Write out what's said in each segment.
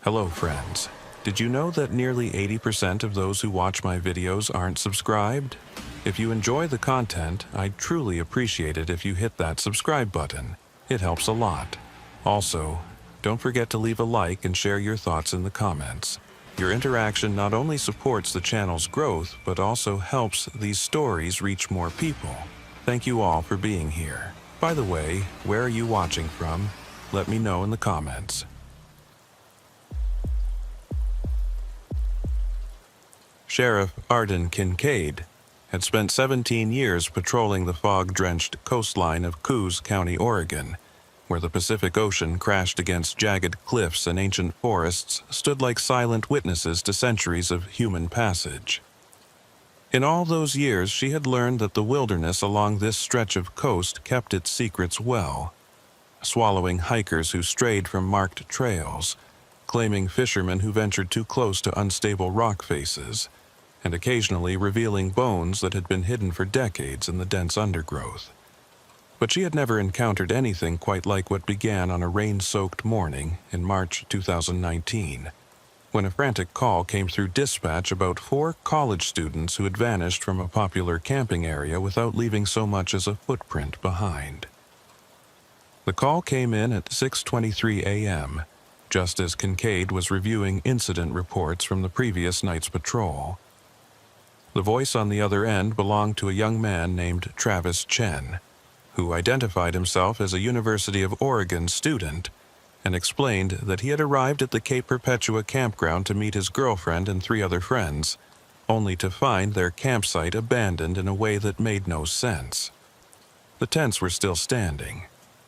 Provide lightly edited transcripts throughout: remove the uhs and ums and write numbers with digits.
Hello friends. Did you know that nearly 80% of those who watch my videos aren't subscribed? If you enjoy the content, I'd truly appreciate it if you hit that subscribe button. It helps a lot. Also, don't forget to leave a like and share your thoughts in the comments. Your interaction not only supports the channel's growth, but also helps these stories reach more people. Thank you all for being here. By the way, where are you watching from? Let me know in the comments. Sheriff Arden Kincaid had spent 17 years patrolling the fog-drenched coastline of Coos County, Oregon, where the Pacific Ocean crashed against jagged cliffs and ancient forests stood like silent witnesses to centuries of human passage. In all those years, she had learned that the wilderness along this stretch of coast kept its secrets well, swallowing hikers who strayed from marked trails, claiming fishermen who ventured too close to unstable rock faces, and occasionally revealing bones that had been hidden for decades in the dense undergrowth. But she had never encountered anything quite like what began on a rain-soaked morning in March 2019, when a frantic call came through dispatch about 4 college students who had vanished from a popular camping area without leaving so much as a footprint behind. The call came in at 6:23 a.m., just as Kincaid was reviewing incident reports from the previous night's patrol. The voice on the other end belonged to a young man named Travis Chen, who identified himself as a University of Oregon student and explained that he had arrived at the Cape Perpetua campground to meet his girlfriend and 3 other friends, only to find their campsite abandoned in a way that made no sense. The tents were still standing,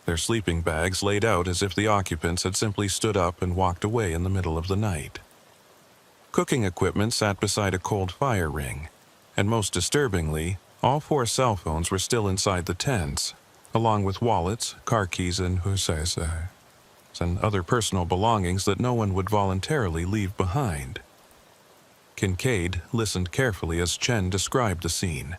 their sleeping bags laid out as if the occupants had simply stood up and walked away in the middle of the night. Cooking equipment sat beside a cold fire ring, and most disturbingly, all 4 cell phones were still inside the tents, along with wallets, car keys, and other personal belongings that no one would voluntarily leave behind. Kincaid listened carefully as Chen described the scene,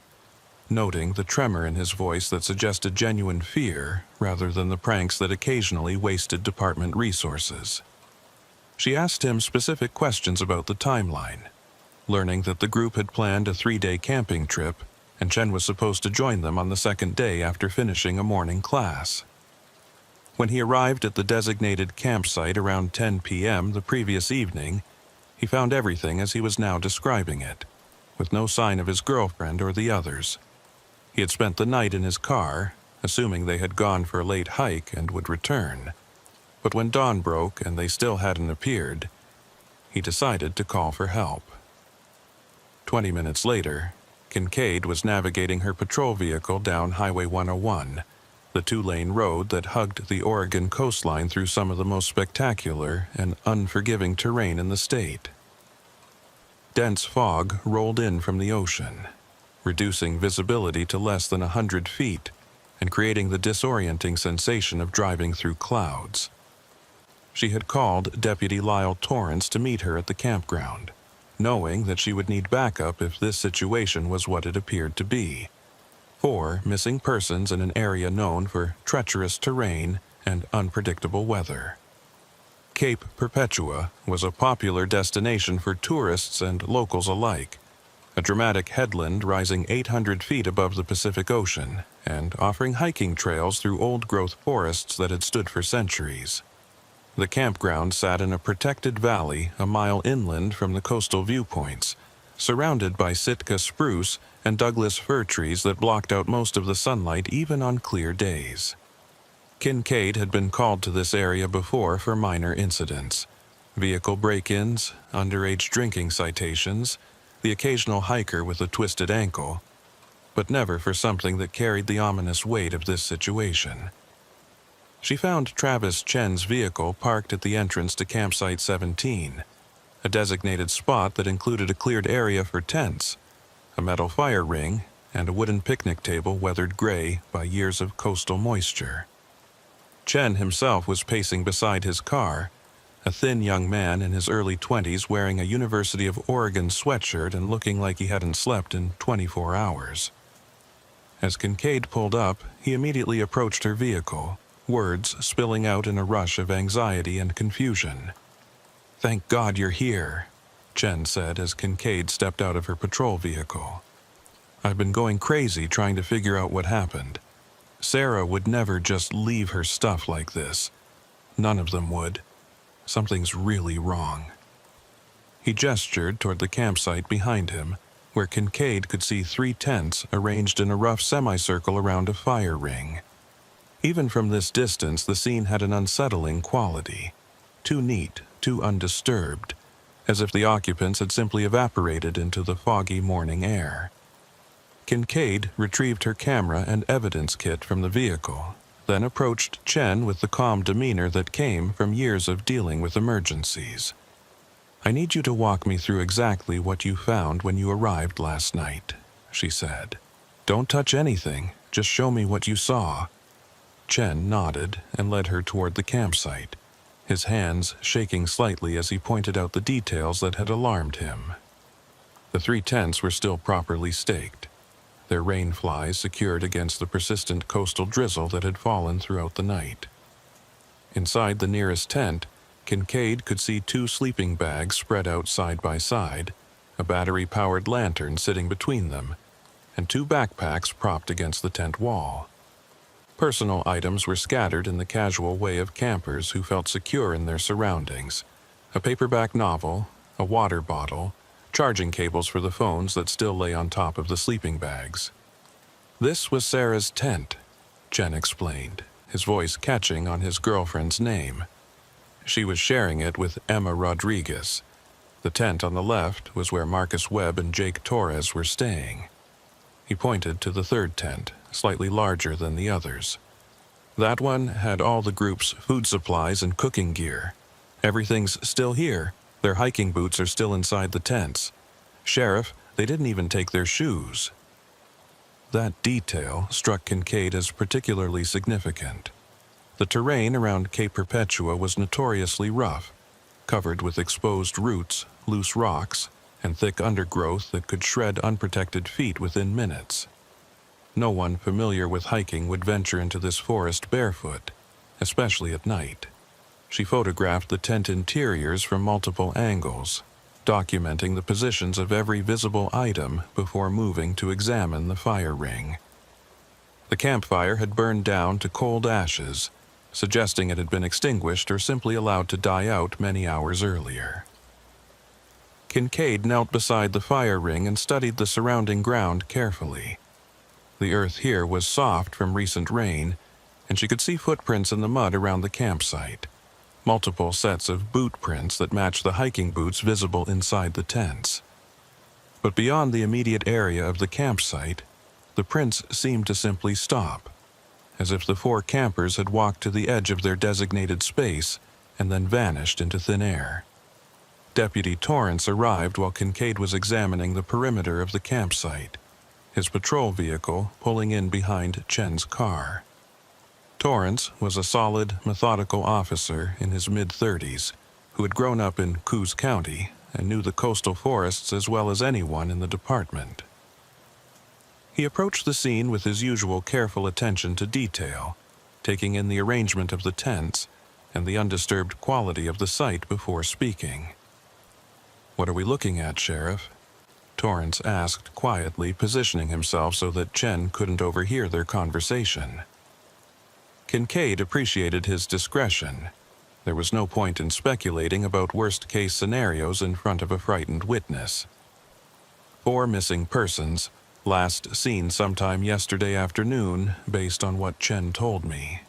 noting the tremor in his voice that suggested genuine fear rather than the pranks that occasionally wasted department resources. She asked him specific questions about the timeline, learning that the group had planned a 3-day camping trip, and Chen was supposed to join them on the 2nd day after finishing a morning class. When he arrived at the designated campsite around 10 p.m. the previous evening, he found everything as he was now describing it, with no sign of his girlfriend or the others. He had spent the night in his car, assuming they had gone for a late hike and would return. But when dawn broke and they still hadn't appeared, he decided to call for help. 20 minutes later, Kincaid was navigating her patrol vehicle down Highway 101, the 2-lane road that hugged the Oregon coastline through some of the most spectacular and unforgiving terrain in the state. Dense fog rolled in from the ocean, reducing visibility to less than 100 feet and creating the disorienting sensation of driving through clouds. She had called Deputy Lyle Torrance to meet her at the campground, knowing that she would need backup if this situation was what it appeared to be. 4 missing persons in an area known for treacherous terrain and unpredictable weather. Cape Perpetua was a popular destination for tourists and locals alike, a dramatic headland rising 800 feet above the Pacific Ocean and offering hiking trails through old-growth forests that had stood for centuries. The campground sat in a protected valley a mile inland from the coastal viewpoints, surrounded by Sitka spruce and Douglas fir trees that blocked out most of the sunlight even on clear days. Kincaid had been called to this area before for minor incidents, vehicle break-ins, underage drinking citations, the occasional hiker with a twisted ankle, but never for something that carried the ominous weight of this situation. She found Travis Chen's vehicle parked at the entrance to Campsite 17, a designated spot that included a cleared area for tents, a metal fire ring, and a wooden picnic table weathered gray by years of coastal moisture. Chen himself was pacing beside his car, a thin young man in his early 20s wearing a University of Oregon sweatshirt and looking like he hadn't slept in 24 hours. As Kincaid pulled up, he immediately approached her vehicle, words spilling out in a rush of anxiety and confusion. "Thank God you're here," Chen said as Kincaid stepped out of her patrol vehicle. "I've been going crazy trying to figure out what happened. Sarah would never just leave her stuff like this. None of them would. Something's really wrong." He gestured toward the campsite behind him, where Kincaid could see 3 tents arranged in a rough semicircle around a fire ring. Even from this distance, the scene had an unsettling quality. Too neat, too undisturbed, as if the occupants had simply evaporated into the foggy morning air. Kincaid retrieved her camera and evidence kit from the vehicle, then approached Chen with the calm demeanor that came from years of dealing with emergencies. "I need you to walk me through exactly what you found when you arrived last night," she said. "Don't touch anything, just show me what you saw." Chen nodded and led her toward the campsite, his hands shaking slightly as he pointed out the details that had alarmed him. The 3 tents were still properly staked, their rain flies secured against the persistent coastal drizzle that had fallen throughout the night. Inside the nearest tent, Kincaid could see 2 sleeping bags spread out side by side, a battery-powered lantern sitting between them, and 2 backpacks propped against the tent wall. Personal items were scattered in the casual way of campers who felt secure in their surroundings: a paperback novel, a water bottle, charging cables for the phones that still lay on top of the sleeping bags. "This was Sarah's tent," Chen explained, his voice catching on his girlfriend's name. She was sharing it with Emma Rodriguez. The tent on the left was where Marcus Webb and Jake Torres were staying. He pointed to the 3rd tent, slightly larger than the others. "That one had all the group's food supplies and cooking gear. Everything's still here. Their hiking boots are still inside the tents. Sheriff, they didn't even take their shoes." That detail struck Kincaid as particularly significant. The terrain around Cape Perpetua was notoriously rough, covered with exposed roots, loose rocks, and thick undergrowth that could shred unprotected feet within minutes. No one familiar with hiking would venture into this forest barefoot, especially at night. She photographed the tent interiors from multiple angles, documenting the positions of every visible item before moving to examine the fire ring. The campfire had burned down to cold ashes, suggesting it had been extinguished or simply allowed to die out many hours earlier. Kincaid knelt beside the fire ring and studied the surrounding ground carefully. The earth here was soft from recent rain, and she could see footprints in the mud around the campsite, multiple sets of boot prints that matched the hiking boots visible inside the tents. But beyond the immediate area of the campsite, the prints seemed to simply stop, as if the 4 campers had walked to the edge of their designated space and then vanished into thin air. Deputy Torrance arrived while Kincaid was examining the perimeter of the campsite, his patrol vehicle pulling in behind Chen's car. Torrance was a solid, methodical officer in his mid-30s who had grown up in Coos County and knew the coastal forests as well as anyone in the department. He approached the scene with his usual careful attention to detail, taking in the arrangement of the tents and the undisturbed quality of the site before speaking. "What are we looking at, Sheriff?" Torrance asked quietly, positioning himself so that Chen couldn't overhear their conversation. Kincaid appreciated his discretion. There was no point in speculating about worst-case scenarios in front of a frightened witness. 4 missing persons, last seen sometime yesterday afternoon, based on what Chen told me,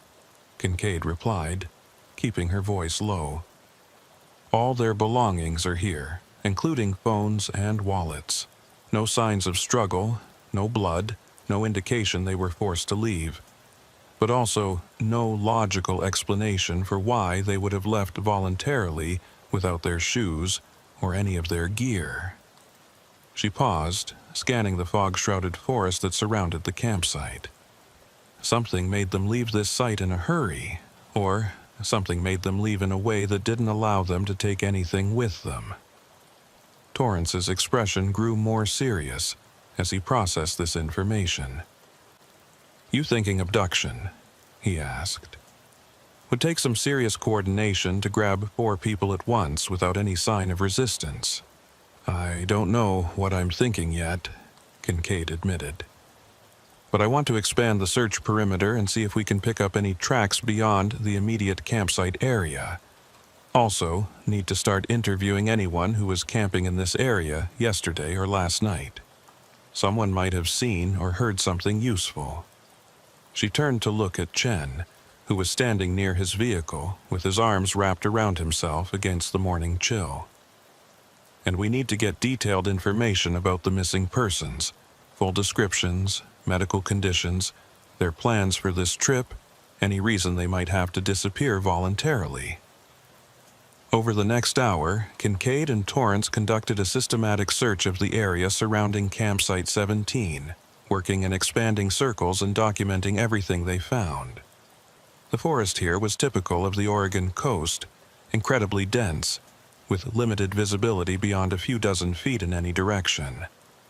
Kincaid replied, keeping her voice low. "All their belongings are here, including phones and wallets. No signs of struggle, no blood, no indication they were forced to leave, but also no logical explanation for why they would have left voluntarily without their shoes or any of their gear." She paused, scanning the fog-shrouded forest that surrounded the campsite. Something made them leave this site in a hurry, or something made them leave in a way that didn't allow them to take anything with them. Torrance's expression grew more serious as he processed this information. "You thinking abduction?" he asked. Would take some serious coordination to grab 4 people at once without any sign of resistance. I don't know what I'm thinking yet, Kincaid admitted. But I want to expand the search perimeter and see if we can pick up any tracks beyond the immediate campsite area. Also, need to start interviewing anyone who was camping in this area yesterday or last night. Someone might have seen or heard something useful. She turned to look at Chen, who was standing near his vehicle with his arms wrapped around himself against the morning chill. And we need to get detailed information about the missing persons, full descriptions, medical conditions, their plans for this trip, any reason they might have to disappear voluntarily. Over the next hour, Kincaid and Torrance conducted a systematic search of the area surrounding Campsite 17, working in expanding circles and documenting everything they found. The forest here was typical of the Oregon coast, incredibly dense, with limited visibility beyond a few dozen feet in any direction.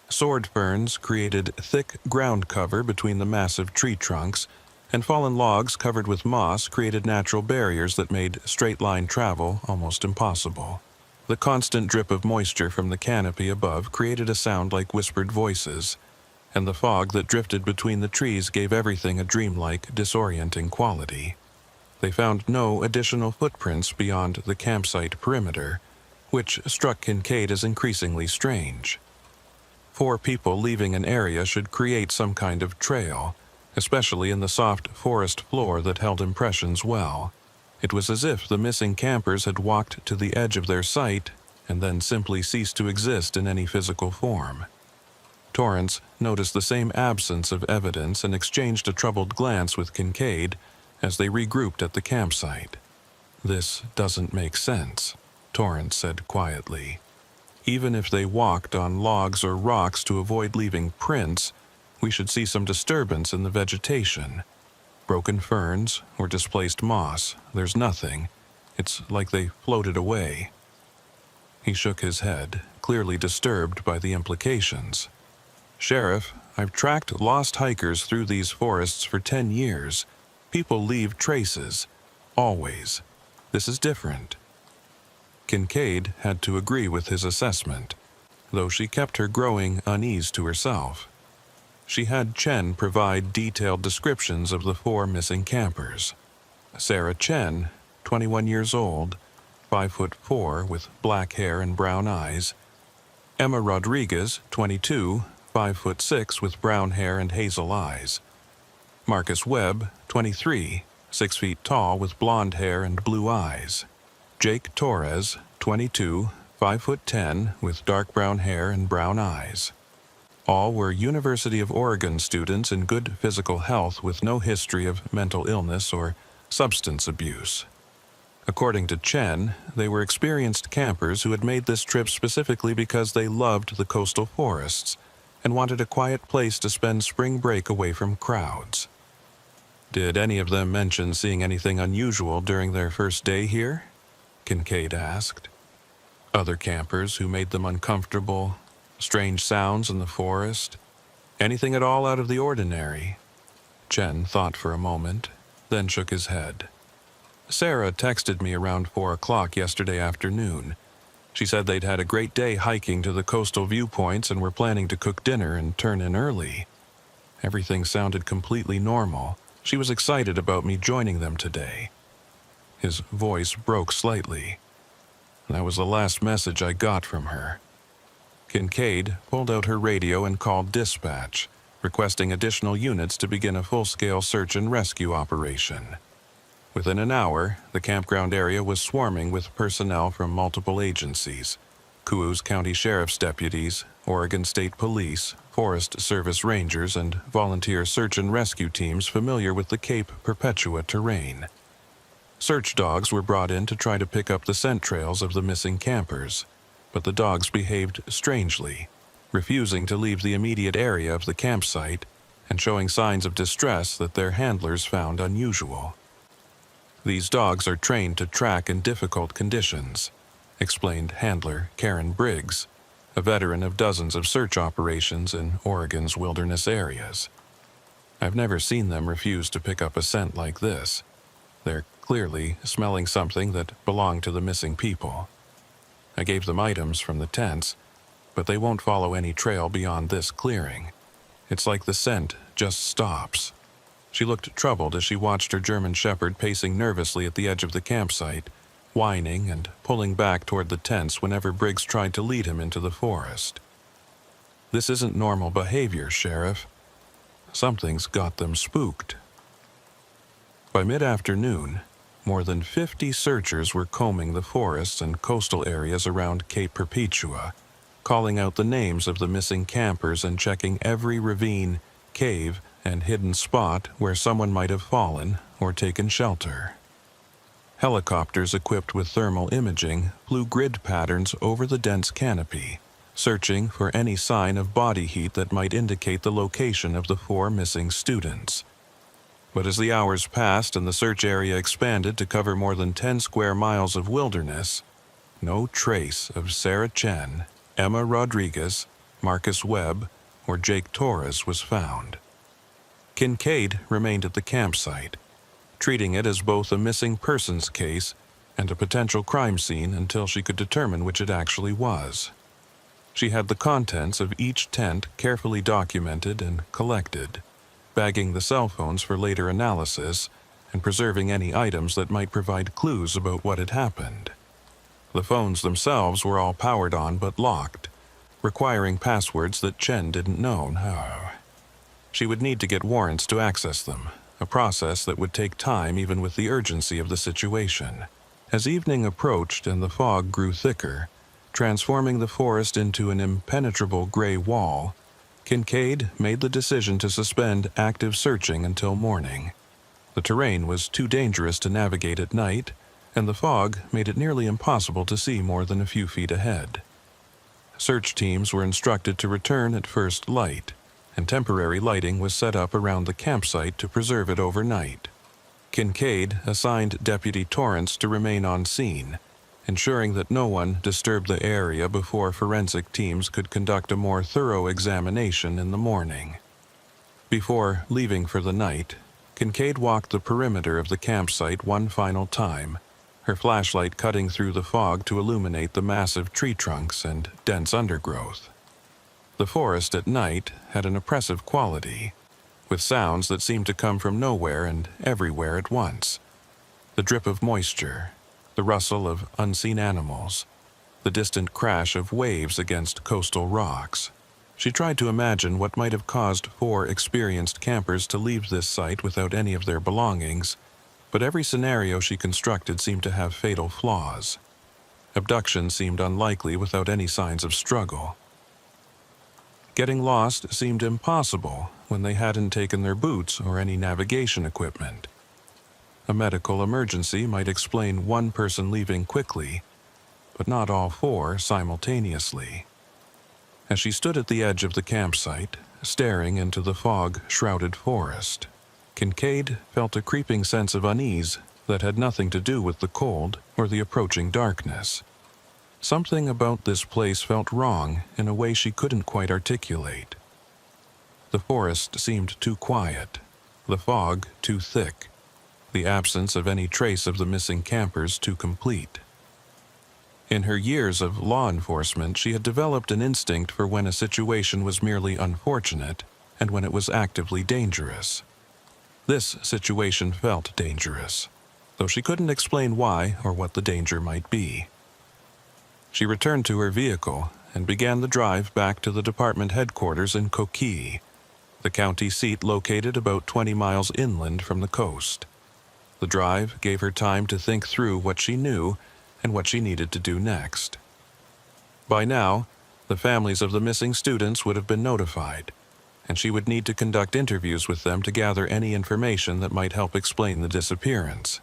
Sword ferns created thick ground cover between the massive tree trunks, and fallen logs covered with moss created natural barriers that made straight-line travel almost impossible. The constant drip of moisture from the canopy above created a sound like whispered voices, and the fog that drifted between the trees gave everything a dreamlike, disorienting quality. They found no additional footprints beyond the campsite perimeter, which struck Kincaid as increasingly strange. 4 people leaving an area should create some kind of trail, especially in the soft forest floor that held impressions well. It was as if the missing campers had walked to the edge of their site and then simply ceased to exist in any physical form. Torrance noticed the same absence of evidence and exchanged a troubled glance with Kincaid as they regrouped at the campsite. "This doesn't make sense," Torrance said quietly. "Even if they walked on logs or rocks to avoid leaving prints, we should see some disturbance in the vegetation. Broken ferns or displaced moss, there's nothing. It's like they floated away." He shook his head, clearly disturbed by the implications. "Sheriff, I've tracked lost hikers through these forests for 10 years. People leave traces. Always. This is different." Kincaid had to agree with his assessment, though she kept her growing unease to herself. She had Chen provide detailed descriptions of the 4 missing campers. Sarah Chen, 21 years old, 5'4" with black hair and brown eyes. Emma Rodriguez, 22, 5'6" with brown hair and hazel eyes. Marcus Webb, 23, 6 feet tall with blonde hair and blue eyes. Jake Torres, 22, 5'10" with dark brown hair and brown eyes. All were University of Oregon students in good physical health with no history of mental illness or substance abuse. According to Chen, they were experienced campers who had made this trip specifically because they loved the coastal forests and wanted a quiet place to spend spring break away from crowds. "Did any of them mention seeing anything unusual during their first day here?" Kincaid asked. "Other campers who made them uncomfortable? Strange sounds in the forest? Anything at all out of the ordinary?" Chen thought for a moment, then shook his head. "Sarah texted me around 4 o'clock yesterday afternoon. She said they'd had a great day hiking to the coastal viewpoints and were planning to cook dinner and turn in early. Everything sounded completely normal. She was excited about me joining them today." His voice broke slightly. "That was the last message I got from her." Kincaid pulled out her radio and called dispatch, requesting additional units to begin a full-scale search and rescue operation. Within an hour, the campground area was swarming with personnel from multiple agencies: Coos County Sheriff's deputies, Oregon State Police, Forest Service Rangers, and volunteer search and rescue teams familiar with the Cape Perpetua terrain. Search dogs were brought in to try to pick up the scent trails of the missing campers, but the dogs behaved strangely, refusing to leave the immediate area of the campsite and showing signs of distress that their handlers found unusual. "These dogs are trained to track in difficult conditions," explained handler Karen Briggs, a veteran of dozens of search operations in Oregon's wilderness areas. "I've never seen them refuse to pick up a scent like this. They're clearly smelling something that belonged to the missing people. I gave them items from the tents, but they won't follow any trail beyond this clearing. It's like the scent just stops. She looked troubled as she watched her German shepherd pacing nervously at the edge of the campsite, whining and pulling back toward the tents whenever Briggs tried to lead him into the forest. This isn't normal behavior, Sheriff. Something's got them spooked. By mid-afternoon, more than 50 searchers were combing the forests and coastal areas around Cape Perpetua, calling out the names of the missing campers and checking every ravine, cave, and hidden spot where someone might have fallen or taken shelter. Helicopters equipped with thermal imaging flew grid patterns over the dense canopy, searching for any sign of body heat that might indicate the location of the 4 missing students. But as the hours passed and the search area expanded to cover more than 10 square miles of wilderness, no trace of Sarah Chen, Emma Rodriguez, Marcus Webb, or Jake Torres was found. Kincaid remained at the campsite, treating it as both a missing persons case and a potential crime scene until she could determine which it actually was. She had the contents of each tent carefully documented and collected, bagging the cell phones for later analysis and preserving any items that might provide clues about what had happened. The phones themselves were all powered on but locked, requiring passwords that Chen didn't know. She would need to get warrants to access them, a process that would take time even with the urgency of the situation. As evening approached and the fog grew thicker, transforming the forest into an impenetrable gray wall, Kincaid made the decision to suspend active searching until morning. The terrain was too dangerous to navigate at night, and the fog made it nearly impossible to see more than a few feet ahead. Search teams were instructed to return at first light, and temporary lighting was set up around the campsite to preserve it overnight. Kincaid assigned Deputy Torrance to remain on scene, ensuring that no one disturbed the area before forensic teams could conduct a more thorough examination in the morning. Before leaving for the night, Kincaid walked the perimeter of the campsite one final time, her flashlight cutting through the fog to illuminate the massive tree trunks and dense undergrowth. The forest at night had an oppressive quality, with sounds that seemed to come from nowhere and everywhere at once. The drip of moisture, the rustle of unseen animals, the distant crash of waves against coastal rocks. She tried to imagine what might have caused 4 experienced campers to leave this site without any of their belongings, but every scenario she constructed seemed to have fatal flaws. Abduction seemed unlikely without any signs of struggle. Getting lost seemed impossible when they hadn't taken their boots or any navigation equipment. A medical emergency might explain one person leaving quickly, but not all 4 simultaneously. As she stood at the edge of the campsite, staring into the fog-shrouded forest, Kincaid felt a creeping sense of unease that had nothing to do with the cold or the approaching darkness. Something about this place felt wrong in a way she couldn't quite articulate. The forest seemed too quiet, the fog too thick, the absence of any trace of the missing campers too complete. In her years of law enforcement, she had developed an instinct for when a situation was merely unfortunate and when it was actively dangerous. This situation felt dangerous, though she couldn't explain why or what the danger might be. She returned to her vehicle and began the drive back to the department headquarters in Coquille, the county seat located about 20 miles inland from the coast. The drive gave her time to think through what she knew and what she needed to do next. By now, the families of the missing students would have been notified, and she would need to conduct interviews with them to gather any information that might help explain the disappearance.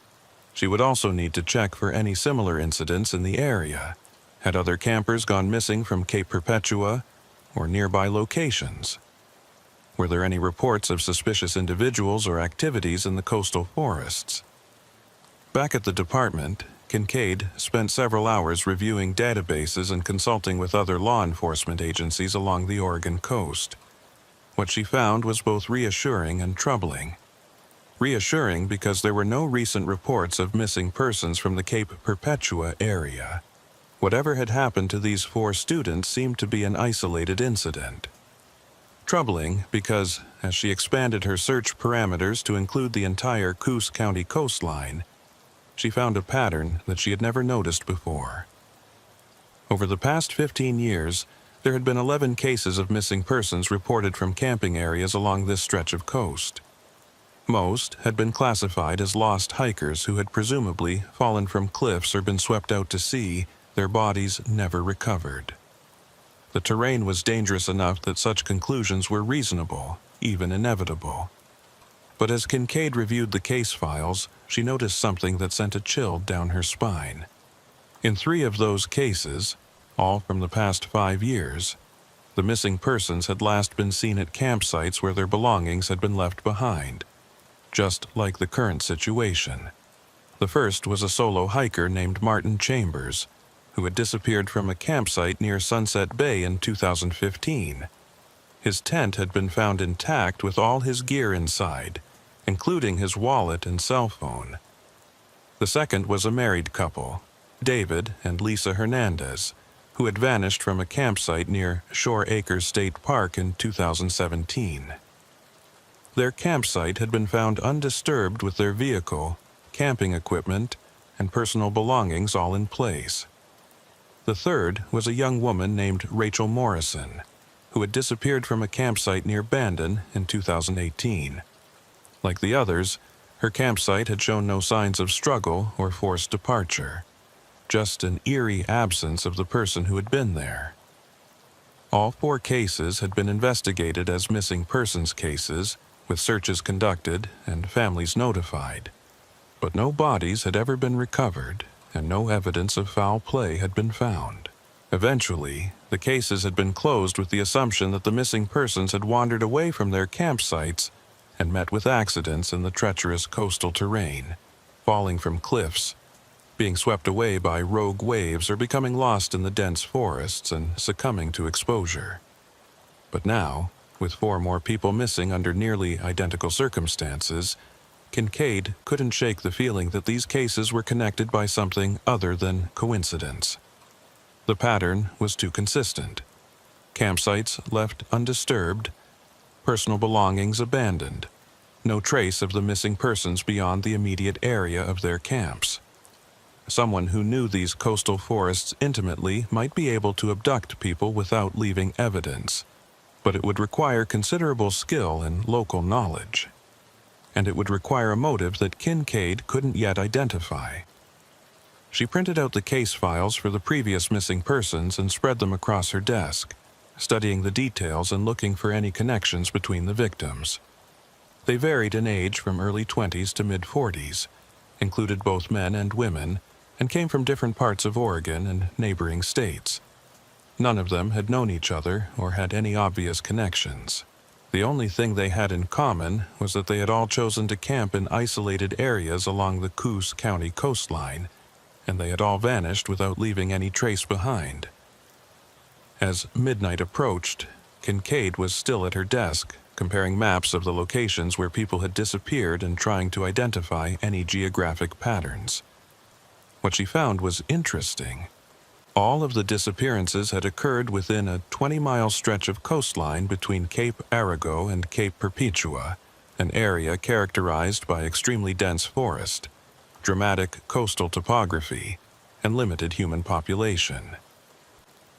She would also need to check for any similar incidents in the area. Had other campers gone missing from Cape Perpetua or nearby locations? Were there any reports of suspicious individuals or activities in the coastal forests? Back at the department, Kincaid spent several hours reviewing databases and consulting with other law enforcement agencies along the Oregon coast. What she found was both reassuring and troubling. reassuring because there were no recent reports of missing persons from the Cape Perpetua area. Whatever had happened to these 4 students seemed to be an isolated incident. Troubling because, as she expanded her search parameters to include the entire Coos County coastline, she found a pattern that she had never noticed before. Over the past 15 years, there had been 11 cases of missing persons reported from camping areas along this stretch of coast. Most had been classified as lost hikers who had presumably fallen from cliffs or been swept out to sea, their bodies never recovered. The terrain was dangerous enough that such conclusions were reasonable, even inevitable. But as Kincaid reviewed the case files, she noticed something that sent a chill down her spine. In 3 of those cases, all from the past 5 years, the missing persons had last been seen at campsites where their belongings had been left behind, just like the current situation. The first was a solo hiker named Martin Chambers, who had disappeared from a campsite near Sunset Bay in 2015. His tent had been found intact with all his gear inside, including his wallet and cell phone. The second was a married couple, David and Lisa Hernandez, who had vanished from a campsite near Shore Acres State Park in 2017. Their campsite had been found undisturbed with their vehicle, camping equipment, and personal belongings all in place. The third was a young woman named Rachel Morrison, who had disappeared from a campsite near Bandon in 2018. Like the others, her campsite had shown no signs of struggle or forced departure, just an eerie absence of the person who had been there. All 4 cases had been investigated as missing persons cases, with searches conducted and families notified. But no bodies had ever been recovered, and no evidence of foul play had been found. Eventually, the cases had been closed with the assumption that the missing persons had wandered away from their campsites and met with accidents in the treacherous coastal terrain, falling from cliffs, being swept away by rogue waves, or becoming lost in the dense forests and succumbing to exposure. But now, with 4 more people missing under nearly identical circumstances, Kincaid couldn't shake the feeling that these cases were connected by something other than coincidence. The pattern was too consistent. Campsites left undisturbed, personal belongings abandoned, no trace of the missing persons beyond the immediate area of their camps. Someone who knew these coastal forests intimately might be able to abduct people without leaving evidence, but it would require considerable skill and local knowledge. And it would require a motive that Kincaid couldn't yet identify. She printed out the case files for the previous missing persons and spread them across her desk, studying the details and looking for any connections between the victims. They varied in age from early 20s to mid-40s, included both men and women, and came from different parts of Oregon and neighboring states. None of them had known each other or had any obvious connections. The only thing they had in common was that they had all chosen to camp in isolated areas along the Coos County coastline, and they had all vanished without leaving any trace behind. As midnight approached, Kincaid was still at her desk, comparing maps of the locations where people had disappeared and trying to identify any geographic patterns. What she found was interesting. All of the disappearances had occurred within a 20-mile stretch of coastline between Cape Arago and Cape Perpetua, an area characterized by extremely dense forest, dramatic coastal topography, and limited human population.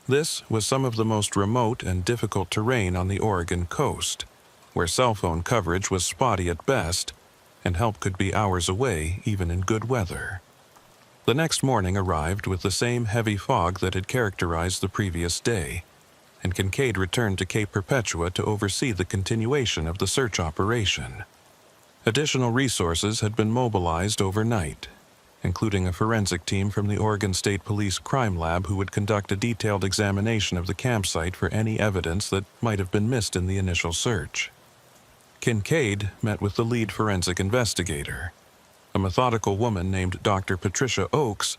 This was some of the most remote and difficult terrain on the Oregon coast, where cell phone coverage was spotty at best, and help could be hours away even in good weather. The next morning arrived with the same heavy fog that had characterized the previous day, and Kincaid returned to Cape Perpetua to oversee the continuation of the search operation. Additional resources had been mobilized overnight, including a forensic team from the Oregon State Police Crime Lab who would conduct a detailed examination of the campsite for any evidence that might have been missed in the initial search. Kincaid met with the lead forensic investigator, a methodical woman named Dr. Patricia Oakes,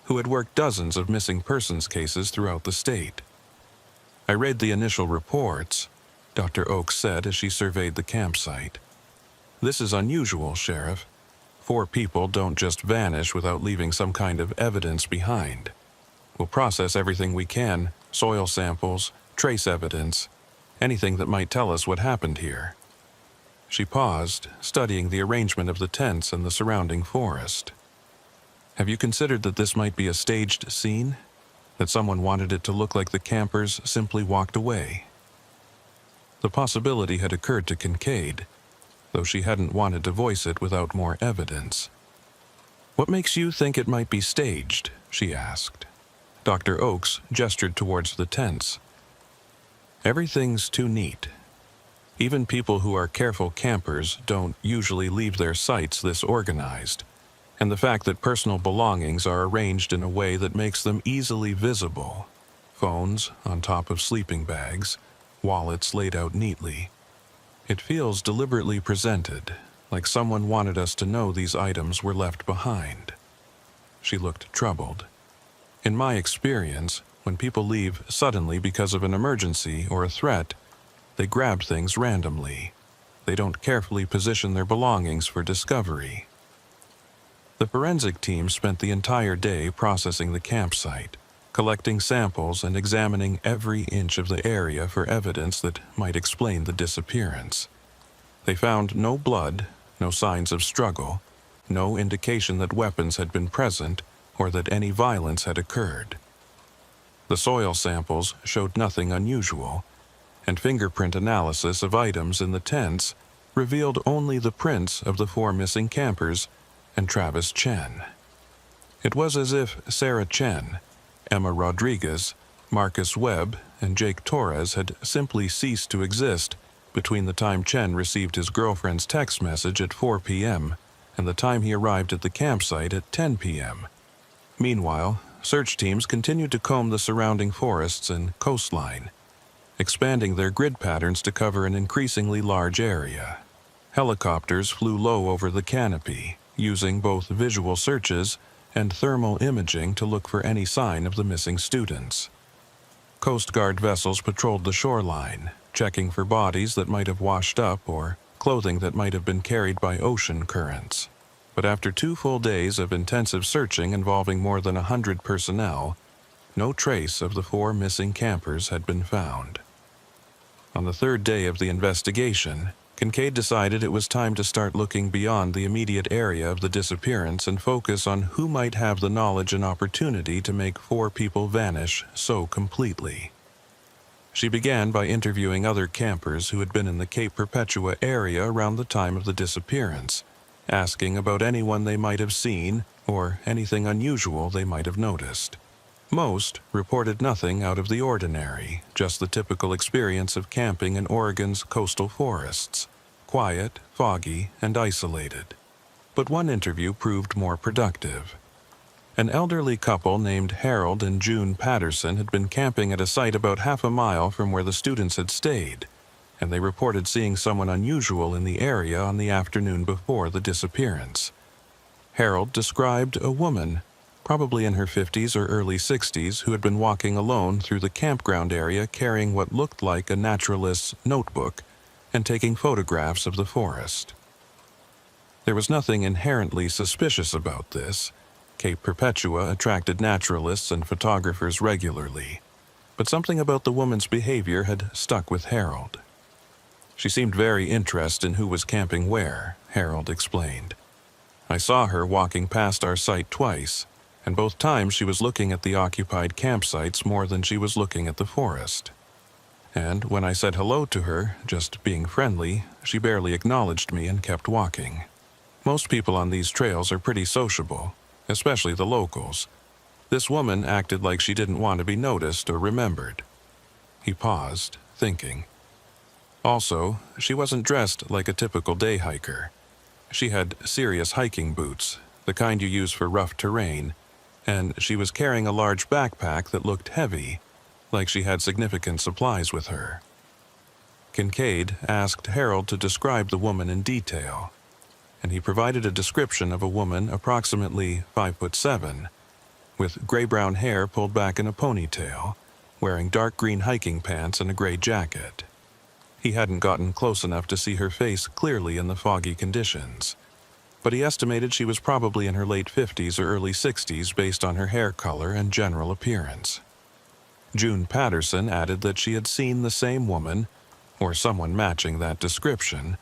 who had worked dozens of missing persons cases throughout the state. "I read the initial reports," Dr. Oakes said as she surveyed the campsite. This is unusual, Sheriff. 4 people don't just vanish without leaving some kind of evidence behind. We'll process everything we can, soil samples, trace evidence, anything that might tell us what happened here." She paused, studying the arrangement of the tents and the surrounding forest. "Have you considered that this might be a staged scene? That someone wanted it to look like the campers simply walked away?" The possibility had occurred to Kincaid, though she hadn't wanted to voice it without more evidence. "What makes you think it might be staged?" she asked. Dr. Oakes gestured towards the tents. "Everything's too neat. Even people who are careful campers don't usually leave their sites this organized, and the fact that personal belongings are arranged in a way that makes them easily visible, phones on top of sleeping bags, wallets laid out neatly. It feels deliberately presented, like someone wanted us to know these items were left behind." She looked troubled. "In my experience, when people leave suddenly because of an emergency or a threat, they grab things randomly. They don't carefully position their belongings for discovery." The forensic team spent the entire day processing the campsite, collecting samples and examining every inch of the area for evidence that might explain the disappearance. They found no blood, no signs of struggle, no indication that weapons had been present or that any violence had occurred. The soil samples showed nothing unusual, and fingerprint analysis of items in the tents revealed only the prints of the 4 missing campers and Travis Chen. It was as if Sarah Chen, Emma Rodriguez, Marcus Webb, and Jake Torres had simply ceased to exist between the time Chen received his girlfriend's text message at 4 p.m. and the time he arrived at the campsite at 10 p.m. Meanwhile, search teams continued to comb the surrounding forests and coastline, expanding their grid patterns to cover an increasingly large area. Helicopters flew low over the canopy, using both visual searches and thermal imaging to look for any sign of the missing students. Coast Guard vessels patrolled the shoreline, checking for bodies that might have washed up or clothing that might have been carried by ocean currents. But after 2 full days of intensive searching involving more than 100 personnel, no trace of the 4 missing campers had been found. On the 3rd day of the investigation, Kincaid decided it was time to start looking beyond the immediate area of the disappearance and focus on who might have the knowledge and opportunity to make 4 people vanish so completely. She began by interviewing other campers who had been in the Cape Perpetua area around the time of the disappearance, asking about anyone they might have seen or anything unusual they might have noticed. Most reported nothing out of the ordinary, just the typical experience of camping in Oregon's coastal forests, quiet, foggy, and isolated. But one interview proved more productive. An elderly couple named Harold and June Patterson had been camping at a site about half a mile from where the students had stayed, and they reported seeing someone unusual in the area on the afternoon before the disappearance. Harold described a woman, probably in her 50s or early 60s, who had been walking alone through the campground area carrying what looked like a naturalist's notebook and taking photographs of the forest. There was nothing inherently suspicious about this. Cape Perpetua attracted naturalists and photographers regularly, but something about the woman's behavior had stuck with Harold. She seemed very interested in who was camping where, Harold explained. "I saw her walking past our site twice, and both times she was looking at the occupied campsites more than she was looking at the forest. And when I said hello to her, just being friendly, she barely acknowledged me and kept walking. Most people on these trails are pretty sociable, especially the locals. This woman acted like she didn't want to be noticed or remembered." He paused, thinking. Also, she wasn't dressed like a typical day hiker. She had serious hiking boots, the kind you use for rough terrain, and she was carrying a large backpack that looked heavy, like she had significant supplies with her. Kincaid asked Harold to describe the woman in detail, and he provided a description of a woman approximately 5'7", with gray-brown hair pulled back in a ponytail, wearing dark green hiking pants and a gray jacket. He hadn't gotten close enough to see her face clearly in the foggy conditions, but he estimated she was probably in her late 50s or early 60s based on her hair color and general appearance. June Patterson added that she had seen the same woman, or someone matching that description,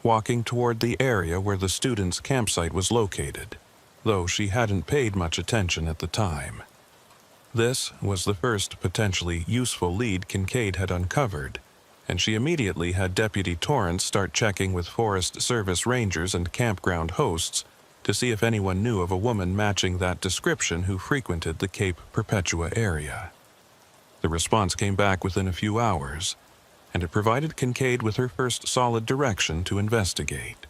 walking toward the area where the students' campsite was located, though she hadn't paid much attention at the time. This was the first potentially useful lead Kincaid had uncovered, and she immediately had Deputy Torrance start checking with Forest Service rangers and campground hosts to see if anyone knew of a woman matching that description who frequented the Cape Perpetua area. The response came back within a few hours, and it provided Kincaid with her first solid direction to investigate.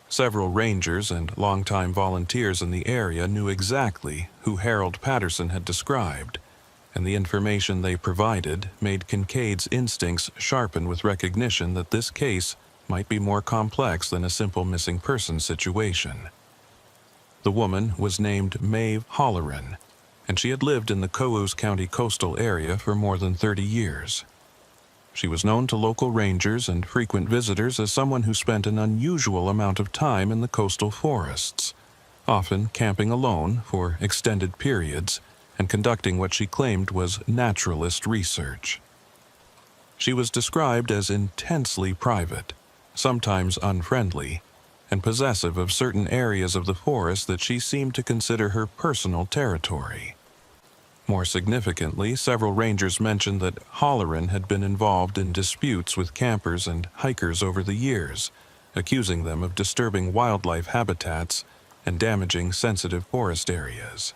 Several rangers and longtime volunteers in the area knew exactly who Harold Patterson had described, and the information they provided made Kincaid's instincts sharpen with recognition that this case might be more complex than a simple missing person situation. The woman was named Maeve Holleran, and she had lived in the Coos County coastal area for more than 30 years. She was known to local rangers and frequent visitors as someone who spent an unusual amount of time in the coastal forests, often camping alone for extended periods and conducting what she claimed was naturalist research. She was described as intensely private, sometimes unfriendly, and possessive of certain areas of the forest that she seemed to consider her personal territory. More significantly, several rangers mentioned that Holleran had been involved in disputes with campers and hikers over the years, accusing them of disturbing wildlife habitats and damaging sensitive forest areas.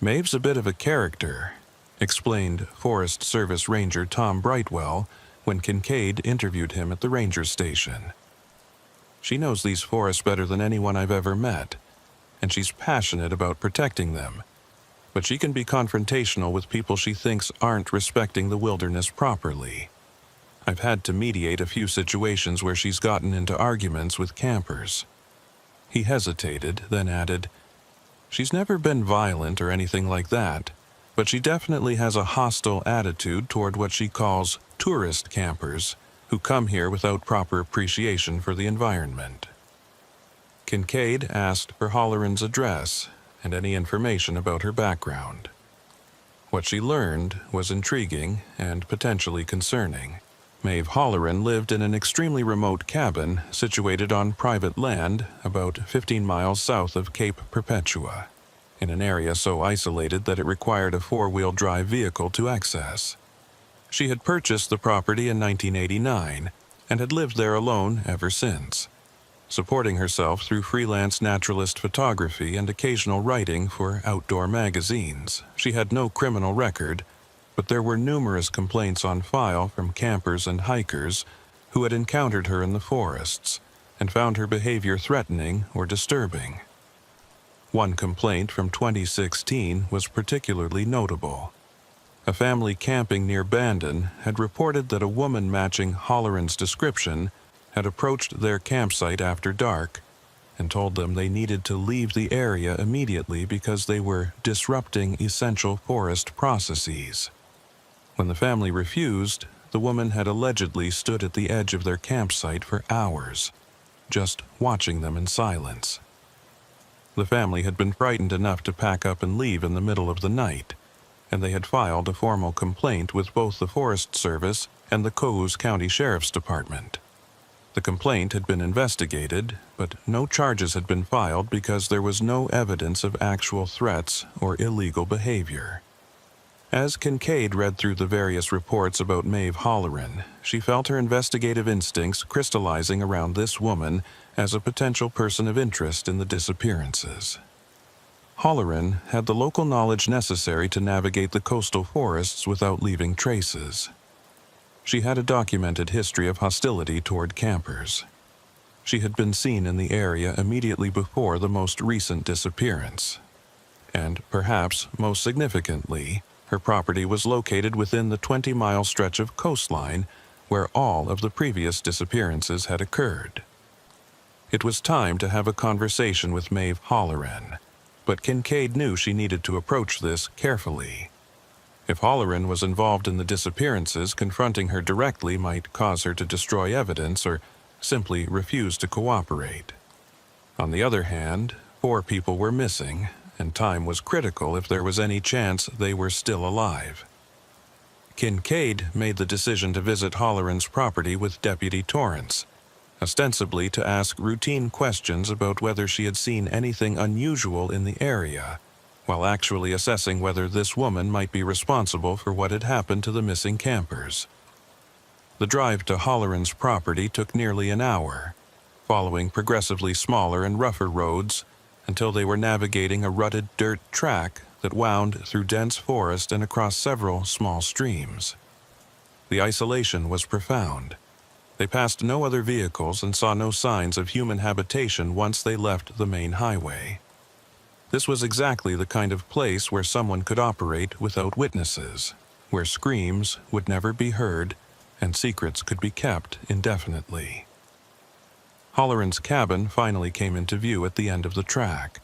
"Maeve's a bit of a character," explained Forest Service Ranger Tom Brightwell when Kincaid interviewed him at the ranger station. "She knows these forests better than anyone I've ever met, and she's passionate about protecting them. But she can be confrontational with people she thinks aren't respecting the wilderness properly. I've had to mediate a few situations where she's gotten into arguments with campers." He hesitated, then added, "She's never been violent or anything like that, but she definitely has a hostile attitude toward what she calls tourist campers who come here without proper appreciation for the environment." Kincaid asked for Holleran's address and any information about her background. What she learned was intriguing and potentially concerning. Maeve Holleran lived in an extremely remote cabin situated on private land about 15 miles south of Cape Perpetua, in an area so isolated that it required a four-wheel drive vehicle to access. She had purchased the property in 1989 and had lived there alone ever since, supporting herself through freelance naturalist photography and occasional writing for outdoor magazines. She had no criminal record, but there were numerous complaints on file from campers and hikers who had encountered her in the forests and found her behavior threatening or disturbing. One complaint from 2016 was particularly notable. A family camping near Bandon had reported that a woman matching Holleran's description had approached their campsite after dark and told them they needed to leave the area immediately because they were disrupting essential forest processes. When the family refused, the woman had allegedly stood at the edge of their campsite for hours, just watching them in silence. The family had been frightened enough to pack up and leave in the middle of the night, and they had filed a formal complaint with both the Forest Service and the Coos County Sheriff's Department. The complaint had been investigated, but no charges had been filed because there was no evidence of actual threats or illegal behavior. As Kincaid read through the various reports about Maeve Holleran, she felt her investigative instincts crystallizing around this woman as a potential person of interest in the disappearances. Holleran had the local knowledge necessary to navigate the coastal forests without leaving traces. She had a documented history of hostility toward campers. She had been seen in the area immediately before the most recent disappearance. And perhaps most significantly, her property was located within the 20-mile stretch of coastline where all of the previous disappearances had occurred. It was time to have a conversation with Maeve Holleran, but Kincaid knew she needed to approach this carefully. If Halloran was involved in the disappearances, confronting her directly might cause her to destroy evidence or simply refuse to cooperate. On the other hand, 4 people were missing, and time was critical if there was any chance they were still alive. Kincaid made the decision to visit Halloran's property with Deputy Torrance, ostensibly to ask routine questions about whether she had seen anything unusual in the area, while actually assessing whether this woman might be responsible for what had happened to the missing campers. The drive to Halloran's property took nearly an hour, following progressively smaller and rougher roads until they were navigating a rutted dirt track that wound through dense forest and across several small streams. The isolation was profound. They passed no other vehicles and saw no signs of human habitation once they left the main highway. This was exactly the kind of place where someone could operate without witnesses, where screams would never be heard and secrets could be kept indefinitely. Halloran's cabin finally came into view at the end of the track,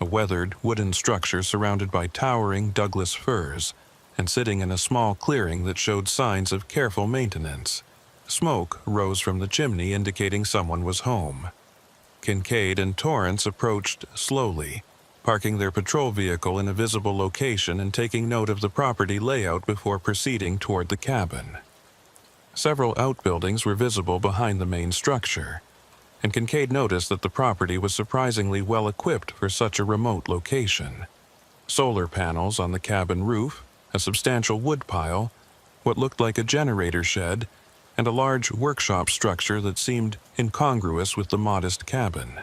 a weathered wooden structure surrounded by towering Douglas firs and sitting in a small clearing that showed signs of careful maintenance. Smoke rose from the chimney, indicating someone was home. Kincaid and Torrance approached slowly, parking their patrol vehicle in a visible location and taking note of the property layout before proceeding toward the cabin. Several outbuildings were visible behind the main structure, and Kincaid noticed that the property was surprisingly well equipped for such a remote location. Solar panels on the cabin roof, a substantial woodpile, what looked like a generator shed, and a large workshop structure that seemed incongruous with the modest cabin.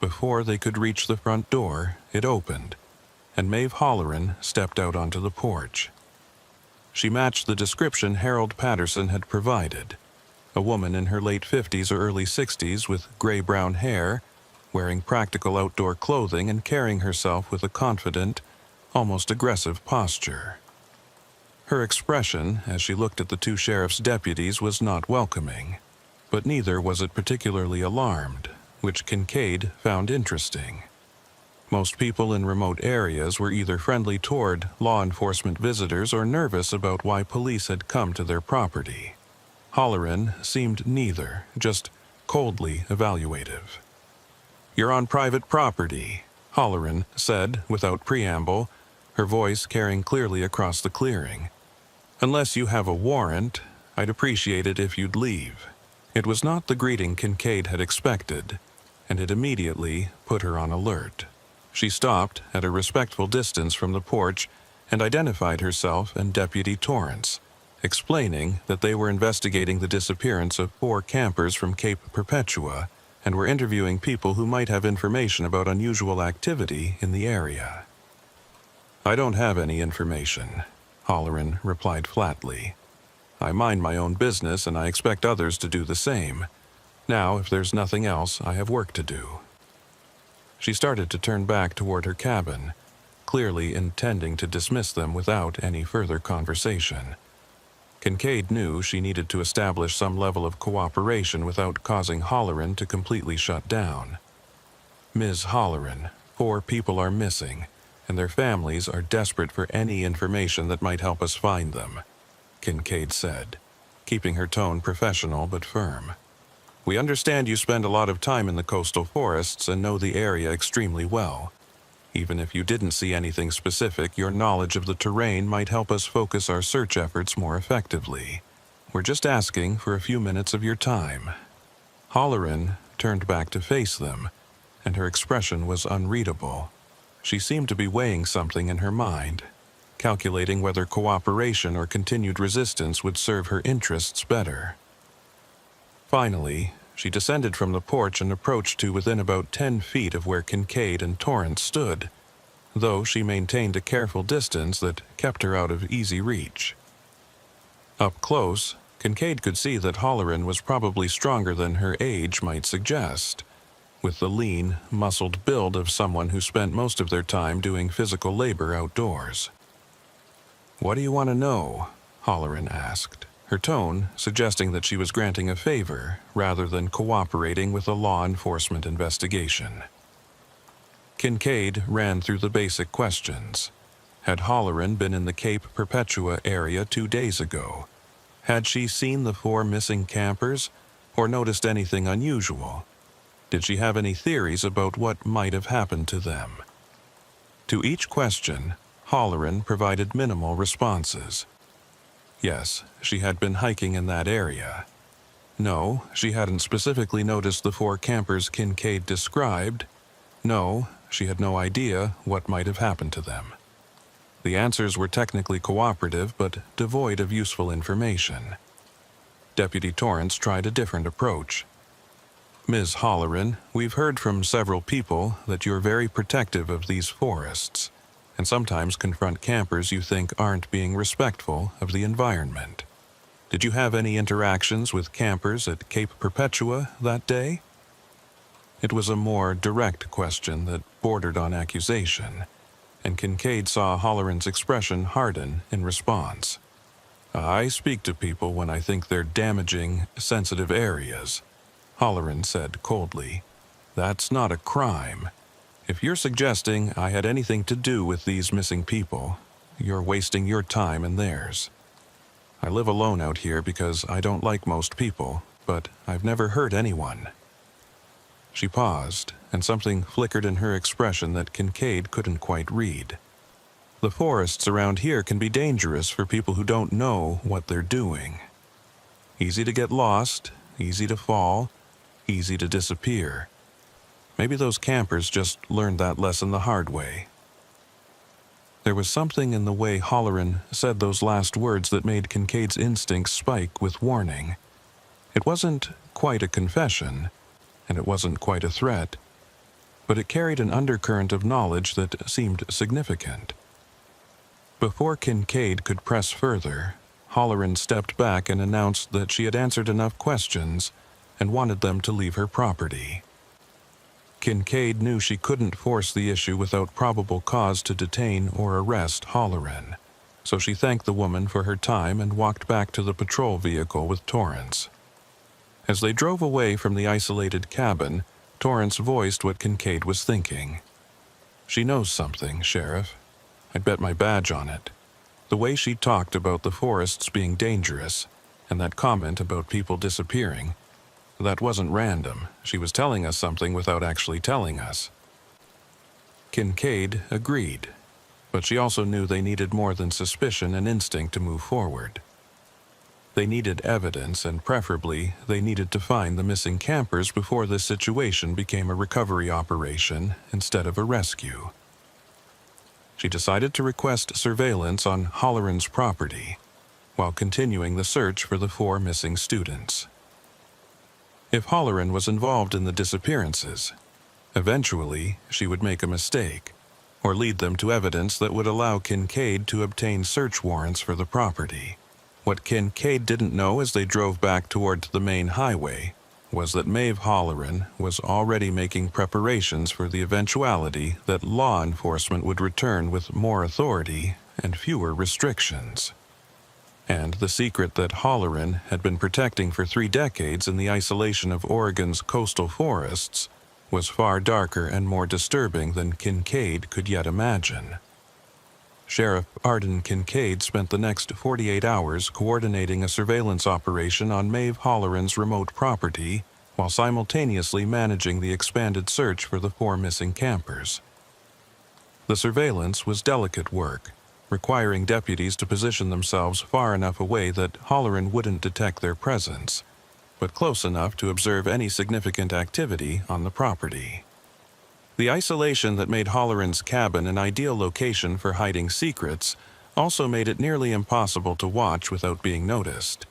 Before they could reach the front door, it opened, and Maeve Halloran stepped out onto the porch. She matched the description Harold Patterson had provided, a woman in her late 50s or early 60s with gray-brown hair, wearing practical outdoor clothing and carrying herself with a confident, almost aggressive posture. Her expression, as she looked at the 2 sheriff's deputies, was not welcoming, but neither was it particularly alarmed, which Kincaid found interesting. Most people in remote areas were either friendly toward law enforcement visitors or nervous about why police had come to their property. Halloran seemed neither, just coldly evaluative. "You're on private property," Halloran said without preamble, her voice carrying clearly across the clearing. "Unless you have a warrant, I'd appreciate it if you'd leave." It was not the greeting Kincaid had expected, and it immediately put her on alert. She stopped at a respectful distance from the porch and identified herself and Deputy Torrance, explaining that they were investigating the disappearance of 4 campers from Cape Perpetua and were interviewing people who might have information about unusual activity in the area. "I don't have any information," Halloran replied flatly. "I mind my own business and I expect others to do the same. Now, if there's nothing else, I have work to do." She started to turn back toward her cabin, clearly intending to dismiss them without any further conversation. Kincaid knew she needed to establish some level of cooperation without causing Halloran to completely shut down. "Ms. Halloran, 4 people are missing, and their families are desperate for any information that might help us find them," Kincaid said, keeping her tone professional but firm. "We understand you spend a lot of time in the coastal forests and know the area extremely well. Even if you didn't see anything specific, your knowledge of the terrain might help us focus our search efforts more effectively. We're just asking for a few minutes of your time." Halloran turned back to face them, and her expression was unreadable. She seemed to be weighing something in her mind, calculating whether cooperation or continued resistance would serve her interests better. Finally, she descended from the porch and approached to within about 10 feet of where Kincaid and Torrance stood, though she maintained a careful distance that kept her out of easy reach. Up close, Kincaid could see that Halloran was probably stronger than her age might suggest, with the lean, muscled build of someone who spent most of their time doing physical labor outdoors. "What do you want to know?" Halloran asked, her tone suggesting that she was granting a favor rather than cooperating with a law enforcement investigation. Kincaid ran through the basic questions. Had Halloran been in the Cape Perpetua area 2 days ago? Had she seen the 4 missing campers, or noticed anything unusual? Did she have any theories about what might have happened to them? To each question, Halloran provided minimal responses. Yes, she had been hiking in that area. No, she hadn't specifically noticed the 4 campers Kincaid described. No, she had no idea what might have happened to them. The answers were technically cooperative, but devoid of useful information. Deputy Torrance tried a different approach. Ms. Halloran, we've heard from several people that you're very protective of these forests, and sometimes confront campers you think aren't being respectful of the environment. Did you have any interactions with campers at Cape Perpetua that day? It was a more direct question that bordered on accusation, and Kincaid saw Halloran's expression harden in response. I speak to people when I think they're damaging sensitive areas, Halloran said coldly. That's not a crime. If you're suggesting I had anything to do with these missing people, you're wasting your time and theirs. I live alone out here because I don't like most people, but I've never hurt anyone. She paused, and something flickered in her expression that Kincaid couldn't quite read. The forests around here can be dangerous for people who don't know what they're doing. Easy to get lost, easy to fall, easy to disappear. Maybe those campers just learned that lesson the hard way. There was something in the way Halloran said those last words that made Kincaid's instincts spike with warning. It wasn't quite a confession, and it wasn't quite a threat, but it carried an undercurrent of knowledge that seemed significant. Before Kincaid could press further, Halloran stepped back and announced that she had answered enough questions and wanted them to leave her property. Kincaid knew she couldn't force the issue without probable cause to detain or arrest Halloran, so she thanked the woman for her time and walked back to the patrol vehicle with Torrance. As they drove away from the isolated cabin, Torrance voiced what Kincaid was thinking. She knows something, Sheriff. I'd bet my badge on it. The way she talked about the forests being dangerous, and that comment about people disappearing, that wasn't random. She was telling us something without actually telling us. Kincaid agreed, but she also knew they needed more than suspicion and instinct to move forward. They needed evidence, and preferably, they needed to find the missing campers before this situation became a recovery operation instead of a rescue. She decided to request surveillance on Halloran's property, while continuing the search for the 4 missing students. If Halloran was involved in the disappearances, eventually she would make a mistake, or lead them to evidence that would allow Kincaid to obtain search warrants for the property. What Kincaid didn't know as they drove back toward the main highway was that Maeve Halloran was already making preparations for the eventuality that law enforcement would return with more authority and fewer restrictions. And the secret that Halloran had been protecting for 3 decades in the isolation of Oregon's coastal forests was far darker and more disturbing than Kincaid could yet imagine. Sheriff Arden Kincaid spent the next 48 hours coordinating a surveillance operation on Maeve Halloran's remote property while simultaneously managing the expanded search for the 4 missing campers. The surveillance was delicate work, requiring deputies to position themselves far enough away that Halloran wouldn't detect their presence, but close enough to observe any significant activity on the property. The isolation that made Halloran's cabin an ideal location for hiding secrets also made it nearly impossible to watch without being noticed.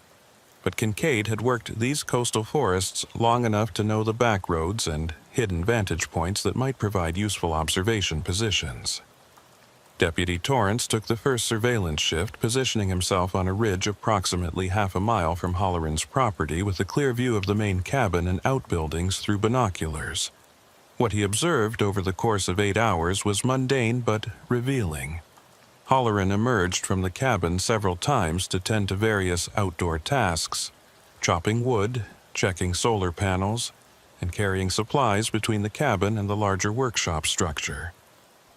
But Kincaid had worked these coastal forests long enough to know the back roads and hidden vantage points that might provide useful observation positions. Deputy Torrance took the first surveillance shift, positioning himself on a ridge approximately half a mile from Halloran's property with a clear view of the main cabin and outbuildings through binoculars. What he observed over the course of 8 hours was mundane but revealing. Halloran emerged from the cabin several times to tend to various outdoor tasks, chopping wood, checking solar panels, and carrying supplies between the cabin and the larger workshop structure.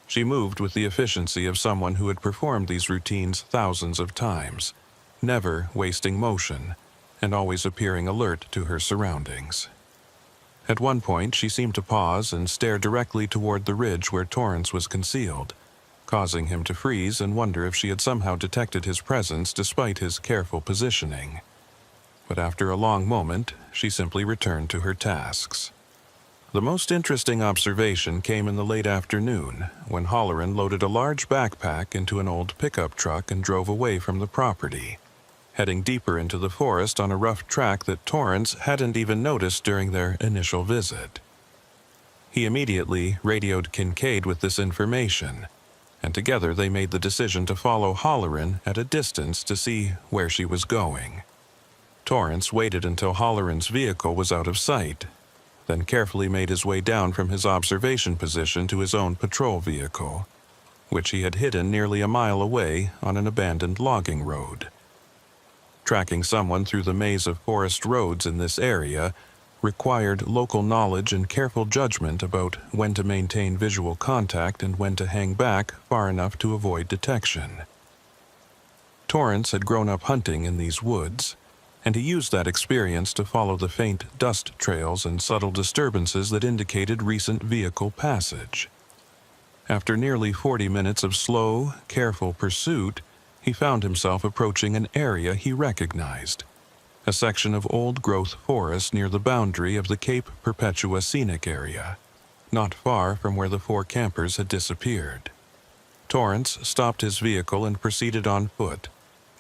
She moved with the efficiency of someone who had performed these routines thousands of times, never wasting motion, and always appearing alert to her surroundings. At one point, she seemed to pause and stare directly toward the ridge where Torrance was concealed, causing him to freeze and wonder if she had somehow detected his presence despite his careful positioning. But after a long moment, she simply returned to her tasks. The most interesting observation came in the late afternoon, when Halloran loaded a large backpack into an old pickup truck and drove away from the property, heading deeper into the forest on a rough track that Torrance hadn't even noticed during their initial visit. He immediately radioed Kincaid with this information, and together they made the decision to follow Halloran at a distance to see where she was going. Torrance waited until Halloran's vehicle was out of sight, then carefully made his way down from his observation position to his own patrol vehicle, which he had hidden nearly a mile away on an abandoned logging road. Tracking someone through the maze of forest roads in this area required local knowledge and careful judgment about when to maintain visual contact and when to hang back far enough to avoid detection. Torrance had grown up hunting in these woods, and he used that experience to follow the faint dust trails and subtle disturbances that indicated recent vehicle passage. After nearly 40 minutes of slow, careful pursuit, he found himself approaching an area he recognized, a section of old-growth forest near the boundary of the Cape Perpetua scenic area, not far from where the 4 campers had disappeared. Torrance stopped his vehicle and proceeded on foot,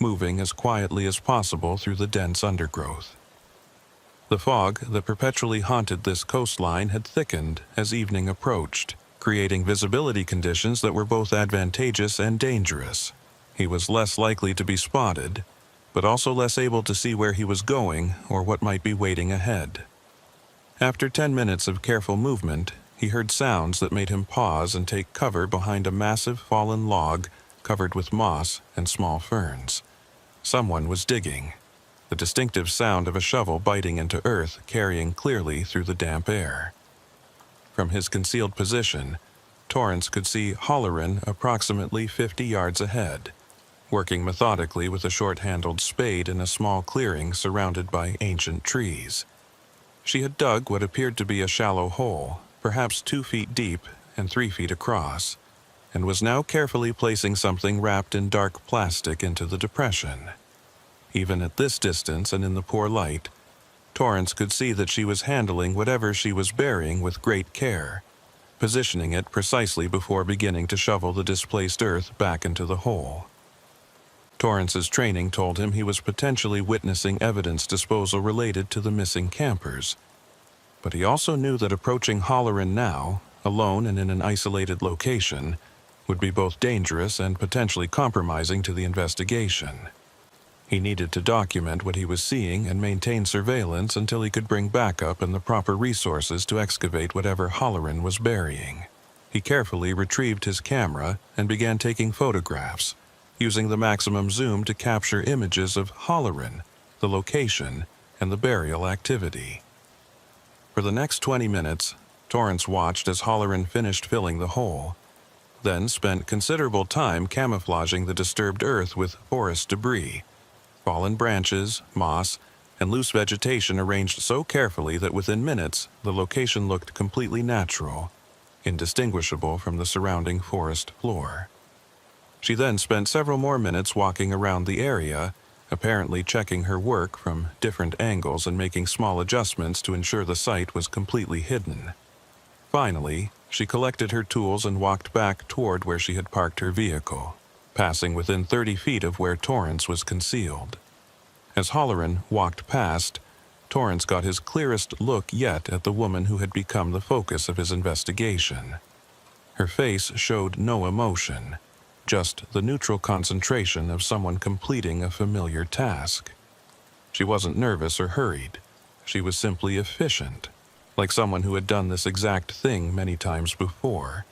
moving as quietly as possible through the dense undergrowth. The fog that perpetually haunted this coastline had thickened as evening approached, creating visibility conditions that were both advantageous and dangerous. He was less likely to be spotted, but also less able to see where he was going or what might be waiting ahead. After 10 minutes of careful movement, he heard sounds that made him pause and take cover behind a massive fallen log covered with moss and small ferns. Someone was digging, the distinctive sound of a shovel biting into earth carrying clearly through the damp air. From his concealed position, Torrance could see Halloran approximately 50 yards ahead, working methodically with a short-handled spade in a small clearing surrounded by ancient trees. She had dug what appeared to be a shallow hole, perhaps 2 feet deep and 3 feet across, and was now carefully placing something wrapped in dark plastic into the depression. Even at this distance and in the poor light, Torrance could see that she was handling whatever she was burying with great care, positioning it precisely before beginning to shovel the displaced earth back into the hole. Torrance's training told him he was potentially witnessing evidence disposal related to the missing campers, but he also knew that approaching Halloran now, alone and in an isolated location, would be both dangerous and potentially compromising to the investigation. He needed to document what he was seeing and maintain surveillance until he could bring backup and the proper resources to excavate whatever Halloran was burying. He carefully retrieved his camera and began taking photographs, using the maximum zoom to capture images of Halloran, the location, and the burial activity. For the next 20 minutes, Torrance watched as Halloran finished filling the hole, then spent considerable time camouflaging the disturbed earth with forest debris, fallen branches, moss, and loose vegetation arranged so carefully that within minutes the location looked completely natural, indistinguishable from the surrounding forest floor. She then spent several more minutes walking around the area, apparently checking her work from different angles and making small adjustments to ensure the site was completely hidden. Finally, she collected her tools and walked back toward where she had parked her vehicle, passing within 30 feet of where Torrance was concealed. As Halloran walked past, Torrance got his clearest look yet at the woman who had become the focus of his investigation. Her face showed no emotion, just the neutral concentration of someone completing a familiar task. She wasn't nervous or hurried. She was simply efficient, like someone who had done this exact thing many times before,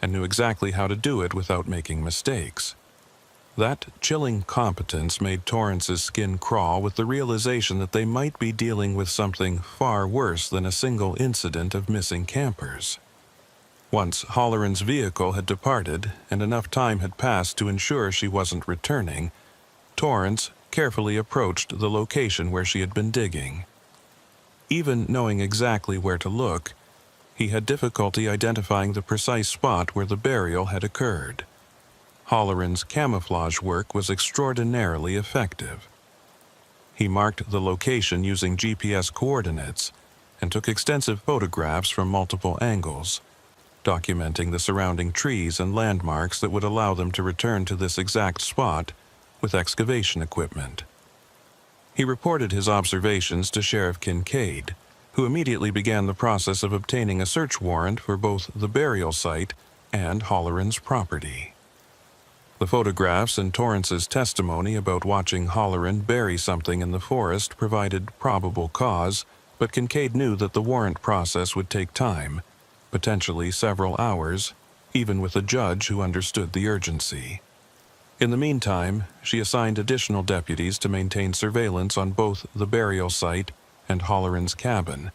and knew exactly how to do it without making mistakes. That chilling competence made Torrance's skin crawl with the realization that they might be dealing with something far worse than a single incident of missing campers. Once Holleran's vehicle had departed and enough time had passed to ensure she wasn't returning, Torrance carefully approached the location where she had been digging. Even knowing exactly where to look, he had difficulty identifying the precise spot where the burial had occurred. Holleran's camouflage work was extraordinarily effective. He marked the location using GPS coordinates and took extensive photographs from multiple angles, documenting the surrounding trees and landmarks that would allow them to return to this exact spot with excavation equipment. He reported his observations to Sheriff Kincaid, who immediately began the process of obtaining a search warrant for both the burial site and Holleran's property. The photographs and Torrance's testimony about watching Holleran bury something in the forest provided probable cause, but Kincaid knew that the warrant process would take time, potentially several hours, even with a judge who understood the urgency. In the meantime, she assigned additional deputies to maintain surveillance on both the burial site and Holleran's cabin,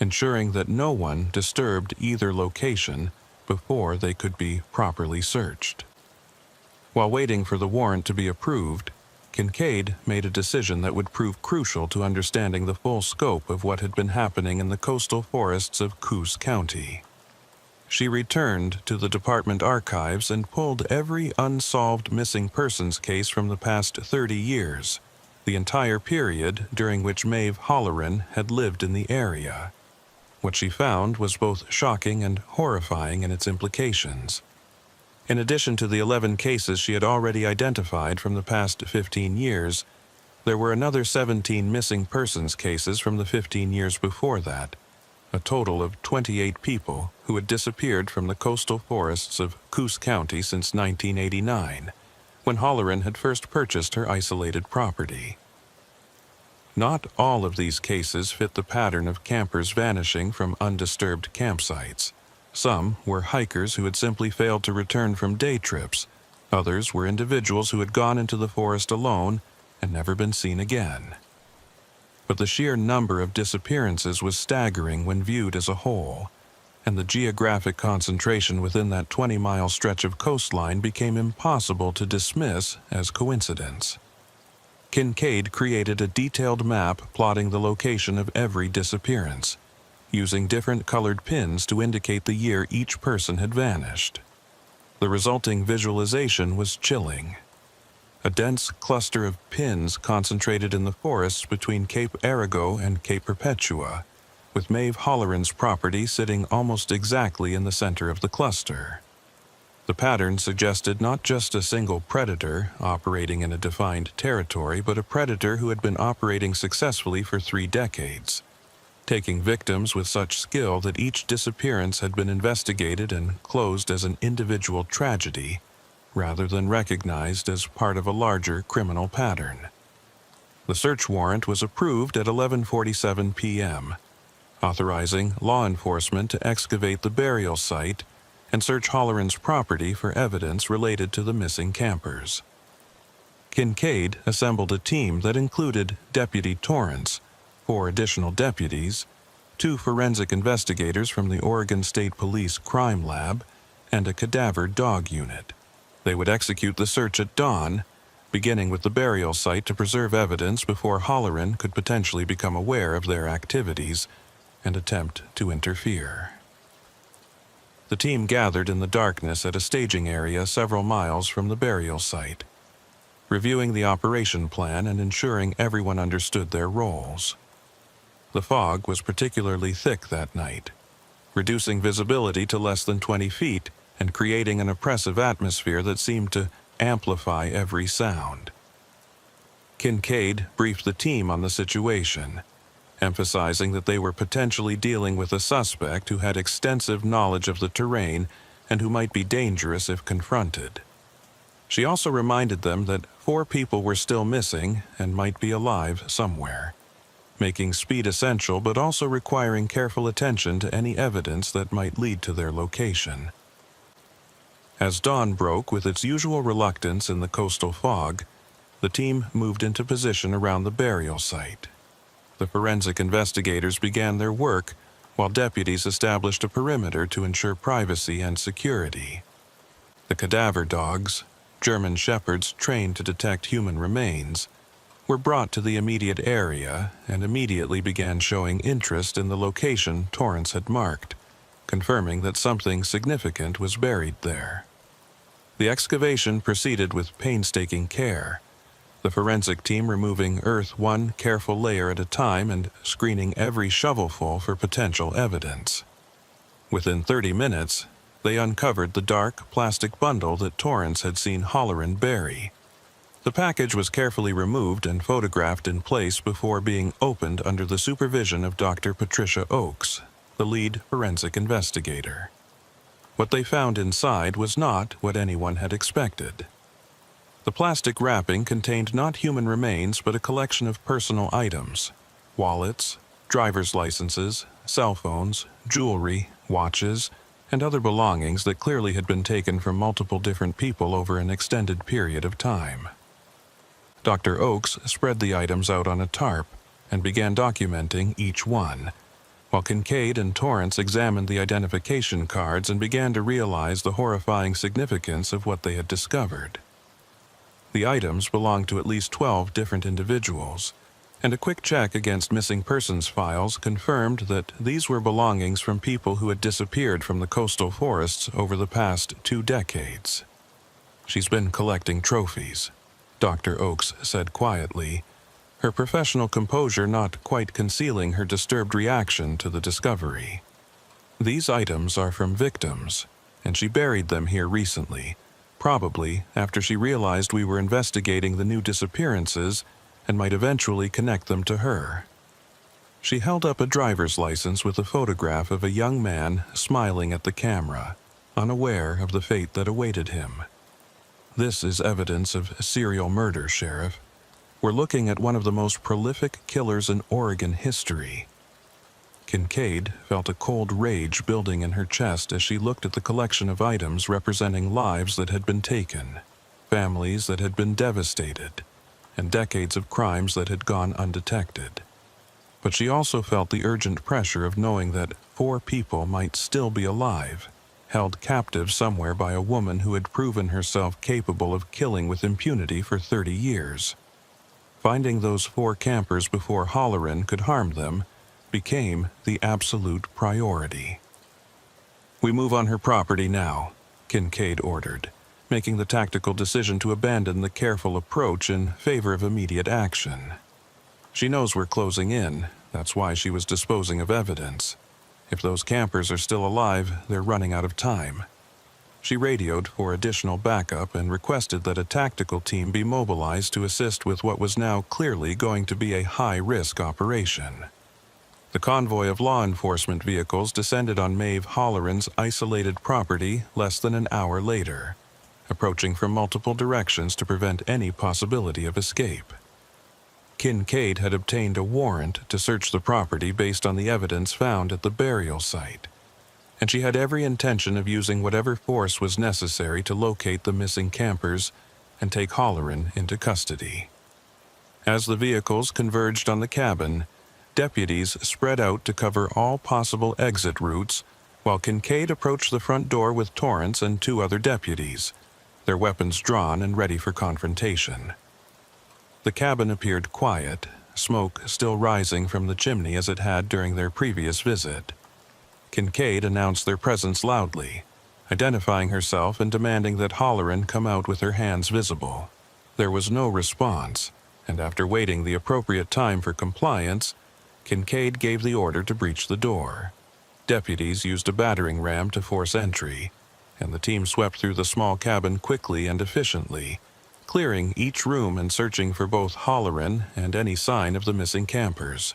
ensuring that no one disturbed either location before they could be properly searched. While waiting for the warrant to be approved, Kincaid made a decision that would prove crucial to understanding the full scope of what had been happening in the coastal forests of Coos County. She returned to the department archives and pulled every unsolved missing persons case from the past 30 years, the entire period during which Maeve Holleran had lived in the area. What she found was both shocking and horrifying in its implications. In addition to the 11 cases she had already identified from the past 15 years, there were another 17 missing persons cases from the 15 years before that, a total of 28 people who had disappeared from the coastal forests of Coos County since 1989, when Holleran had first purchased her isolated property. Not all of these cases fit the pattern of campers vanishing from undisturbed campsites. Some were hikers who had simply failed to return from day trips. Others were individuals who had gone into the forest alone and never been seen again. But the sheer number of disappearances was staggering when viewed as a whole, and the geographic concentration within that 20-mile stretch of coastline became impossible to dismiss as coincidence. Kincaid created a detailed map plotting the location of every disappearance, using different colored pins to indicate the year each person had vanished. The resulting visualization was chilling. A dense cluster of pins concentrated in the forests between Cape Arago and Cape Perpetua, with Maeve Holleran's property sitting almost exactly in the center of the cluster. The pattern suggested not just a single predator operating in a defined territory, but a predator who had been operating successfully for 3 decades, taking victims with such skill that each disappearance had been investigated and closed as an individual tragedy, rather than recognized as part of a larger criminal pattern. The search warrant was approved at 11:47 p.m., authorizing law enforcement to excavate the burial site and search Holleran's property for evidence related to the missing campers. Kincaid assembled a team that included Deputy Torrance, 4 additional deputies, 2 forensic investigators from the Oregon State Police Crime Lab, and a cadaver dog unit. They would execute the search at dawn, beginning with the burial site to preserve evidence before Holleran could potentially become aware of their activities and attempt to interfere. The team gathered in the darkness at a staging area several miles from the burial site, reviewing the operation plan and ensuring everyone understood their roles. The fog was particularly thick that night, reducing visibility to less than 20 feet and creating an oppressive atmosphere that seemed to amplify every sound. Kincaid briefed the team on the situation, emphasizing that they were potentially dealing with a suspect who had extensive knowledge of the terrain and who might be dangerous if confronted. She also reminded them that 4 people were still missing and might be alive somewhere, making speed essential but also requiring careful attention to any evidence that might lead to their location. As dawn broke with its usual reluctance in the coastal fog, the team moved into position around the burial site. The forensic investigators began their work, while deputies established a perimeter to ensure privacy and security. The cadaver dogs, German shepherds trained to detect human remains, were brought to the immediate area and immediately began showing interest in the location Torrance had marked, confirming that something significant was buried there. The excavation proceeded with painstaking care, the forensic team removing earth one careful layer at a time and screening every shovelful for potential evidence. Within 30 minutes, they uncovered the dark plastic bundle that Torrance had seen Halloran bury. The package was carefully removed and photographed in place before being opened under the supervision of Dr. Patricia Oakes, the lead forensic investigator. What they found inside was not what anyone had expected. The plastic wrapping contained not human remains but a collection of personal items: wallets, driver's licenses, cell phones, jewelry, watches, and other belongings that clearly had been taken from multiple different people over an extended period of time. Dr. Oakes spread the items out on a tarp and began documenting each one, while Kincaid and Torrance examined the identification cards and began to realize the horrifying significance of what they had discovered. The items belonged to at least 12 different individuals, and a quick check against missing persons files confirmed that these were belongings from people who had disappeared from the coastal forests over the past 2 decades. "She's been collecting trophies," Dr. Oakes said quietly, her professional composure not quite concealing her disturbed reaction to the discovery. "These items are from victims, and she buried them here recently, probably after she realized we were investigating the new disappearances and might eventually connect them to her." She held up a driver's license with a photograph of a young man smiling at the camera, unaware of the fate that awaited him. "This is evidence of serial murder, Sheriff. We're looking at one of the most prolific killers in Oregon history." Kincaid felt a cold rage building in her chest as she looked at the collection of items representing lives that had been taken, families that had been devastated, and decades of crimes that had gone undetected. But she also felt the urgent pressure of knowing that 4 people might still be alive, held captive somewhere by a woman who had proven herself capable of killing with impunity for 30 years. Finding those 4 campers before Halloran could harm them became the absolute priority. "We move on her property now," Kincaid ordered, making the tactical decision to abandon the careful approach in favor of immediate action. "She knows we're closing in, that's why she was disposing of evidence. If those campers are still alive, they're running out of time." She radioed for additional backup and requested that a tactical team be mobilized to assist with what was now clearly going to be a high-risk operation. The convoy of law enforcement vehicles descended on Maeve Halloran's isolated property less than an hour later, approaching from multiple directions to prevent any possibility of escape. Kincaid had obtained a warrant to search the property based on the evidence found at the burial site, and she had every intention of using whatever force was necessary to locate the missing campers and take Halloran into custody. As the vehicles converged on the cabin, deputies spread out to cover all possible exit routes, while Kincaid approached the front door with Torrance and 2 other deputies, their weapons drawn and ready for confrontation. The cabin appeared quiet, smoke still rising from the chimney as it had during their previous visit. Kincaid announced their presence loudly, identifying herself and demanding that Halloran come out with her hands visible. There was no response, and after waiting the appropriate time for compliance, Kincaid gave the order to breach the door. Deputies used a battering ram to force entry, and the team swept through the small cabin quickly and efficiently, clearing each room and searching for both Halloran and any sign of the missing campers.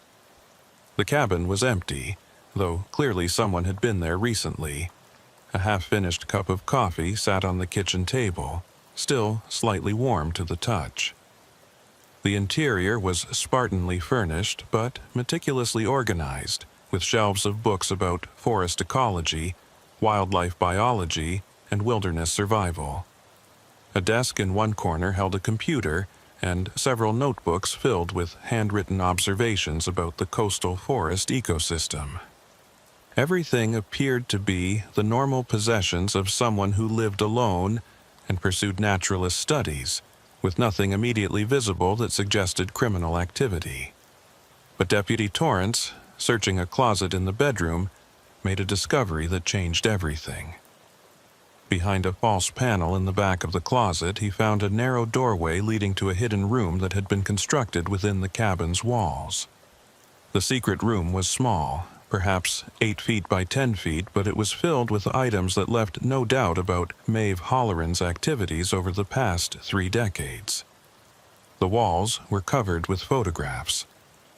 The cabin was empty, though clearly someone had been there recently. A half-finished cup of coffee sat on the kitchen table, still slightly warm to the touch. The interior was spartanly furnished but meticulously organized, with shelves of books about forest ecology, wildlife biology, and wilderness survival. A desk in one corner held a computer and several notebooks filled with handwritten observations about the coastal forest ecosystem. Everything appeared to be the normal possessions of someone who lived alone and pursued naturalist studies, with nothing immediately visible that suggested criminal activity. But Deputy Torrance, searching a closet in the bedroom, made a discovery that changed everything. Behind a false panel in the back of the closet, he found a narrow doorway leading to a hidden room that had been constructed within the cabin's walls. The secret room was small, perhaps 8 feet by 10 feet, but it was filled with items that left no doubt about Maeve Holloran's activities over the past 3 decades. The walls were covered with photographs.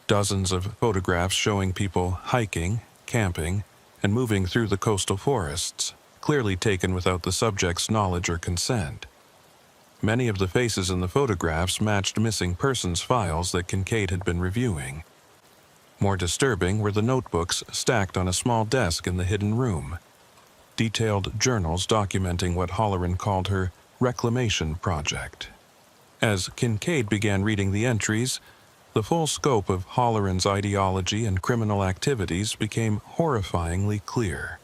Dozens of photographs showing people hiking, camping, and moving through the coastal forests, clearly taken without the subject's knowledge or consent. Many of the faces in the photographs matched missing persons files that Kincaid had been reviewing. More disturbing were the notebooks stacked on a small desk in the hidden room. Detailed journals documenting what Holloran called her reclamation project. As Kincaid began reading the entries, the full scope of Holloran's ideology and criminal activities became horrifyingly clear.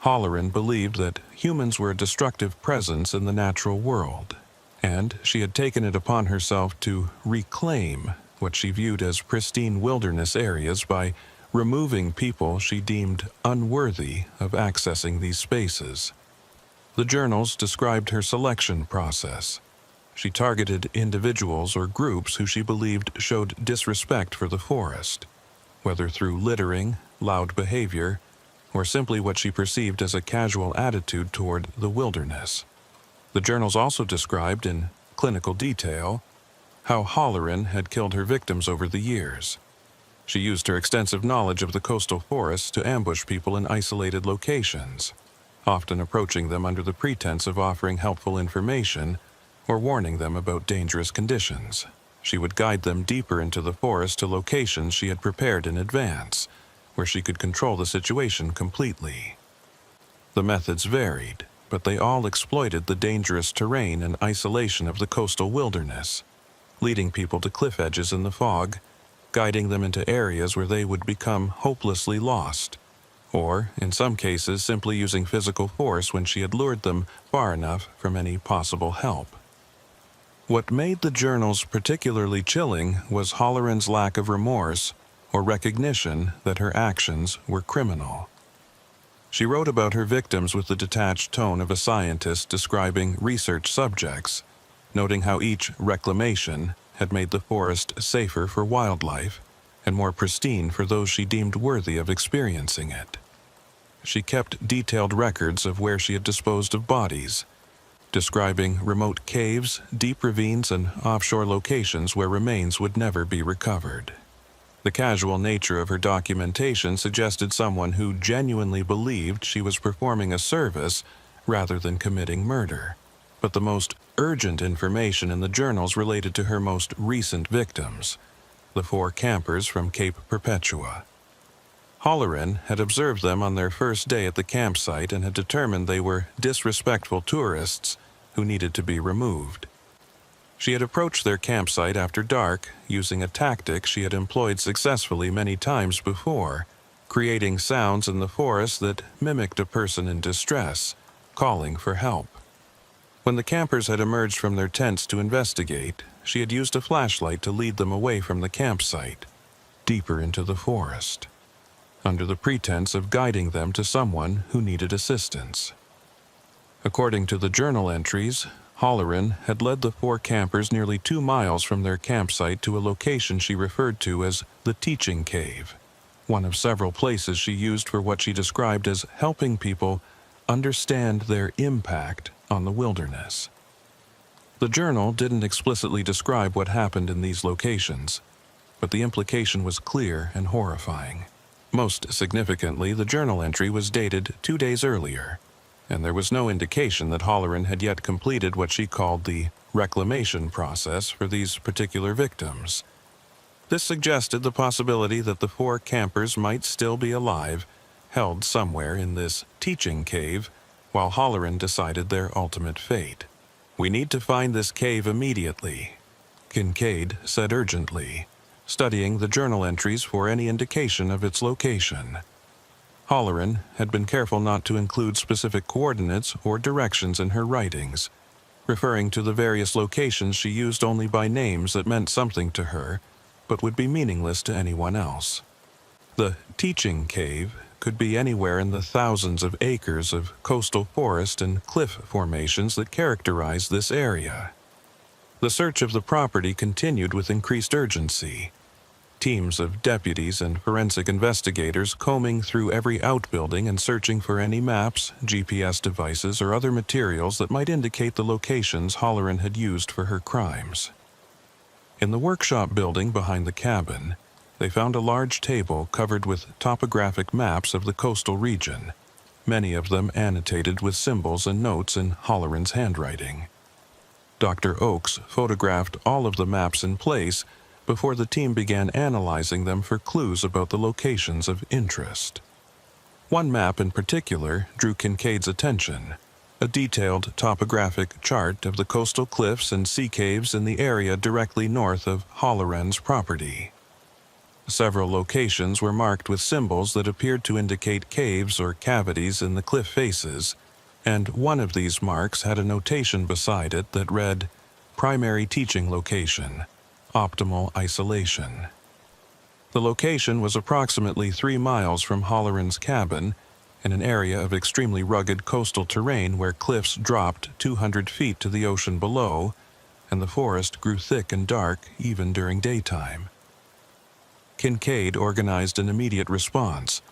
Holloran believed that humans were a destructive presence in the natural world, and she had taken it upon herself to reclaim what she viewed as pristine wilderness areas by removing people she deemed unworthy of accessing these spaces. The journals described her selection process. She targeted individuals or groups who she believed showed disrespect for the forest, whether through littering, loud behavior, or simply what she perceived as a casual attitude toward the wilderness. The journals also described in clinical detail how Holloran had killed her victims over the years. She used her extensive knowledge of the coastal forests to ambush people in isolated locations, often approaching them under the pretense of offering helpful information or warning them about dangerous conditions. She would guide them deeper into the forest to locations she had prepared in advance, where she could control the situation completely. The methods varied, but they all exploited the dangerous terrain and isolation of the coastal wilderness, leading people to cliff edges in the fog, guiding them into areas where they would become hopelessly lost, or, in some cases, simply using physical force when she had lured them far enough from any possible help. What made the journals particularly chilling was Holloran's lack of remorse or recognition that her actions were criminal. She wrote about her victims with the detached tone of a scientist describing research subjects, noting how each reclamation had made the forest safer for wildlife and more pristine for those she deemed worthy of experiencing it. She kept detailed records of where she had disposed of bodies, describing remote caves, deep ravines, and offshore locations where remains would never be recovered. The casual nature of her documentation suggested someone who genuinely believed she was performing a service rather than committing murder. But the most urgent information in the journals related to her most recent victims, the 4 campers from Cape Perpetua. Holloran had observed them on their first day at the campsite and had determined they were disrespectful tourists who needed to be removed. She had approached their campsite after dark, using a tactic she had employed successfully many times before, creating sounds in the forest that mimicked a person in distress, calling for help. When the campers had emerged from their tents to investigate, she had used a flashlight to lead them away from the campsite, deeper into the forest, under the pretense of guiding them to someone who needed assistance. According to the journal entries, Holloran had led the 4 campers nearly 2 miles from their campsite to a location she referred to as the Teaching Cave, one of several places she used for what she described as helping people understand their impact on the wilderness. The journal didn't explicitly describe what happened in these locations, but the implication was clear and horrifying. Most significantly, the journal entry was dated 2 days earlier, and there was no indication that Holloran had yet completed what she called the reclamation process for these particular victims. This suggested the possibility that the 4 campers might still be alive, held somewhere in this teaching cave, while Holloran decided their ultimate fate. "We need to find this cave immediately," Kincaid said urgently, studying the journal entries for any indication of its location. Halloran had been careful not to include specific coordinates or directions in her writings, referring to the various locations she used only by names that meant something to her, but would be meaningless to anyone else. The teaching cave could be anywhere in the thousands of acres of coastal forest and cliff formations that characterize this area. The search of the property continued with increased urgency. Teams of deputies and forensic investigators combing through every outbuilding and searching for any maps, GPS devices, or other materials that might indicate the locations Halloran had used for her crimes. In the workshop building behind the cabin, they found a large table covered with topographic maps of the coastal region, many of them annotated with symbols and notes in Halloran's handwriting. Dr. Oakes photographed all of the maps in place before the team began analyzing them for clues about the locations of interest. One map in particular drew Kincaid's attention, a detailed topographic chart of the coastal cliffs and sea caves in the area directly north of Halloran's property. Several locations were marked with symbols that appeared to indicate caves or cavities in the cliff faces, and one of these marks had a notation beside it that read, "Primary teaching location, optimal isolation." The location was approximately 3 miles from Halloran's cabin, in an area of extremely rugged coastal terrain where cliffs dropped 200 feet to the ocean below, and the forest grew thick and dark even during daytime. Kincaid organized an immediate response,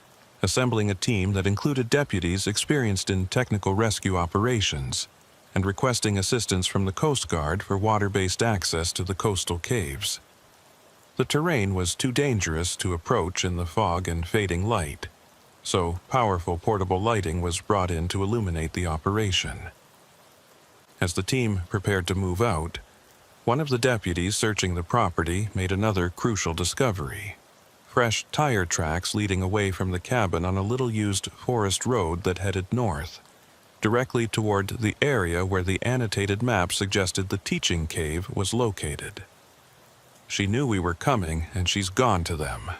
assembling a team that included deputies experienced in technical rescue operations, and requesting assistance from the Coast Guard for water-based access to the coastal caves. The terrain was too dangerous to approach in the fog and fading light, so powerful portable lighting was brought in to illuminate the operation. As the team prepared to move out, one of the deputies searching the property made another crucial discovery: fresh tire tracks leading away from the cabin on a little-used forest road that headed north, directly toward the area where the annotated map suggested the teaching cave was located. "She knew we were coming, and she's gone to them,"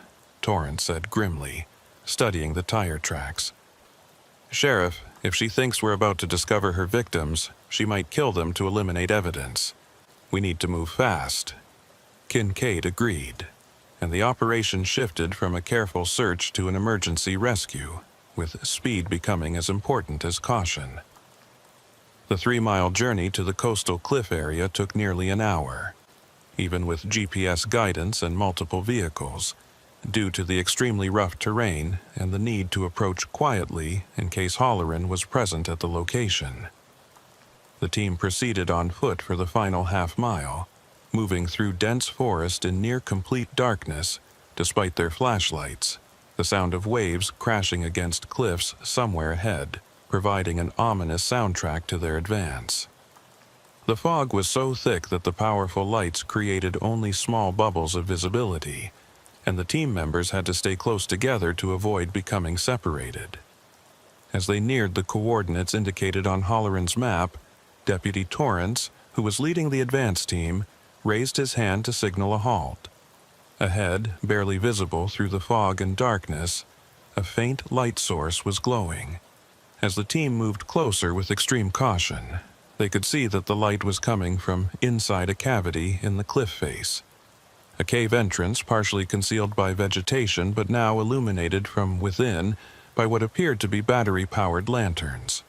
Torrance said grimly, studying the tire tracks. "Sheriff, if she thinks we're about to discover her victims, she might kill them to eliminate evidence. We need to move fast." Kincaid agreed, and the operation shifted from a careful search to an emergency rescue, with speed becoming as important as caution. The 3-mile journey to the coastal cliff area took nearly an hour, even with GPS guidance and multiple vehicles, due to the extremely rough terrain and the need to approach quietly in case Halloran was present at the location. The team proceeded on foot for the final half-mile, moving through dense forest in near-complete darkness despite their flashlights, the sound of waves crashing against cliffs somewhere ahead, providing an ominous soundtrack to their advance. The fog was so thick that the powerful lights created only small bubbles of visibility, and the team members had to stay close together to avoid becoming separated. As they neared the coordinates indicated on Halloran's map, Deputy Torrance, who was leading the advance team, raised his hand to signal a halt. Ahead, barely visible through the fog and darkness, a faint light source was glowing. As the team moved closer with extreme caution, they could see that the light was coming from inside a cavity in the cliff face. A cave entrance partially concealed by vegetation but now illuminated from within by what appeared to be battery-powered lanterns.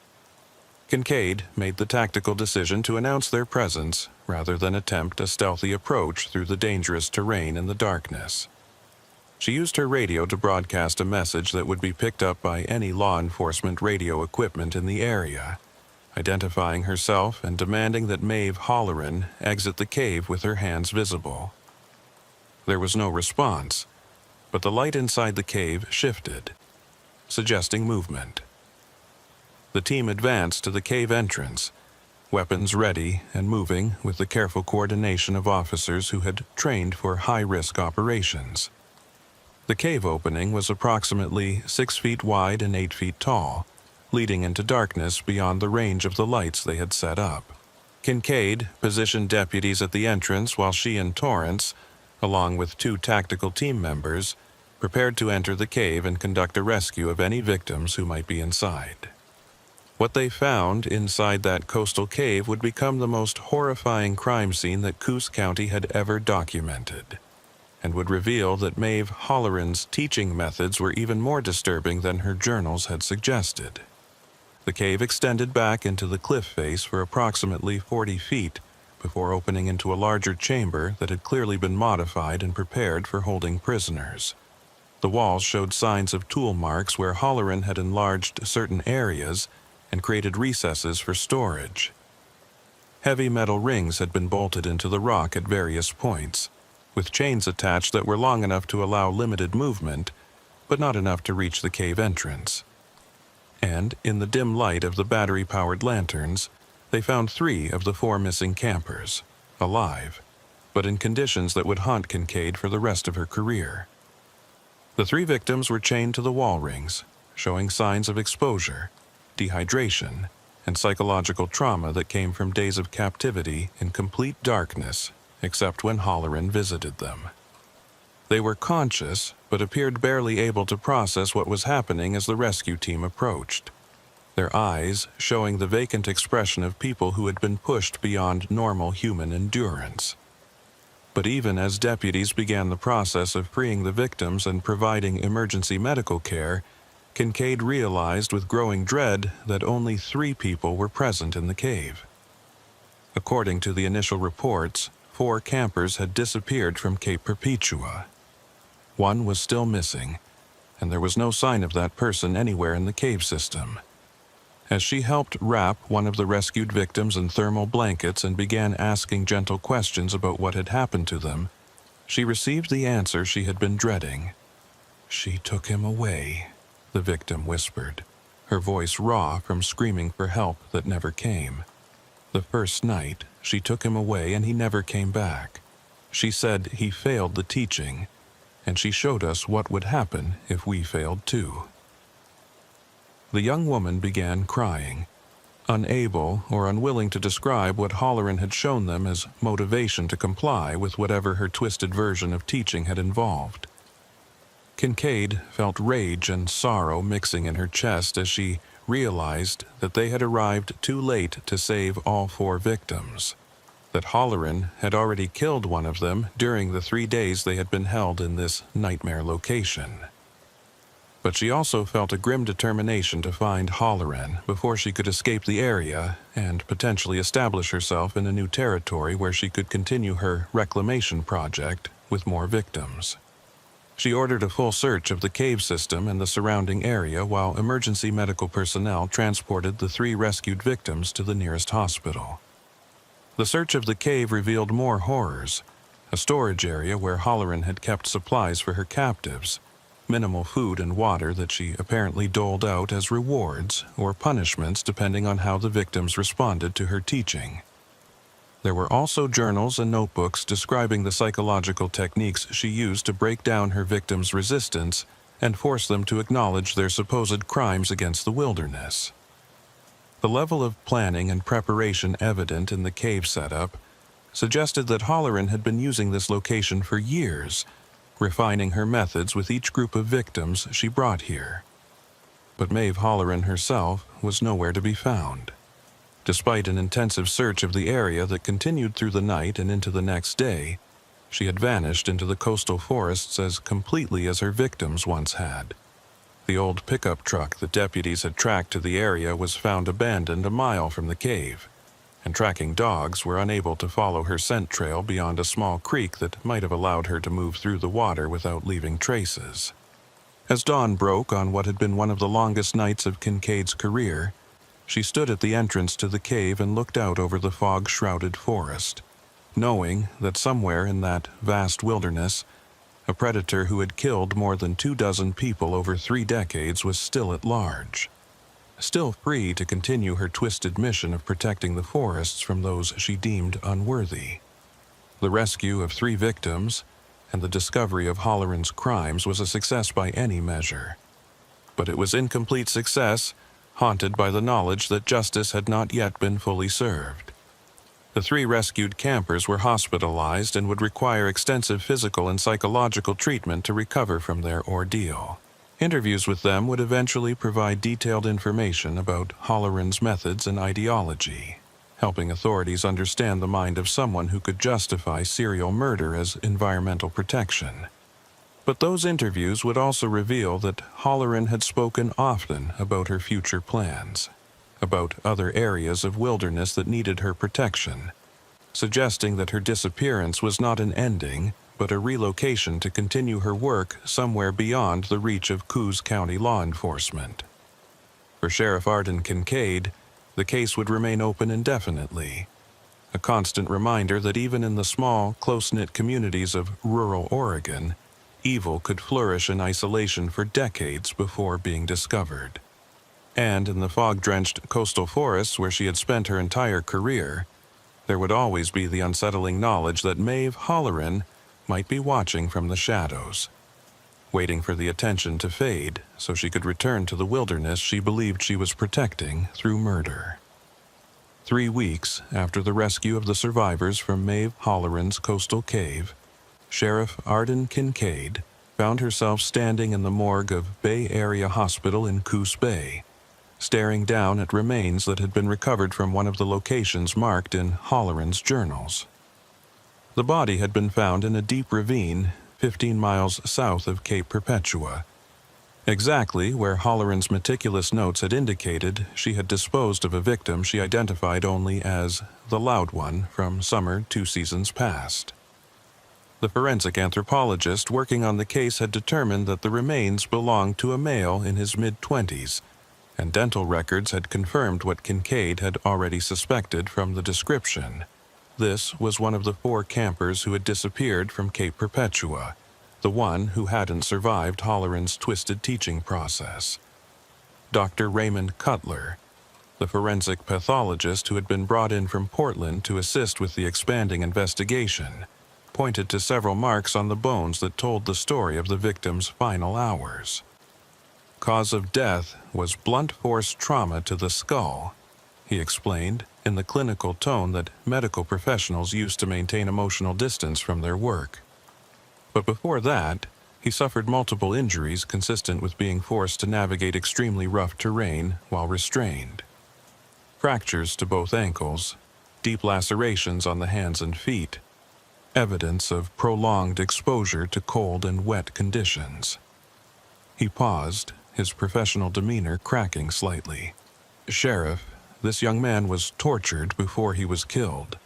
Kincaid made the tactical decision to announce their presence rather than attempt a stealthy approach through the dangerous terrain in the darkness. She used her radio to broadcast a message that would be picked up by any law enforcement radio equipment in the area, identifying herself and demanding that Maeve Halloran exit the cave with her hands visible. There was no response, but the light inside the cave shifted, suggesting movement. The team advanced to the cave entrance, weapons ready and moving with the careful coordination of officers who had trained for high-risk operations. The cave opening was approximately 6 feet wide and 8 feet tall, leading into darkness beyond the range of the lights they had set up. Kincaid positioned deputies at the entrance while she and Torrance, along with 2 tactical team members, prepared to enter the cave and conduct a rescue of any victims who might be inside. What they found inside that coastal cave would become the most horrifying crime scene that Coos County had ever documented, and would reveal that Maeve Holleran's teaching methods were even more disturbing than her journals had suggested. The cave extended back into the cliff face for approximately 40 feet before opening into a larger chamber that had clearly been modified and prepared for holding prisoners. The walls showed signs of tool marks where Holleran had enlarged certain areas and created recesses for storage. Heavy metal rings had been bolted into the rock at various points, with chains attached that were long enough to allow limited movement, but not enough to reach the cave entrance. And, in the dim light of the battery-powered lanterns, they found 3 of the 4 missing campers, alive, but in conditions that would haunt Kincaid for the rest of her career. The 3 victims were chained to the wall rings, showing signs of exposure, dehydration, and psychological trauma that came from days of captivity in complete darkness, except when Holleran visited them. They were conscious, but appeared barely able to process what was happening as the rescue team approached, their eyes showing the vacant expression of people who had been pushed beyond normal human endurance. But even as deputies began the process of freeing the victims and providing emergency medical care, Kincaid realized with growing dread that only 3 people were present in the cave. According to the initial reports, 4 campers had disappeared from Cape Perpetua. 1 was still missing, and there was no sign of that person anywhere in the cave system. As she helped wrap one of the rescued victims in thermal blankets and began asking gentle questions about what had happened to them, she received the answer she had been dreading. "She took him away," the victim whispered, her voice raw from screaming for help that never came. "The first night, she took him away and he never came back. She said he failed the teaching, and she showed us what would happen if we failed too." The young woman began crying, unable or unwilling to describe what Holleran had shown them as motivation to comply with whatever her twisted version of teaching had involved. Kincaid felt rage and sorrow mixing in her chest as she realized that they had arrived too late to save all 4 victims, that Holleran had already killed one of them during the 3 days they had been held in this nightmare location. But she also felt a grim determination to find Holleran before she could escape the area and potentially establish herself in a new territory where she could continue her reclamation project with more victims. She ordered a full search of the cave system and the surrounding area while emergency medical personnel transported the 3 rescued victims to the nearest hospital. The search of the cave revealed more horrors: a storage area where Holleran had kept supplies for her captives, minimal food and water that she apparently doled out as rewards or punishments depending on how the victims responded to her teaching. There were also journals and notebooks describing the psychological techniques she used to break down her victims' resistance and force them to acknowledge their supposed crimes against the wilderness. The level of planning and preparation evident in the cave setup suggested that Holleran had been using this location for years, refining her methods with each group of victims she brought here. But Maeve Holleran herself was nowhere to be found. Despite an intensive search of the area that continued through the night and into the next day, she had vanished into the coastal forests as completely as her victims once had. The old pickup truck that deputies had tracked to the area was found abandoned a mile from the cave, and tracking dogs were unable to follow her scent trail beyond a small creek that might have allowed her to move through the water without leaving traces. As dawn broke on what had been one of the longest nights of Kincaid's career, she stood at the entrance to the cave and looked out over the fog-shrouded forest, knowing that somewhere in that vast wilderness, a predator who had killed more than 24 people over 3 decades was still at large, still free to continue her twisted mission of protecting the forests from those she deemed unworthy. The rescue of 3 victims and the discovery of Holleran's crimes was a success by any measure. But it was incomplete success, haunted by the knowledge that justice had not yet been fully served. The 3 rescued campers were hospitalized and would require extensive physical and psychological treatment to recover from their ordeal. Interviews with them would eventually provide detailed information about Halloran's methods and ideology, helping authorities understand the mind of someone who could justify serial murder as environmental protection. But those interviews would also reveal that Halloran had spoken often about her future plans, about other areas of wilderness that needed her protection, suggesting that her disappearance was not an ending, but a relocation to continue her work somewhere beyond the reach of Coos County law enforcement. For Sheriff Arden Kincaid, the case would remain open indefinitely, a constant reminder that even in the small, close-knit communities of rural Oregon, evil could flourish in isolation for decades before being discovered. And in the fog-drenched coastal forests where she had spent her entire career, there would always be the unsettling knowledge that Maeve Halloran might be watching from the shadows, waiting for the attention to fade so she could return to the wilderness she believed she was protecting through murder. 3 weeks after the rescue of the survivors from Maeve Halloran's coastal cave, Sheriff Arden Kincaid found herself standing in the morgue of Bay Area Hospital in Coos Bay, staring down at remains that had been recovered from one of the locations marked in Halloran's journals. The body had been found in a deep ravine 15 miles south of Cape Perpetua, exactly where Halloran's meticulous notes had indicated she had disposed of a victim she identified only as the Loud One from summer 2 seasons past. The forensic anthropologist working on the case had determined that the remains belonged to a male in his mid-20s, and dental records had confirmed what Kincaid had already suspected from the description. This was one of the 4 campers who had disappeared from Cape Perpetua, the one who hadn't survived Halloran's twisted teaching process. Dr. Raymond Cutler, the forensic pathologist who had been brought in from Portland to assist with the expanding investigation, pointed to several marks on the bones that told the story of the victim's final hours. Cause of death was blunt force trauma to the skull, he explained, in the clinical tone that medical professionals use to maintain emotional distance from their work. But before that, he suffered multiple injuries consistent with being forced to navigate extremely rough terrain while restrained. Fractures to both ankles, deep lacerations on the hands and feet, evidence of prolonged exposure to cold and wet conditions. He paused, his professional demeanor cracking slightly. Sheriff, this young man was tortured before he was killed.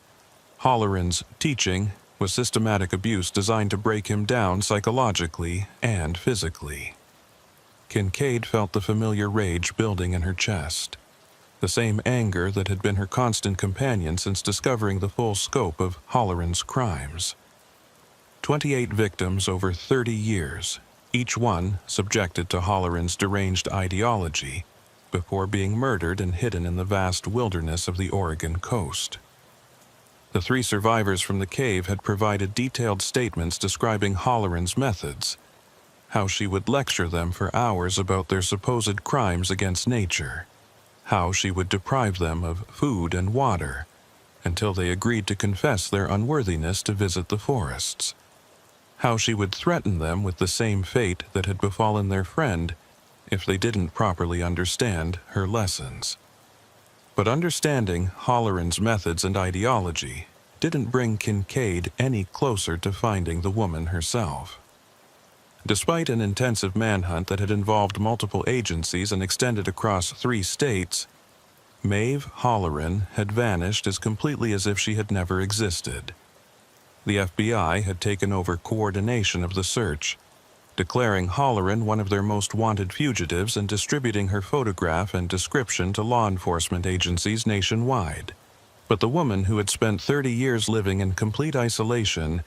Halloran's teaching was systematic abuse designed to break him down psychologically and physically. Kincaid felt the familiar rage building in her chest, the same anger that had been her constant companion since discovering the full scope of Halloran's crimes. 28 victims over 30 years, each one subjected to Halloran's deranged ideology, before being murdered and hidden in the vast wilderness of the Oregon coast. The 3 survivors from the cave had provided detailed statements describing Halloran's methods, how she would lecture them for hours about their supposed crimes against nature, how she would deprive them of food and water, until they agreed to confess their unworthiness to visit the forests, how she would threaten them with the same fate that had befallen their friend if they didn't properly understand her lessons. But understanding Halloran's methods and ideology didn't bring Kincaid any closer to finding the woman herself. Despite an intensive manhunt that had involved multiple agencies and extended across 3 states, Maeve Halloran had vanished as completely as if she had never existed. The FBI had taken over coordination of the search, declaring Halloran one of their most wanted fugitives and distributing her photograph and description to law enforcement agencies nationwide. But the woman who had spent 30 years living in complete isolation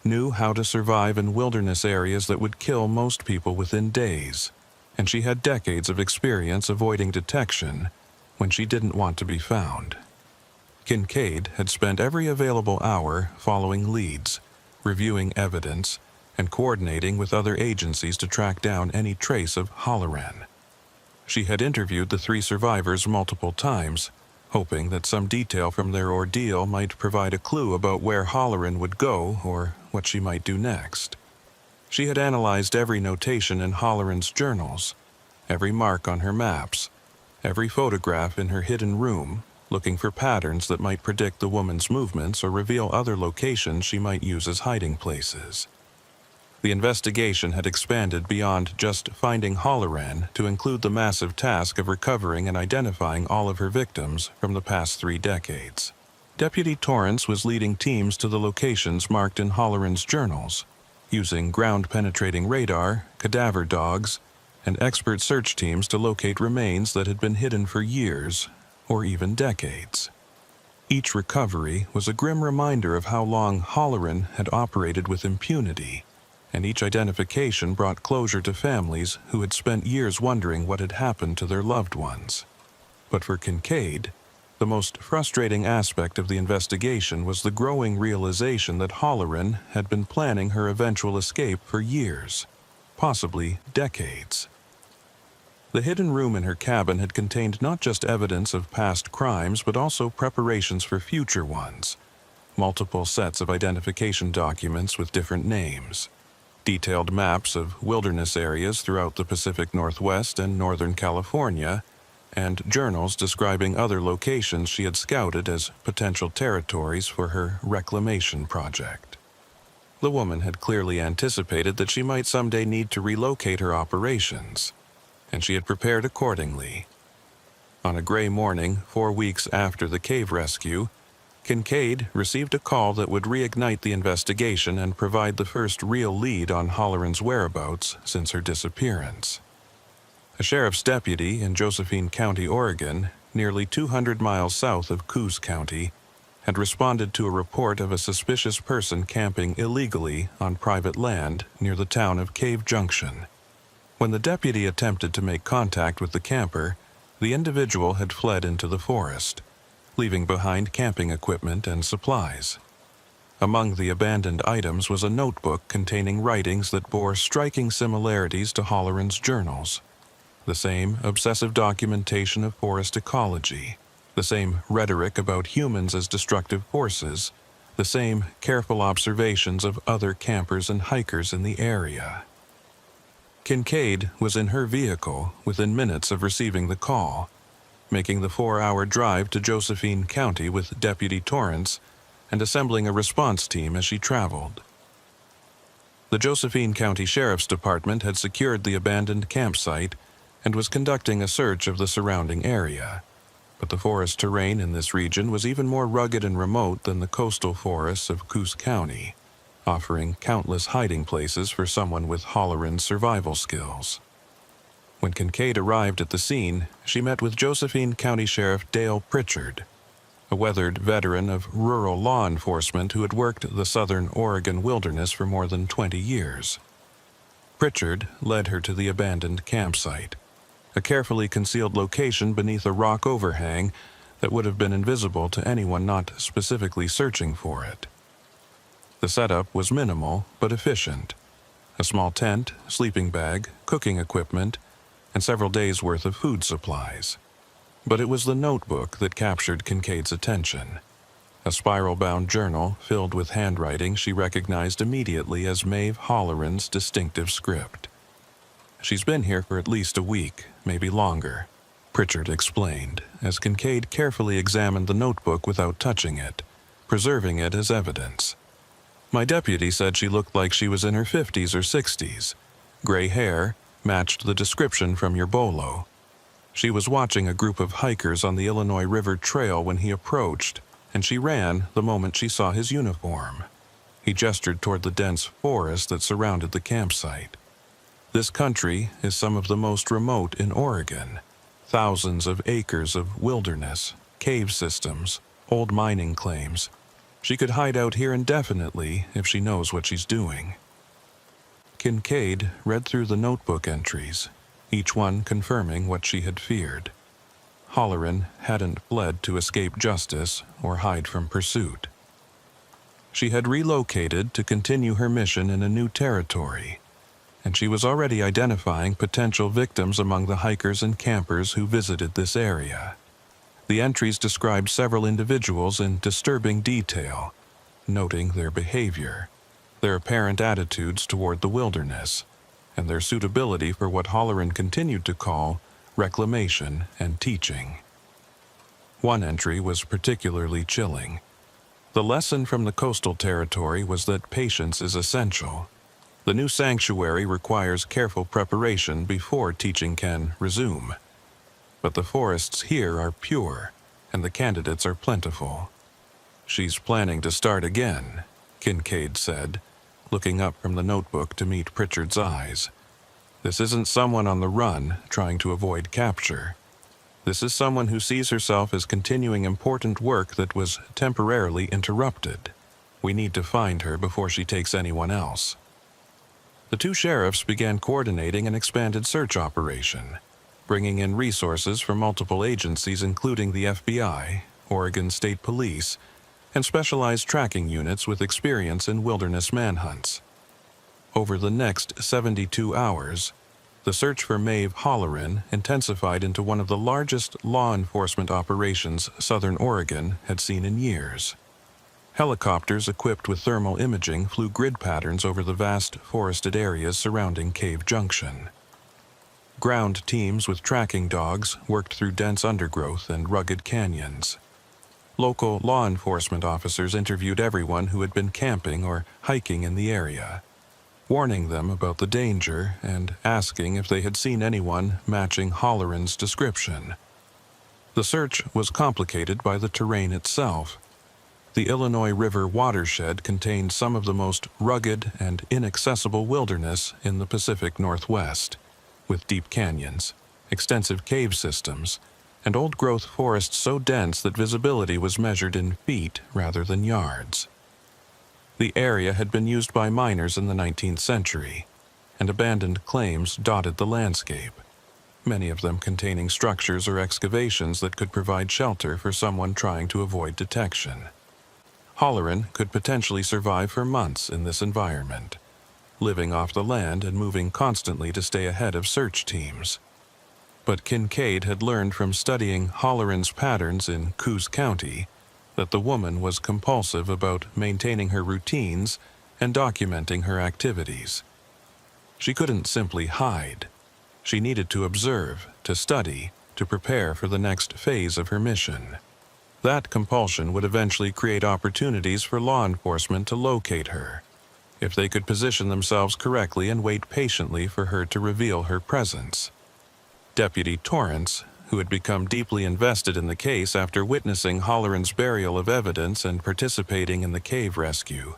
knew how to survive in wilderness areas that would kill most people within days, and she had decades of experience avoiding detection when she didn't want to be found. Kincaid had spent every available hour following leads, reviewing evidence, and coordinating with other agencies to track down any trace of Halloran. She had interviewed the 3 survivors multiple times, hoping that some detail from their ordeal might provide a clue about where Halloran would go or what she might do next. She had analyzed every notation in Halloran's journals, every mark on her maps, every photograph in her hidden room, looking for patterns that might predict the woman's movements or reveal other locations she might use as hiding places. The investigation had expanded beyond just finding Halloran to include the massive task of recovering and identifying all of her victims from the past 3 decades. Deputy Torrance was leading teams to the locations marked in Halloran's journals, using ground-penetrating radar, cadaver dogs, and expert search teams to locate remains that had been hidden for years or even decades. Each recovery was a grim reminder of how long Halloran had operated with impunity, and each identification brought closure to families who had spent years wondering what had happened to their loved ones. But for Kincaid, the most frustrating aspect of the investigation was the growing realization that Halloran had been planning her eventual escape for years, possibly decades. The hidden room in her cabin had contained not just evidence of past crimes but also preparations for future ones, multiple sets of identification documents with different names, detailed maps of wilderness areas throughout the Pacific Northwest and Northern California, and journals describing other locations she had scouted as potential territories for her reclamation project. The woman had clearly anticipated that she might someday need to relocate her operations, and she had prepared accordingly. On a gray morning, 4 weeks after the cave rescue, Kincaid received a call that would reignite the investigation and provide the first real lead on Halloran's whereabouts since her disappearance. A sheriff's deputy in Josephine County, Oregon, nearly 200 miles south of Coos County, had responded to a report of a suspicious person camping illegally on private land near the town of Cave Junction. When the deputy attempted to make contact with the camper, the individual had fled into the forest, leaving behind camping equipment and supplies. Among the abandoned items was a notebook containing writings that bore striking similarities to Halloran's journals. The same obsessive documentation of forest ecology, the same rhetoric about humans as destructive forces, the same careful observations of other campers and hikers in the area. Kincaid was in her vehicle within minutes of receiving the call, making the 4-hour drive to Josephine County with Deputy Torrance and assembling a response team as she traveled. The Josephine County Sheriff's Department had secured the abandoned campsite and was conducting a search of the surrounding area, but the forest terrain in this region was even more rugged and remote than the coastal forests of Coos County, offering countless hiding places for someone with Halloran's survival skills. When Kincaid arrived at the scene, she met with Josephine County Sheriff Dale Pritchard, a weathered veteran of rural law enforcement who had worked the southern Oregon wilderness for more than 20 years. Pritchard led her to the abandoned campsite, a carefully concealed location beneath a rock overhang that would have been invisible to anyone not specifically searching for it. The setup was minimal but efficient. A small tent, sleeping bag, cooking equipment, and several days' worth of food supplies. But it was the notebook that captured Kincaid's attention. A spiral-bound journal filled with handwriting she recognized immediately as Maeve Halloran's distinctive script. "She's been here for at least a week, maybe longer," Pritchard explained, as Kincaid carefully examined the notebook without touching it, preserving it as evidence. "My deputy said she looked like she was in her 50s or 60s. Gray hair matched the description from your bolo. She was watching a group of hikers on the Illinois River Trail when he approached, and she ran the moment she saw his uniform." He gestured toward the dense forest that surrounded the campsite. "This country is some of the most remote in Oregon. Thousands of acres of wilderness, cave systems, old mining claims. She could hide out here indefinitely if she knows what she's doing." Kincaid read through the notebook entries, each one confirming what she had feared. Halloran hadn't fled to escape justice or hide from pursuit. She had relocated to continue her mission in a new territory, and she was already identifying potential victims among the hikers and campers who visited this area. The entries described several individuals in disturbing detail, noting their behavior, their apparent attitudes toward the wilderness, and their suitability for what Halloran continued to call reclamation and teaching. One entry was particularly chilling. The lesson from the coastal territory was that patience is essential. The new sanctuary requires careful preparation before teaching can resume. But the forests here are pure, and the candidates are plentiful. "She's planning to start again," Kincaid said, looking up from the notebook to meet Pritchard's eyes. "This isn't someone on the run trying to avoid capture. This is someone who sees herself as continuing important work that was temporarily interrupted. We need to find her before she takes anyone else." The two sheriffs began coordinating an expanded search operation, bringing in resources from multiple agencies including the FBI, Oregon State Police, and specialized tracking units with experience in wilderness manhunts. Over the next 72 hours, the search for Maeve Halloran intensified into one of the largest law enforcement operations Southern Oregon had seen in years. Helicopters equipped with thermal imaging flew grid patterns over the vast forested areas surrounding Cave Junction. Ground teams with tracking dogs worked through dense undergrowth and rugged canyons. Local law enforcement officers interviewed everyone who had been camping or hiking in the area, warning them about the danger and asking if they had seen anyone matching Halloran's description. The search was complicated by the terrain itself. The Illinois River watershed contained some of the most rugged and inaccessible wilderness in the Pacific Northwest, with deep canyons, extensive cave systems, and old-growth forests so dense that visibility was measured in feet rather than yards. The area had been used by miners in the 19th century, and abandoned claims dotted the landscape, many of them containing structures or excavations that could provide shelter for someone trying to avoid detection. Halloran could potentially survive for months in this environment, living off the land and moving constantly to stay ahead of search teams. But Kincaid had learned from studying Halloran's patterns in Coos County that the woman was compulsive about maintaining her routines and documenting her activities. She couldn't simply hide. She needed to observe, to study, to prepare for the next phase of her mission. That compulsion would eventually create opportunities for law enforcement to locate her, if they could position themselves correctly and wait patiently for her to reveal her presence. Deputy Torrance, who had become deeply invested in the case after witnessing Halloran's burial of evidence and participating in the cave rescue,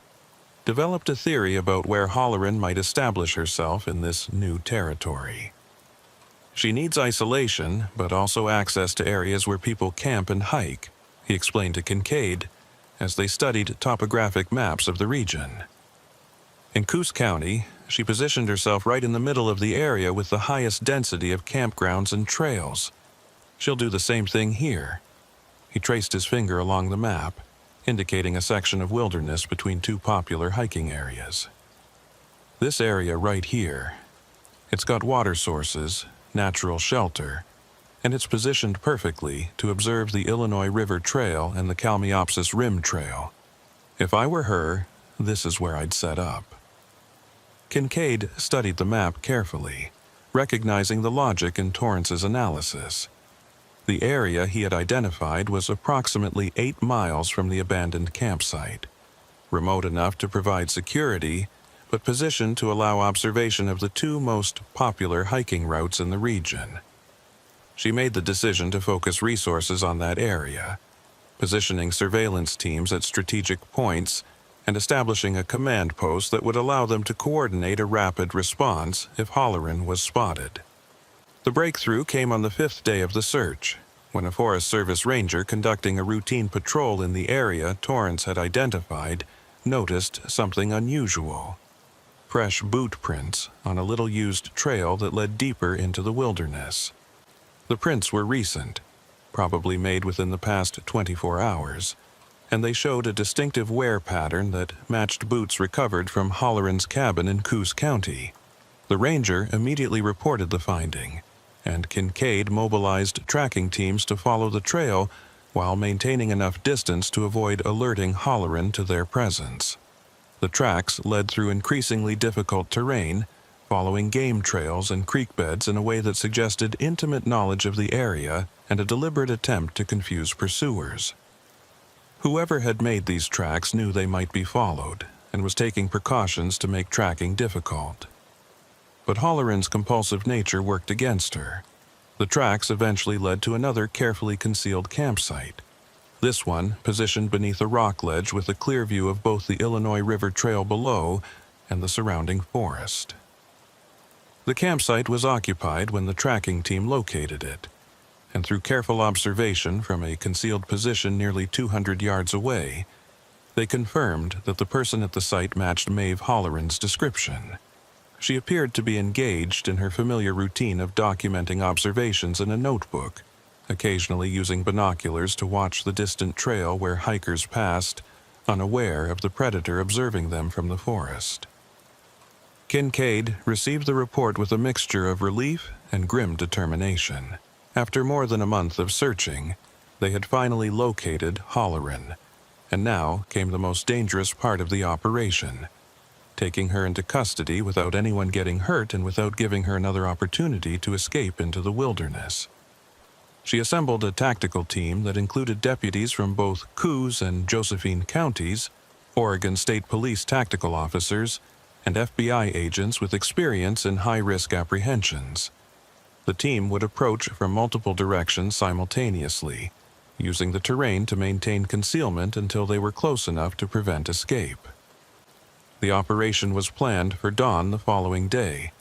developed a theory about where Halloran might establish herself in this new territory. "She needs isolation, but also access to areas where people camp and hike," he explained to Kincaid as they studied topographic maps of the region. In Coos County, she positioned herself right in the middle of the area with the highest density of campgrounds and trails. She'll do the same thing here. He traced his finger along the map, indicating a section of wilderness between two popular hiking areas. "This area right here, it's got water sources, natural shelter, and it's positioned perfectly to observe the Illinois River Trail and the Kalmiopsis Rim Trail. If I were her, this is where I'd set up." Kincaid studied the map carefully, recognizing the logic in Torrance's analysis. The area he had identified was approximately 8 miles from the abandoned campsite, remote enough to provide security, but positioned to allow observation of the two most popular hiking routes in the region. She made the decision to focus resources on that area, positioning surveillance teams at strategic points and establishing a command post that would allow them to coordinate a rapid response if Halloran was spotted. The breakthrough came on the 5th day of the search, when a Forest Service ranger conducting a routine patrol in the area Torrance had identified noticed something unusual: fresh boot prints on a little-used trail that led deeper into the wilderness. The prints were recent, probably made within the past 24 hours, and they showed a distinctive wear pattern that matched boots recovered from Halloran's cabin in Coos County. The ranger immediately reported the finding, and Kincaid mobilized tracking teams to follow the trail while maintaining enough distance to avoid alerting Halloran to their presence. The tracks led through increasingly difficult terrain, following game trails and creek beds in a way that suggested intimate knowledge of the area and a deliberate attempt to confuse pursuers. Whoever had made these tracks knew they might be followed, and was taking precautions to make tracking difficult. But Halloran's compulsive nature worked against her. The tracks eventually led to another carefully concealed campsite. This one positioned beneath a rock ledge with a clear view of both the Illinois River Trail below and the surrounding forest. The campsite was occupied when the tracking team located it, and through careful observation from a concealed position nearly 200 yards away, they confirmed that the person at the site matched Maeve Halloran's description. She appeared to be engaged in her familiar routine of documenting observations in a notebook, occasionally using binoculars to watch the distant trail where hikers passed, unaware of the predator observing them from the forest. Kincaid received the report with a mixture of relief and grim determination. After more than a month of searching, they had finally located Halloran, and now came the most dangerous part of the operation, taking her into custody without anyone getting hurt and without giving her another opportunity to escape into the wilderness. She assembled a tactical team that included deputies from both Coos and Josephine counties, Oregon State Police tactical officers, and FBI agents with experience in high-risk apprehensions. The team would approach from multiple directions simultaneously, using the terrain to maintain concealment until they were close enough to prevent escape. The operation was planned for dawn the following day,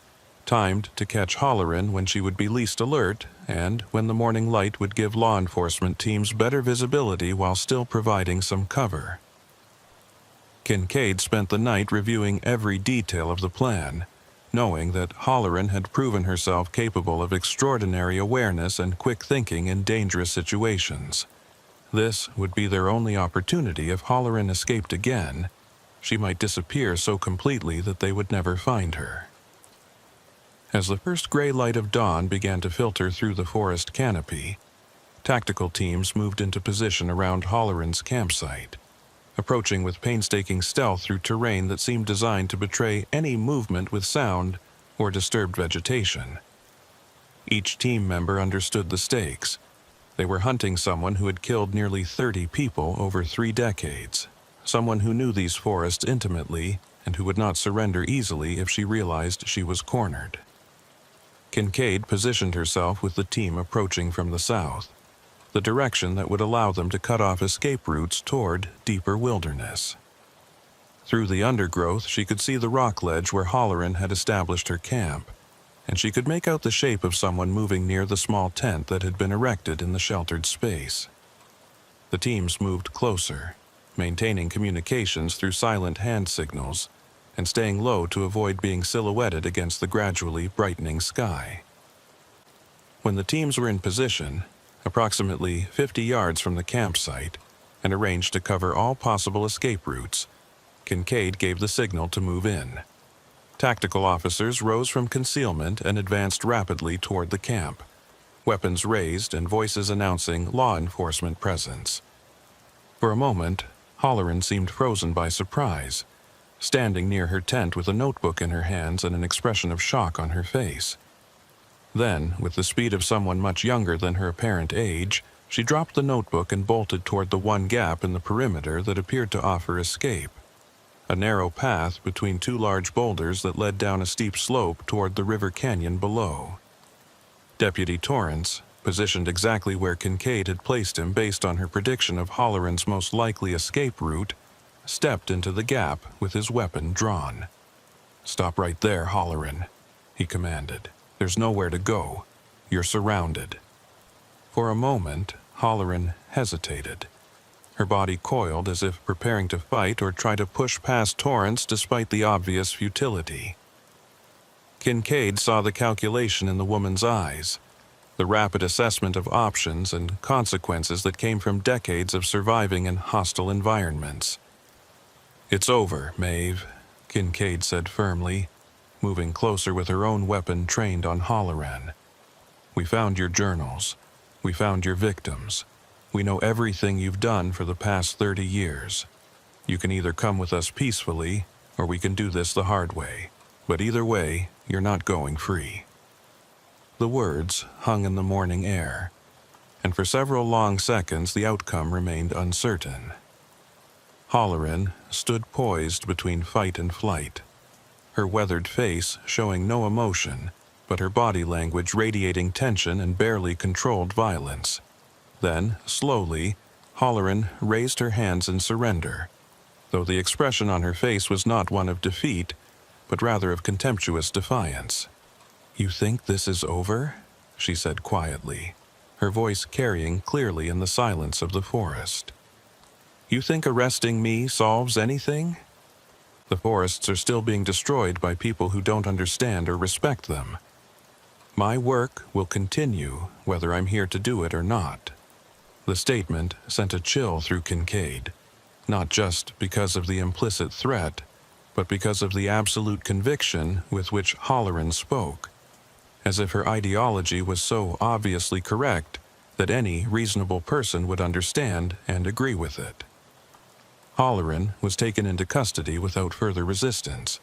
timed to catch Halloran when she would be least alert and when the morning light would give law enforcement teams better visibility while still providing some cover. Kincaid spent the night reviewing every detail of the plan, knowing that Halloran had proven herself capable of extraordinary awareness and quick thinking in dangerous situations. This would be their only opportunity. If Halloran escaped again, she might disappear so completely that they would never find her. As the first gray light of dawn began to filter through the forest canopy, tactical teams moved into position around Halloran's campsite, approaching with painstaking stealth through terrain that seemed designed to betray any movement with sound or disturbed vegetation. Each team member understood the stakes. They were hunting someone who had killed nearly 30 people over 3 decades, someone who knew these forests intimately and who would not surrender easily if she realized she was cornered. Kincaid positioned herself with the team approaching from the south, the direction that would allow them to cut off escape routes toward deeper wilderness. Through the undergrowth, she could see the rock ledge where Halloran had established her camp, and she could make out the shape of someone moving near the small tent that had been erected in the sheltered space. The teams moved closer, maintaining communications through silent hand signals and staying low to avoid being silhouetted against the gradually brightening sky. When the teams were in position, approximately 50 yards from the campsite, and arranged to cover all possible escape routes, Kincaid gave the signal to move in. Tactical officers rose from concealment and advanced rapidly toward the camp, weapons raised and voices announcing law enforcement presence. For a moment, Halloran seemed frozen by surprise, standing near her tent with a notebook in her hands and an expression of shock on her face. Then, with the speed of someone much younger than her apparent age, she dropped the notebook and bolted toward the one gap in the perimeter that appeared to offer escape, a narrow path between 2 large boulders that led down a steep slope toward the river canyon below. Deputy Torrance, positioned exactly where Kincaid had placed him based on her prediction of Halloran's most likely escape route, stepped into the gap with his weapon drawn. "Stop right there, Halloran," he commanded. "There's nowhere to go. You're surrounded." For a moment, Halloran hesitated. Her body coiled as if preparing to fight or try to push past Torrance despite the obvious futility. Kincaid saw the calculation in the woman's eyes, the rapid assessment of options and consequences that came from decades of surviving in hostile environments. "It's over, Maeve," Kincaid said firmly, moving closer with her own weapon trained on Halloran. We found your journals. We found your victims. We know everything you've done for the past 30 years. You can either come with us peacefully, or we can do this the hard way. But either way, you're not going free." The words hung in the morning air, and for several long seconds the outcome remained uncertain. Halloran stood poised between fight and flight, her weathered face showing no emotion, but her body language radiating tension and barely controlled violence. Then, slowly, Halloran raised her hands in surrender, though the expression on her face was not one of defeat, but rather of contemptuous defiance. "You think this is over?" she said quietly, her voice carrying clearly in the silence of the forest. "You think arresting me solves anything? The forests are still being destroyed by people who don't understand or respect them. My work will continue whether I'm here to do it or not." The statement sent a chill through Kincaid, not just because of the implicit threat, but because of the absolute conviction with which Halloran spoke, as if her ideology was so obviously correct that any reasonable person would understand and agree with it. Halloran was taken into custody without further resistance,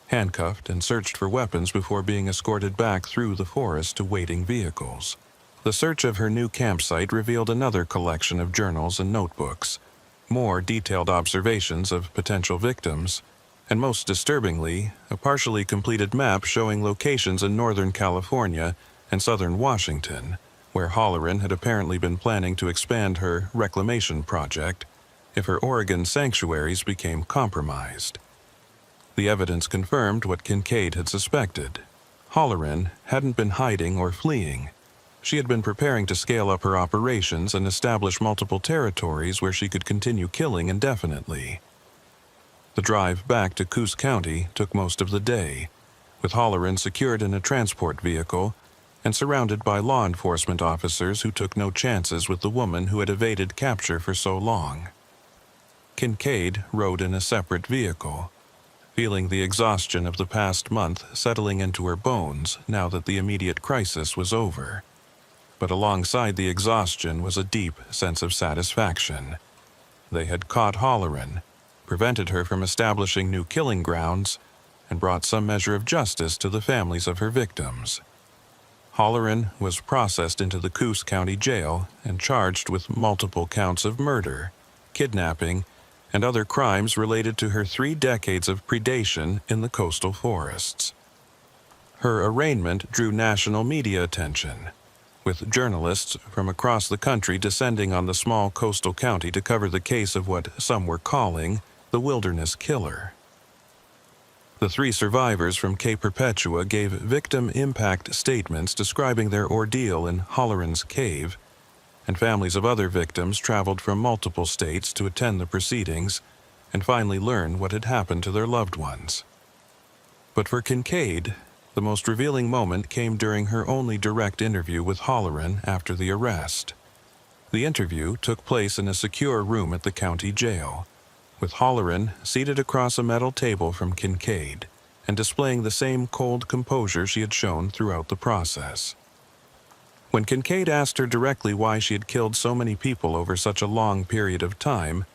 handcuffed and searched for weapons before being escorted back through the forest to waiting vehicles. The search of her new campsite revealed another collection of journals and notebooks, more detailed observations of potential victims, and most disturbingly, a partially completed map showing locations in Northern California and Southern Washington, where Halloran had apparently been planning to expand her reclamation project if her Oregon sanctuaries became compromised. The evidence confirmed what Kincaid had suspected. Halloran hadn't been hiding or fleeing. She had been preparing to scale up her operations and establish multiple territories where she could continue killing indefinitely. The drive back to Coos County took most of the day, with Halloran secured in a transport vehicle and surrounded by law enforcement officers who took no chances with the woman who had evaded capture for so long. Kincaid rode in a separate vehicle, feeling the exhaustion of the past month settling into her bones now that the immediate crisis was over. But alongside the exhaustion was a deep sense of satisfaction. They had caught Halloran, prevented her from establishing new killing grounds, and brought some measure of justice to the families of her victims. Halloran was processed into the Coos County Jail and charged with multiple counts of murder, kidnapping, and other crimes related to her 3 decades of predation in the coastal forests. Her arraignment drew national media attention, with journalists from across the country descending on the small coastal county to cover the case of what some were calling the wilderness killer. The 3 survivors from Cape Perpetua gave victim impact statements describing their ordeal in Halloran's cave, and families of other victims traveled from multiple states to attend the proceedings and finally learn what had happened to their loved ones. But for Kincaid, the most revealing moment came during her only direct interview with Halloran after the arrest. The interview took place in a secure room at the county jail, with Halloran seated across a metal table from Kincaid and displaying the same cold composure she had shown throughout the process. When Kincaid asked her directly why she had killed so many people over such a long period of time,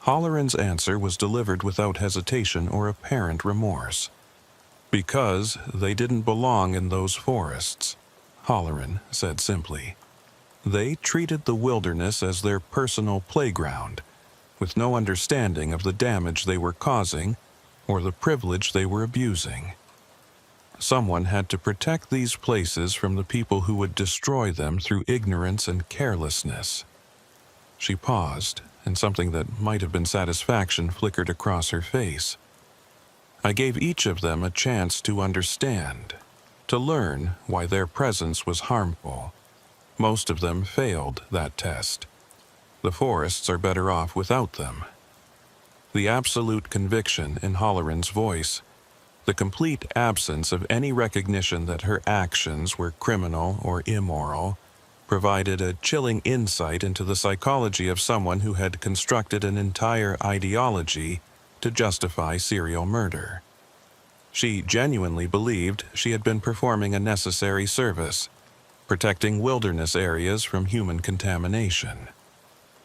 Halloran's answer was delivered without hesitation or apparent remorse. "Because they didn't belong in those forests," Halloran said simply. "They treated the wilderness as their personal playground, with no understanding of the damage they were causing or the privilege they were abusing. Someone had to protect these places from the people who would destroy them through ignorance and carelessness." She paused, and something that might have been satisfaction flickered across her face. "I gave each of them a chance to understand, to learn why their presence was harmful. Most of them failed that test. The forests are better off without them." The absolute conviction in Halloran's voice, the complete absence of any recognition that her actions were criminal or immoral, provided a chilling insight into the psychology of someone who had constructed an entire ideology to justify serial murder. She genuinely believed she had been performing a necessary service, protecting wilderness areas from human contamination.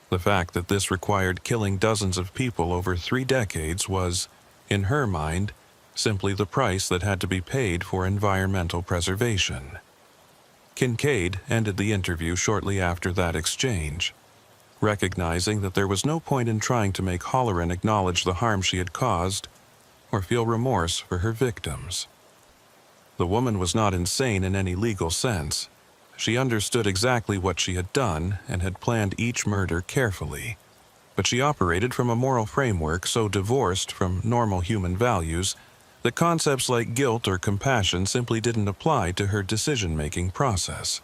The fact that this required killing dozens of people over 3 decades was, in her mind, simply the price that had to be paid for environmental preservation. Kincaid ended the interview shortly after that exchange, recognizing that there was no point in trying to make Halloran acknowledge the harm she had caused or feel remorse for her victims. The woman was not insane in any legal sense. She understood exactly what she had done and had planned each murder carefully, but she operated from a moral framework so divorced from normal human values that concepts like guilt or compassion simply didn't apply to her decision-making process.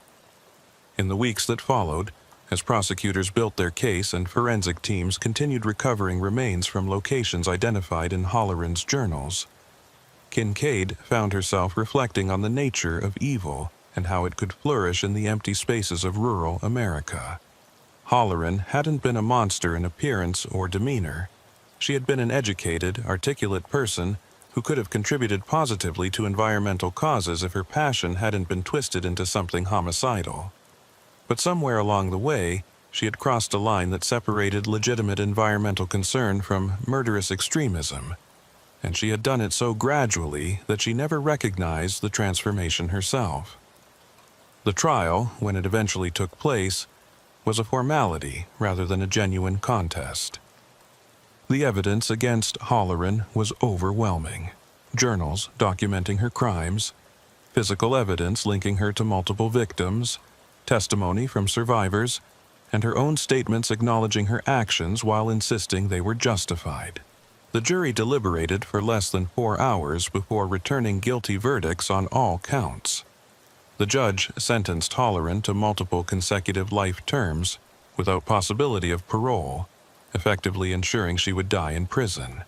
In the weeks that followed, as prosecutors built their case and forensic teams continued recovering remains from locations identified in Halloran's journals, Kincaid found herself reflecting on the nature of evil and how it could flourish in the empty spaces of rural America. Halloran hadn't been a monster in appearance or demeanor. She had been an educated, articulate person who could have contributed positively to environmental causes if her passion hadn't been twisted into something homicidal. But somewhere along the way, she had crossed a line that separated legitimate environmental concern from murderous extremism, and she had done it so gradually that she never recognized the transformation herself. The trial, when it eventually took place, was a formality rather than a genuine contest. The evidence against Halloran was overwhelming. Journals documenting her crimes, physical evidence linking her to multiple victims, testimony from survivors, and her own statements acknowledging her actions while insisting they were justified. The jury deliberated for less than 4 hours before returning guilty verdicts on all counts. The judge sentenced Halloran to multiple consecutive life terms without possibility of parole, effectively ensuring she would die in prison.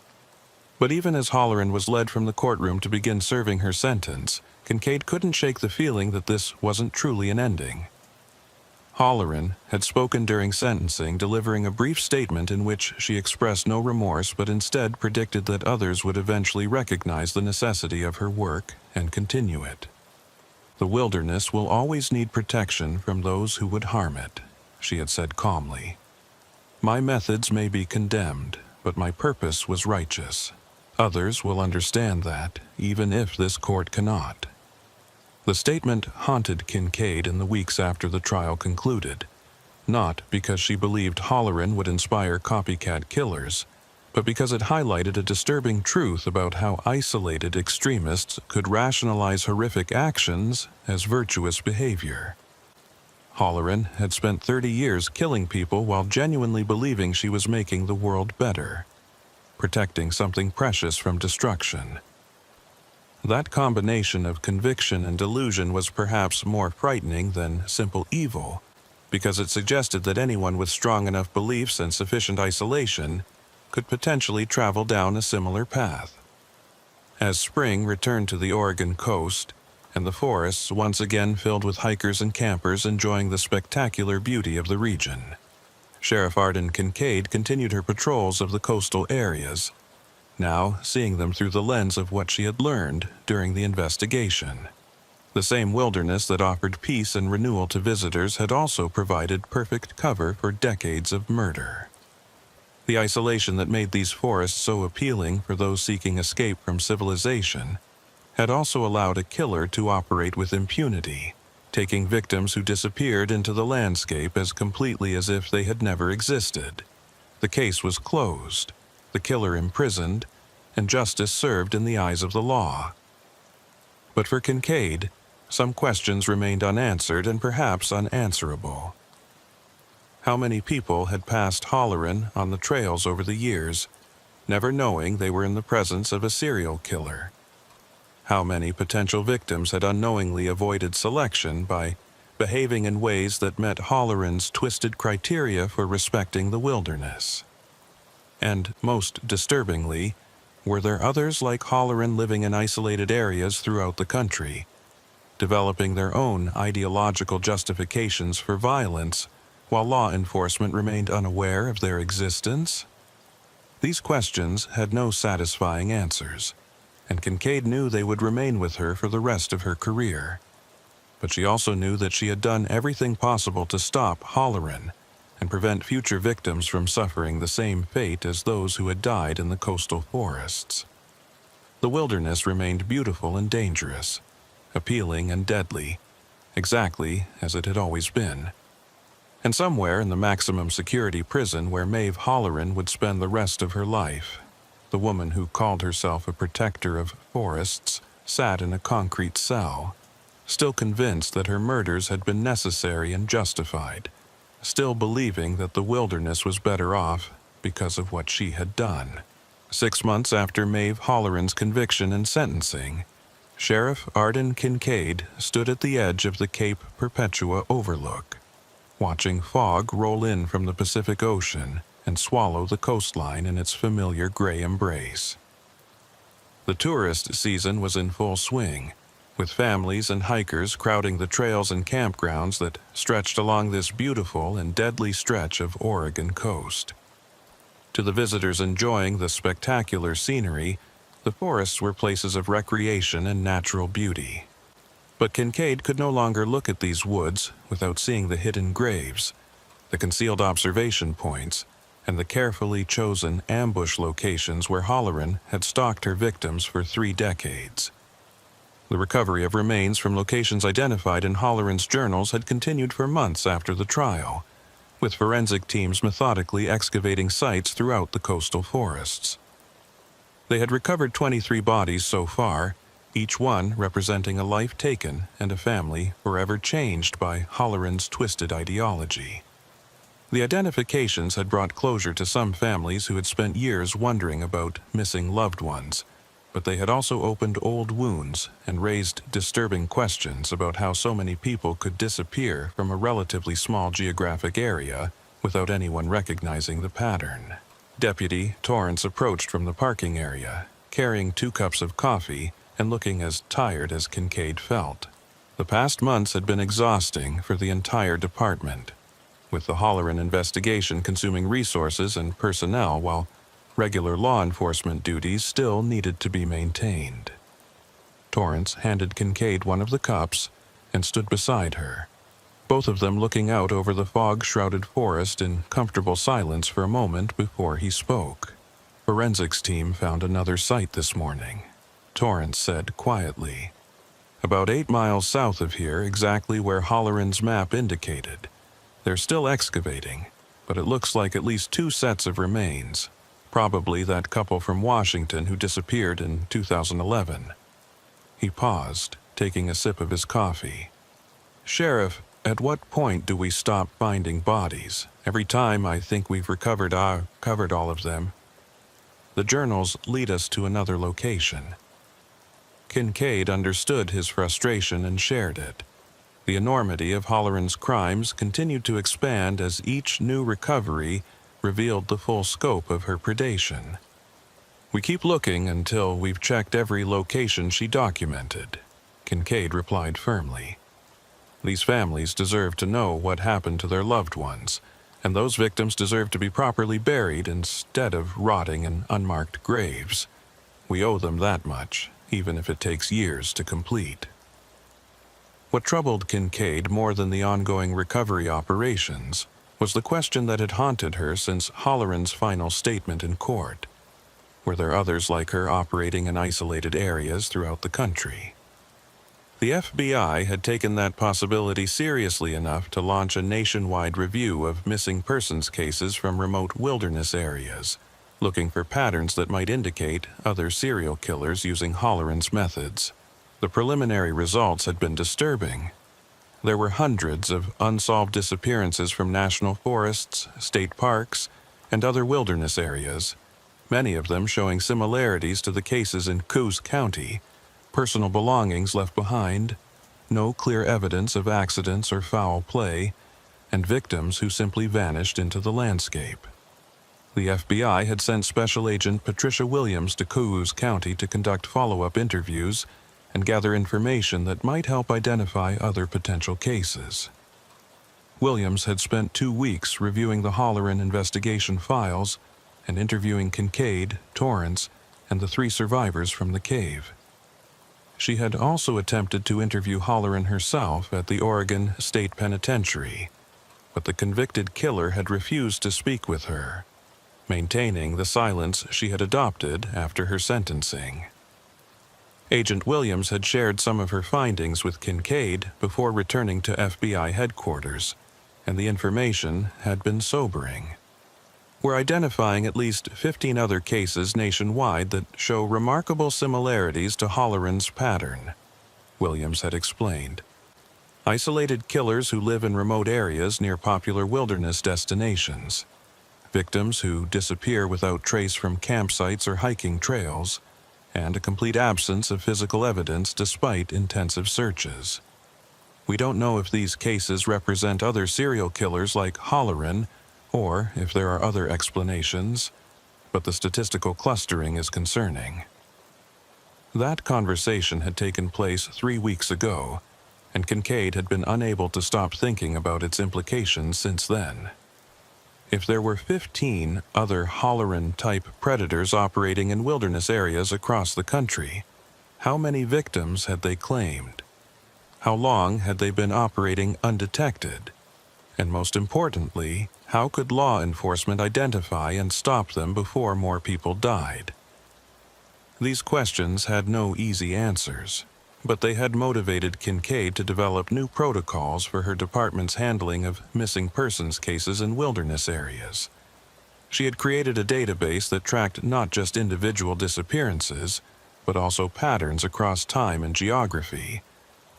But even as Halloran was led from the courtroom to begin serving her sentence, Kincaid couldn't shake the feeling that this wasn't truly an ending. Halloran had spoken during sentencing, delivering a brief statement in which she expressed no remorse but instead predicted that others would eventually recognize the necessity of her work and continue it. "The wilderness will always need protection from those who would harm it," she had said calmly. "My methods may be condemned, but my purpose was righteous. Others will understand that, even if this court cannot." The statement haunted Kincaid in the weeks after the trial concluded, not because she believed Halloran would inspire copycat killers, but because it highlighted a disturbing truth about how isolated extremists could rationalize horrific actions as virtuous behavior. Halloran had spent 30 years killing people while genuinely believing she was making the world better, protecting something precious from destruction. That combination of conviction and delusion was perhaps more frightening than simple evil, because it suggested that anyone with strong enough beliefs and sufficient isolation could potentially travel down a similar path. As spring returned to the Oregon coast, and the forests once again filled with hikers and campers enjoying the spectacular beauty of the region, Sheriff Arden Kincaid continued her patrols of the coastal areas, now seeing them through the lens of what she had learned during the investigation. The same wilderness that offered peace and renewal to visitors had also provided perfect cover for decades of murder. The isolation that made these forests so appealing for those seeking escape from civilization had also allowed a killer to operate with impunity, taking victims who disappeared into the landscape as completely as if they had never existed. The case was closed, the killer imprisoned, and justice served in the eyes of the law. But for Kincaid, some questions remained unanswered and perhaps unanswerable. How many people had passed Halloran on the trails over the years, never knowing they were in the presence of a serial killer? How many potential victims had unknowingly avoided selection by behaving in ways that met Halloran's twisted criteria for respecting the wilderness? And most disturbingly, were there others like Halloran living in isolated areas throughout the country, developing their own ideological justifications for violence, while law enforcement remained unaware of their existence? These questions had no satisfying answers, and Kincaid knew they would remain with her for the rest of her career. but she also knew that she had done everything possible to stop Halloran and prevent future victims from suffering the same fate as those who had died in the coastal forests. The wilderness remained beautiful and dangerous, appealing and deadly, exactly as it had always been. And somewhere in the maximum security prison where Maeve Halloran would spend the rest of her life, the woman who called herself a protector of forests sat in a concrete cell, still convinced that her murders had been necessary and justified, still believing that the wilderness was better off because of what she had done. 6 months after Maeve Halloran's conviction and sentencing, Sheriff Arden Kincaid stood at the edge of the Cape Perpetua overlook, watching fog roll in from the Pacific Ocean and swallow the coastline in its familiar gray embrace. The tourist season was in full swing, with families and hikers crowding the trails and campgrounds that stretched along this beautiful and deadly stretch of Oregon coast. To the visitors enjoying the spectacular scenery, the forests were places of recreation and natural beauty. But Kincaid could no longer look at these woods without seeing the hidden graves, the concealed observation points, and the carefully chosen ambush locations where Halloran had stalked her victims for 3 decades. The recovery of remains from locations identified in Halloran's journals had continued for months after the trial, with forensic teams methodically excavating sites throughout the coastal forests. They had recovered 23 bodies so far, each one representing a life taken and a family forever changed by Halloran's twisted ideology. The identifications had brought closure to some families who had spent years wondering about missing loved ones, but they had also opened old wounds and raised disturbing questions about how so many people could disappear from a relatively small geographic area without anyone recognizing the pattern. Deputy Torrance approached from the parking area, carrying 2 cups of coffee and looking as tired as Kincaid felt. The past months had been exhausting for the entire department, with the Halloran investigation consuming resources and personnel while regular law enforcement duties still needed to be maintained. Torrance handed Kincaid one of the cups and stood beside her, both of them looking out over the fog-shrouded forest in comfortable silence for a moment before he spoke. "Forensics team found another site this morning," Torrance said quietly. "About 8 miles south of here, exactly where Halloran's map indicated. They're still excavating, but it looks like at least 2 sets of remains. Probably that couple from Washington who disappeared in 2011. He paused, taking a sip of his coffee. "Sheriff, at what point do we stop finding bodies? Every time I think we've covered all of them. The journals lead us to another location." Kincaid understood his frustration and shared it. The enormity of Halloran's crimes continued to expand as each new recovery revealed the full scope of her predation. "We keep looking until we've checked every location she documented," Kincaid replied firmly. "These families deserve to know what happened to their loved ones, and those victims deserve to be properly buried instead of rotting in unmarked graves. We owe them that much, even if it takes years to complete." What troubled Kincaid more than the ongoing recovery operations was the question that had haunted her since Halloran's final statement in court. Were there others like her operating in isolated areas throughout the country? The FBI had taken that possibility seriously enough to launch a nationwide review of missing persons cases from remote wilderness areas, looking for patterns that might indicate other serial killers using Halloran's methods. The preliminary results had been disturbing. There were hundreds of unsolved disappearances from national forests, state parks, and other wilderness areas, many of them showing similarities to the cases in Coos County: personal belongings left behind, no clear evidence of accidents or foul play, and victims who simply vanished into the landscape. The FBI had sent Special Agent Patricia Williams to Coos County to conduct follow-up interviews and gather information that might help identify other potential cases. Williams had spent 2 weeks reviewing the Halloran investigation files and interviewing Kincaid, Torrance, and the 3 survivors from the cave. She had also attempted to interview Halloran herself at the Oregon State Penitentiary, but the convicted killer had refused to speak with her, maintaining the silence she had adopted after her sentencing. Agent Williams had shared some of her findings with Kincaid before returning to FBI headquarters, and the information had been sobering. We're identifying at least 15 other cases nationwide that show remarkable similarities to Halloran's pattern, Williams had explained. Isolated killers who live in remote areas near popular wilderness destinations, victims who disappear without trace from campsites or hiking trails, and a complete absence of physical evidence despite intensive searches. We don't know if these cases represent other serial killers like Halloran, or if there are other explanations, but the statistical clustering is concerning. That conversation had taken place 3 weeks ago, and Kincaid had been unable to stop thinking about its implications since then. If there were 15 other Halloran-type predators operating in wilderness areas across the country, how many victims had they claimed? How long had they been operating undetected? And most importantly, how could law enforcement identify and stop them before more people died? These questions had no easy answers, but they had motivated Kincaid to develop new protocols for her department's handling of missing persons cases in wilderness areas. She had created a database that tracked not just individual disappearances, but also patterns across time and geography,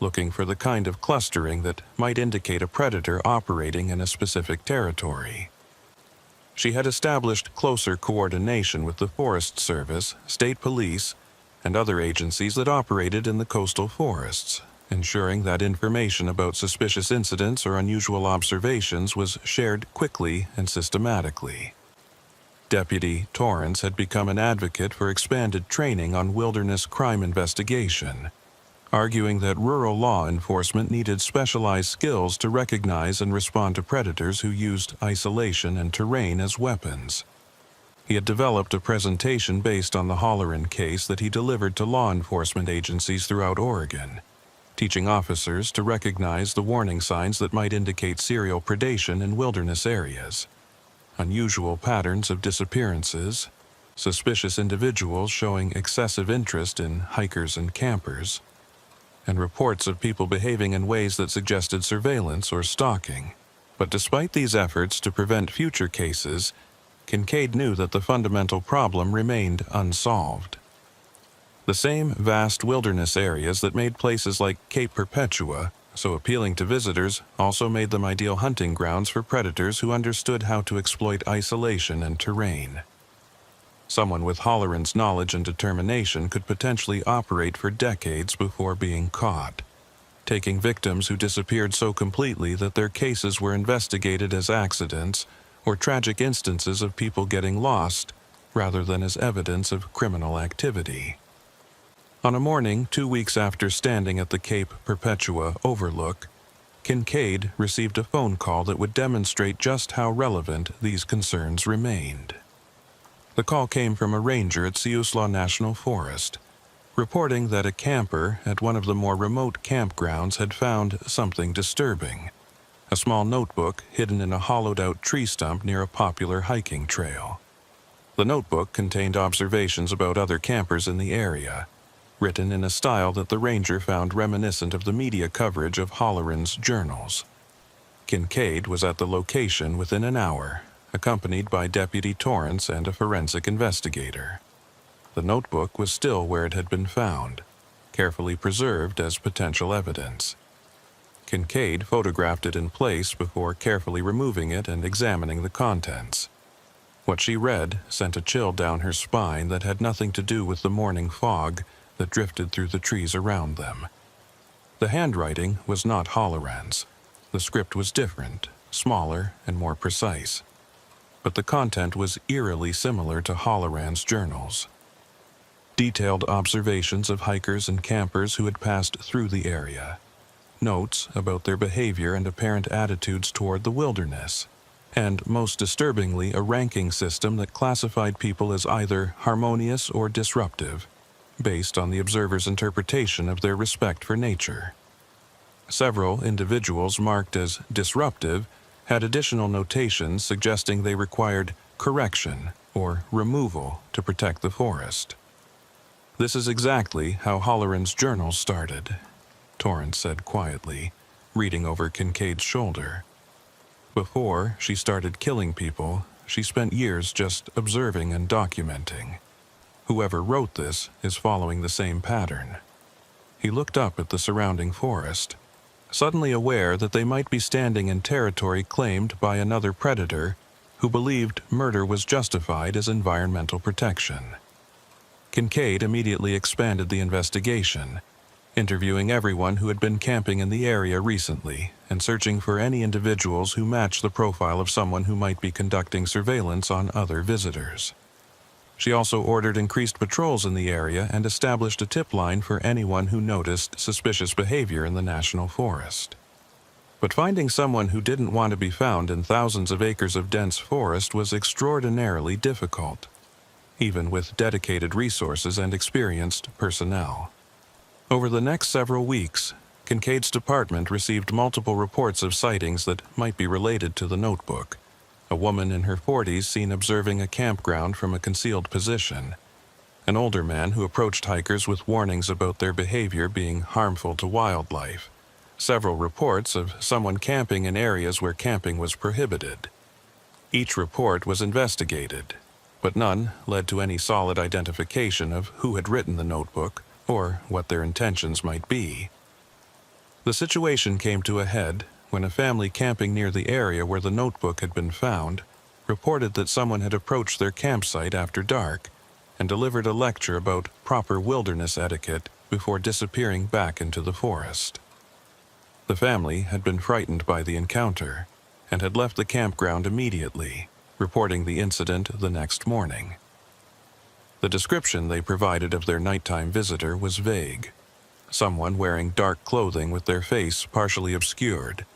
looking for the kind of clustering that might indicate a predator operating in a specific territory. She had established closer coordination with the Forest Service, state police, and other agencies that operated in the coastal forests, ensuring that information about suspicious incidents or unusual observations was shared quickly and systematically. Deputy Torrance had become an advocate for expanded training on wilderness crime investigation, arguing that rural law enforcement needed specialized skills to recognize and respond to predators who used isolation and terrain as weapons. He had developed a presentation based on the Halloran case that he delivered to law enforcement agencies throughout Oregon, teaching officers to recognize the warning signs that might indicate serial predation in wilderness areas, unusual patterns of disappearances, suspicious individuals showing excessive interest in hikers and campers, and reports of people behaving in ways that suggested surveillance or stalking. But despite these efforts to prevent future cases, Kincaid knew that the fundamental problem remained unsolved. The same vast wilderness areas that made places like Cape Perpetua so appealing to visitors also made them ideal hunting grounds for predators who understood how to exploit isolation and terrain. Someone with Halloran's knowledge and determination could potentially operate for decades before being caught, taking victims who disappeared so completely that their cases were investigated as accidents or tragic instances of people getting lost rather than as evidence of criminal activity. On a morning 2 weeks after standing at the Cape Perpetua overlook, Kincaid received a phone call that would demonstrate just how relevant these concerns remained. The call came from a ranger at Siuslaw National Forest, reporting that a camper at one of the more remote campgrounds had found something disturbing: a small notebook hidden in a hollowed-out tree stump near a popular hiking trail. The notebook contained observations about other campers in the area, written in a style that the ranger found reminiscent of the media coverage of Halloran's journals. Kincaid was at the location within an hour, accompanied by Deputy Torrance and a forensic investigator. The notebook was still where it had been found, carefully preserved as potential evidence. Kincaid photographed it in place before carefully removing it and examining the contents. What she read sent a chill down her spine that had nothing to do with the morning fog that drifted through the trees around them. The handwriting was not Halloran's. The script was different, smaller, and more precise. But the content was eerily similar to Halloran's journals. Detailed observations of hikers and campers who had passed through the area, notes about their behavior and apparent attitudes toward the wilderness, and, most disturbingly, a ranking system that classified people as either harmonious or disruptive, based on the observer's interpretation of their respect for nature. Several individuals marked as disruptive had additional notations suggesting they required correction or removal to protect the forest. "This is exactly how Halloran's journal started," Torrance said quietly, reading over Kincaid's shoulder. "Before she started killing people, she spent years just observing and documenting. Whoever wrote this is following the same pattern." He looked up at the surrounding forest, suddenly aware that they might be standing in territory claimed by another predator who believed murder was justified as environmental protection. Kincaid immediately expanded the investigation, interviewing everyone who had been camping in the area recently and searching for any individuals who matched the profile of someone who might be conducting surveillance on other visitors. She also ordered increased patrols in the area and established a tip line for anyone who noticed suspicious behavior in the national forest. But finding someone who didn't want to be found in thousands of acres of dense forest was extraordinarily difficult, even with dedicated resources and experienced personnel. Over the next several weeks, Kincaid's department received multiple reports of sightings that might be related to the notebook. A woman in her 40s seen observing a campground from a concealed position. An older man who approached hikers with warnings about their behavior being harmful to wildlife. Several reports of someone camping in areas where camping was prohibited. Each report was investigated, but none led to any solid identification of who had written the notebook or what their intentions might be. The situation came to a head when a family camping near the area where the notebook had been found reported that someone had approached their campsite after dark and delivered a lecture about proper wilderness etiquette before disappearing back into the forest. The family had been frightened by the encounter and had left the campground immediately, reporting the incident the next morning. The description they provided of their nighttime visitor was vague. Someone wearing dark clothing with their face partially obscured,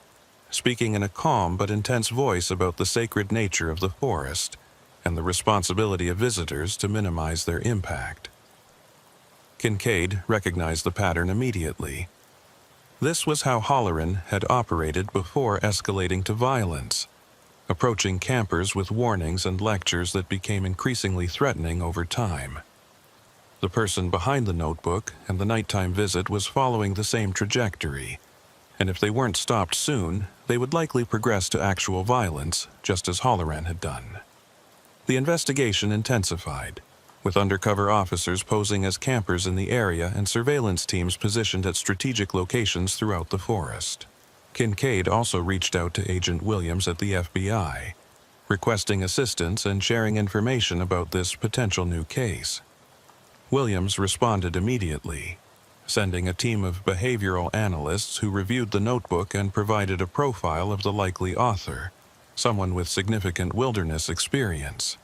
speaking in a calm but intense voice about the sacred nature of the forest and the responsibility of visitors to minimize their impact. Kincaid recognized the pattern immediately. This was how Halloran had operated before escalating to violence, approaching campers with warnings and lectures that became increasingly threatening over time. The person behind the notebook and the nighttime visit was following the same trajectory, and if they weren't stopped soon, they would likely progress to actual violence, just as Halloran had done. The investigation intensified, with undercover officers posing as campers in the area and surveillance teams positioned at strategic locations throughout the forest. Kincaid also reached out to Agent Williams at the FBI, requesting assistance and sharing information about this potential new case. Williams responded immediately, sending a team of behavioral analysts who reviewed the notebook and provided a profile of the likely author, someone with significant wilderness experience,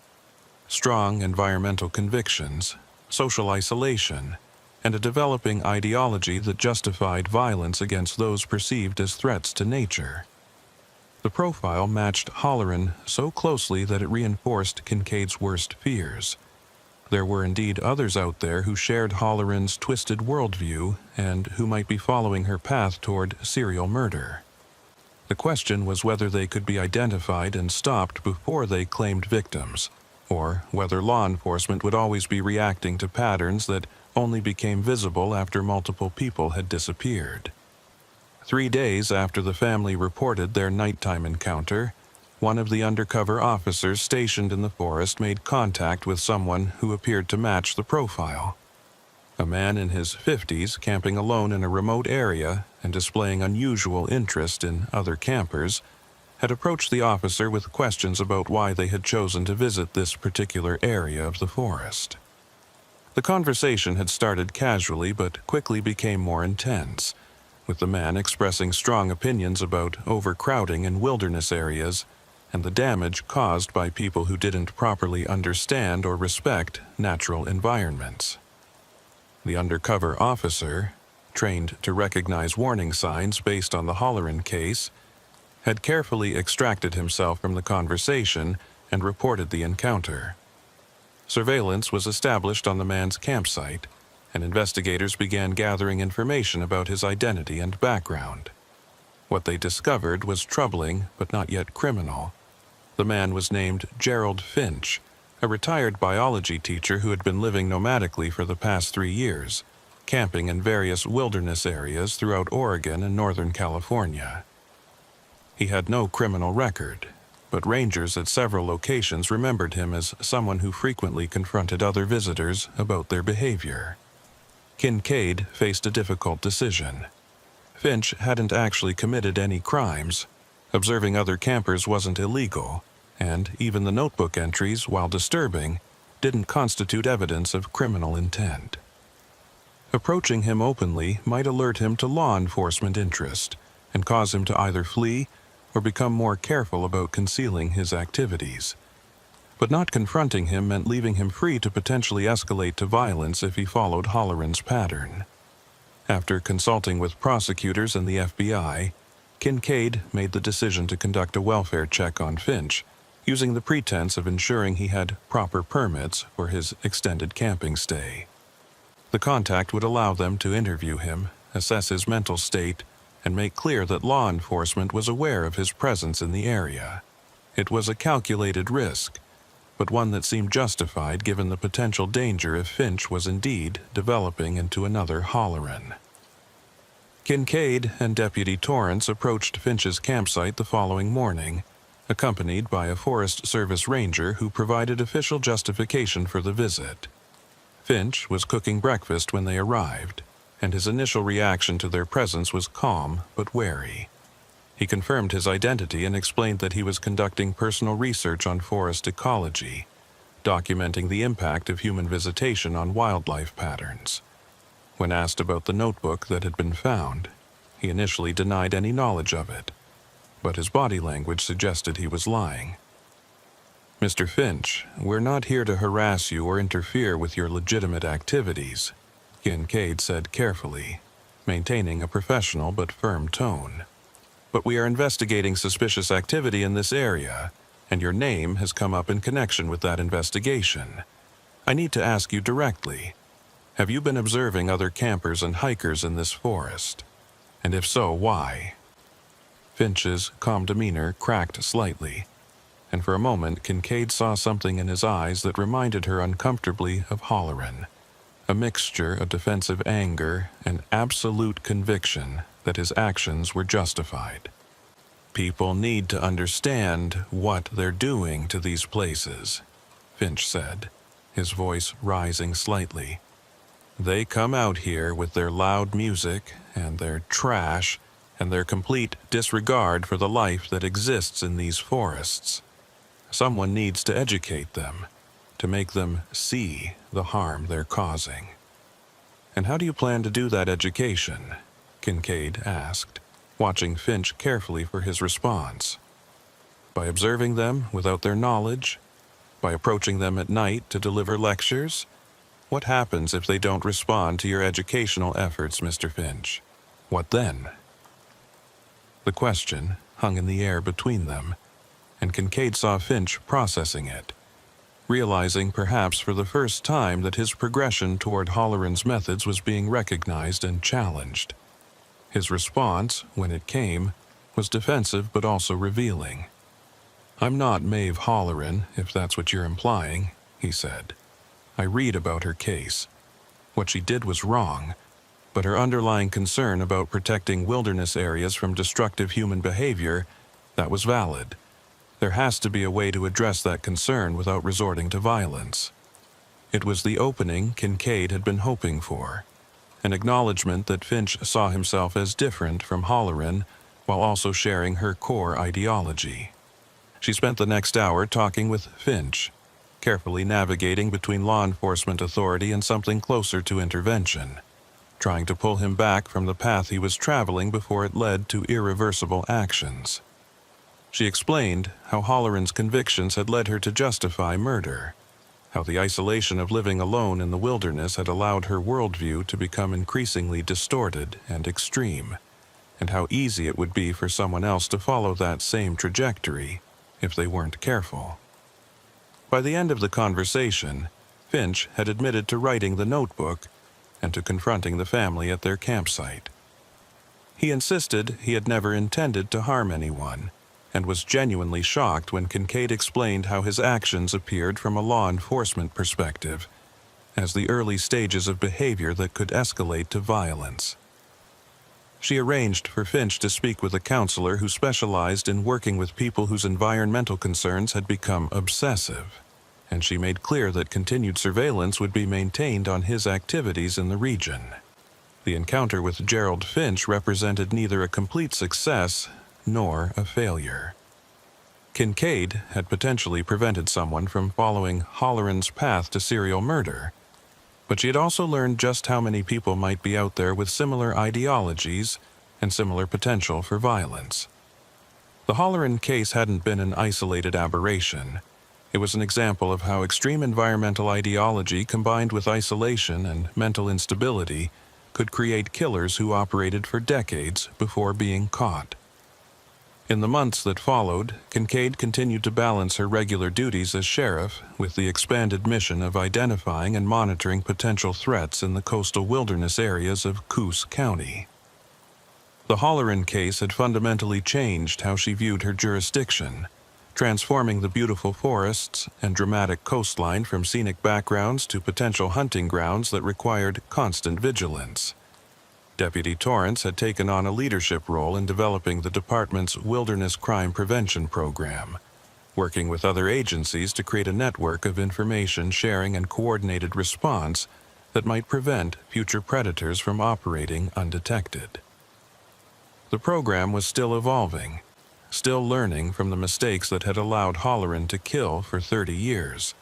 strong environmental convictions, social isolation, and a developing ideology that justified violence against those perceived as threats to nature. The profile matched Halloran so closely that it reinforced Kincaid's worst fears. There were indeed others out there who shared Halloran's twisted worldview and who might be following her path toward serial murder. The question was whether they could be identified and stopped before they claimed victims, or whether law enforcement would always be reacting to patterns that only became visible after multiple people had disappeared. 3 days after the family reported their nighttime encounter, one of the undercover officers stationed in the forest made contact with someone who appeared to match the profile. A man in his 50s camping alone in a remote area and displaying unusual interest in other campers had approached the officer with questions about why they had chosen to visit this particular area of the forest. The conversation had started casually but quickly became more intense, with the man expressing strong opinions about overcrowding in wilderness areas and the damage caused by people who didn't properly understand or respect natural environments. The undercover officer, trained to recognize warning signs based on the Halloran case, had carefully extracted himself from the conversation and reported the encounter. Surveillance was established on the man's campsite, and investigators began gathering information about his identity and background. What they discovered was troubling but not yet criminal. The man was named Gerald Finch, a retired biology teacher who had been living nomadically for the past 3 years, camping in various wilderness areas throughout Oregon and Northern California. He had no criminal record, but rangers at several locations remembered him as someone who frequently confronted other visitors about their behavior. Kincaid faced a difficult decision. Finch hadn't actually committed any crimes. Observing other campers wasn't illegal, and even the notebook entries, while disturbing, didn't constitute evidence of criminal intent. Approaching him openly might alert him to law enforcement interest and cause him to either flee or become more careful about concealing his activities. But not confronting him meant leaving him free to potentially escalate to violence if he followed Holloran's pattern. After consulting with prosecutors and the FBI, Kincaid made the decision to conduct a welfare check on Finch, using the pretense of ensuring he had proper permits for his extended camping stay. The contact would allow them to interview him, assess his mental state, and make clear that law enforcement was aware of his presence in the area. It was a calculated risk, but one that seemed justified given the potential danger if Finch was indeed developing into another Holloran. Kincaid and Deputy Torrance approached Finch's campsite the following morning, accompanied by a Forest Service ranger who provided official justification for the visit. Finch was cooking breakfast when they arrived, and his initial reaction to their presence was calm but wary. He confirmed his identity and explained that he was conducting personal research on forest ecology, documenting the impact of human visitation on wildlife patterns. When asked about the notebook that had been found, he initially denied any knowledge of it, but his body language suggested he was lying. "Mr. Finch, we're not here to harass you or interfere with your legitimate activities," Kincaid said carefully, maintaining a professional but firm tone. "But we are investigating suspicious activity in this area, and your name has come up in connection with that investigation. I need to ask you directly, have you been observing other campers and hikers in this forest? And if so, why?" Finch's calm demeanor cracked slightly, and for a moment Kincaid saw something in his eyes that reminded her uncomfortably of Holloran, a mixture of defensive anger and absolute conviction that his actions were justified. "People need to understand what they're doing to these places," Finch said, his voice rising slightly. "They come out here with their loud music and their trash and their complete disregard for the life that exists in these forests. Someone needs to educate them, to make them see the harm they're causing." "And how do you plan to do that education?" Kincaid asked, watching Finch carefully for his response. "By observing them without their knowledge? By approaching them at night to deliver lectures? What happens if they don't respond to your educational efforts, Mr. Finch? What then?" The question hung in the air between them, and Kincaid saw Finch processing it, realizing perhaps for the first time that his progression toward Holloran's methods was being recognized and challenged. His response, when it came, was defensive but also revealing. "I'm not Maeve Holloran, if that's what you're implying," he said. "I read about her case. What she did was wrong, but her underlying concern about protecting wilderness areas from destructive human behavior, that was valid. There has to be a way to address that concern without resorting to violence." It was the opening Kincaid had been hoping for, an acknowledgement that Finch saw himself as different from Holloran while also sharing her core ideology. She spent the next hour talking with Finch, carefully navigating between law enforcement authority and something closer to intervention, trying to pull him back from the path he was traveling before it led to irreversible actions. She explained how Holloran's convictions had led her to justify murder, how the isolation of living alone in the wilderness had allowed her worldview to become increasingly distorted and extreme, and how easy it would be for someone else to follow that same trajectory if they weren't careful. By the end of the conversation, Finch had admitted to writing the notebook, and to confronting the family at their campsite. He insisted he had never intended to harm anyone, and was genuinely shocked when Kincaid explained how his actions appeared from a law enforcement perspective, as the early stages of behavior that could escalate to violence. She arranged for Finch to speak with a counselor who specialized in working with people whose environmental concerns had become obsessive, and she made clear that continued surveillance would be maintained on his activities in the region. The encounter with Gerald Finch represented neither a complete success nor a failure. Kincaid had potentially prevented someone from following Holleran's path to serial murder, but she had also learned just how many people might be out there with similar ideologies and similar potential for violence. The Holleran case hadn't been an isolated aberration. It was an example of how extreme environmental ideology combined with isolation and mental instability could create killers who operated for decades before being caught. In the months that followed, Kincaid continued to balance her regular duties as sheriff with the expanded mission of identifying and monitoring potential threats in the coastal wilderness areas of Coos County. The Holleran case had fundamentally changed how she viewed her jurisdiction, transforming the beautiful forests and dramatic coastline from scenic backgrounds to potential hunting grounds that required constant vigilance. Deputy Torrance had taken on a leadership role in developing the department's Wilderness Crime Prevention Program, working with other agencies to create a network of information sharing and coordinated response that might prevent future predators from operating undetected. The program was still evolving, still learning from the mistakes that had allowed Holleran to kill for 30 years.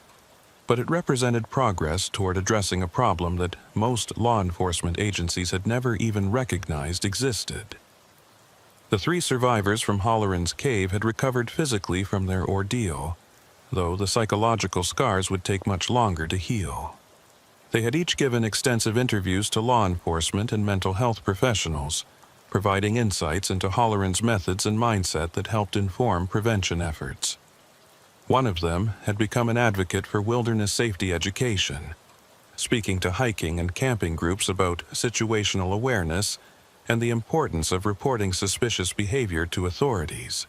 But it represented progress toward addressing a problem that most law enforcement agencies had never even recognized existed. The 3 survivors from Holleran's cave had recovered physically from their ordeal, though the psychological scars would take much longer to heal. They had each given extensive interviews to law enforcement and mental health professionals, providing insights into Holleran's methods and mindset that helped inform prevention efforts. One of them had become an advocate for wilderness safety education, speaking to hiking and camping groups about situational awareness and the importance of reporting suspicious behavior to authorities.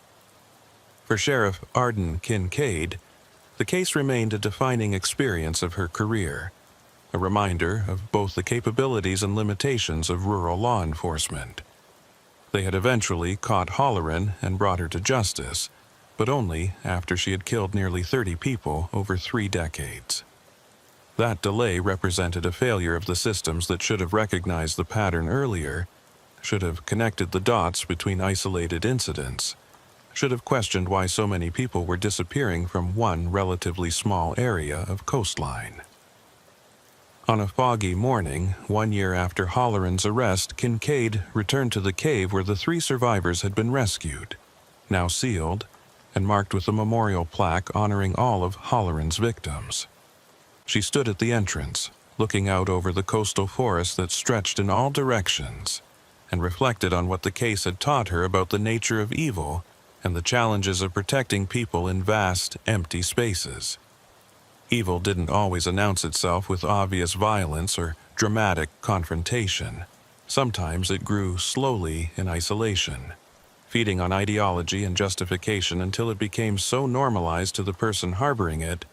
For Sheriff Arden Kincaid, the case remained a defining experience of her career, a reminder of both the capabilities and limitations of rural law enforcement. They had eventually caught Holleran and brought her to justice, but only after she had killed nearly 30 people over 3 decades. That delay represented a failure of the systems that should have recognized the pattern earlier, should have connected the dots between isolated incidents, should have questioned why so many people were disappearing from one relatively small area of coastline. On a foggy morning, 1 year after Holleran's arrest, Kincaid returned to the cave where the 3 survivors had been rescued, now sealed, and marked with a memorial plaque honoring all of Holleran's victims. She stood at the entrance, looking out over the coastal forest that stretched in all directions, and reflected on what the case had taught her about the nature of evil and the challenges of protecting people in vast, empty spaces. Evil didn't always announce itself with obvious violence or dramatic confrontation. Sometimes it grew slowly in isolation, feeding on ideology and justification until it became so normalized to the person harboring it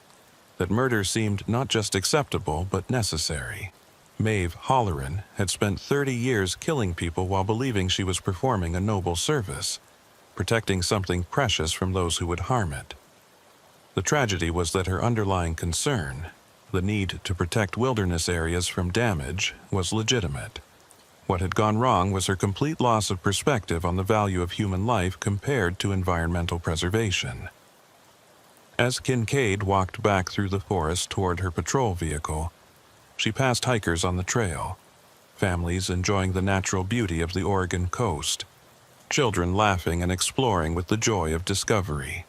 that murder seemed not just acceptable but necessary. Maeve Holleran had spent 30 years killing people while believing she was performing a noble service, protecting something precious from those who would harm it. The tragedy was that her underlying concern, the need to protect wilderness areas from damage, was legitimate. What had gone wrong was her complete loss of perspective on the value of human life compared to environmental preservation. As Kincaid walked back through the forest toward her patrol vehicle, she passed hikers on the trail, families enjoying the natural beauty of the Oregon coast, children laughing and exploring with the joy of discovery.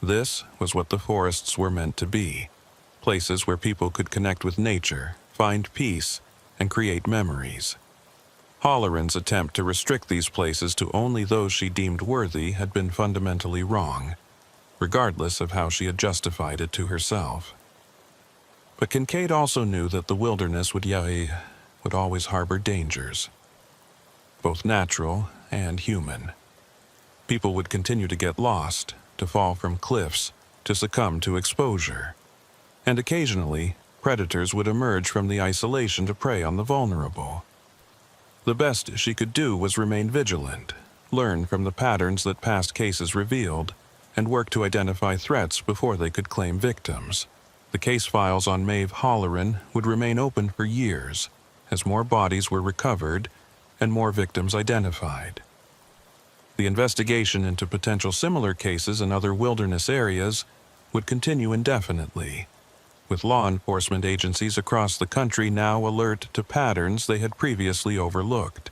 This was what the forests were meant to be, places where people could connect with nature, find peace, and create memories. Holleran's attempt to restrict these places to only those she deemed worthy had been fundamentally wrong, regardless of how she had justified it to herself. But Kincaid also knew that the wilderness would would always harbor dangers, both natural and human. People would continue to get lost, to fall from cliffs, to succumb to exposure. And occasionally, predators would emerge from the isolation to prey on the vulnerable. The best she could do was remain vigilant, learn from the patterns that past cases revealed, and work to identify threats before they could claim victims. The case files on Maeve Holleran would remain open for years, as more bodies were recovered and more victims identified. The investigation into potential similar cases in other wilderness areas would continue indefinitely, with law enforcement agencies across the country now alert to patterns they had previously overlooked.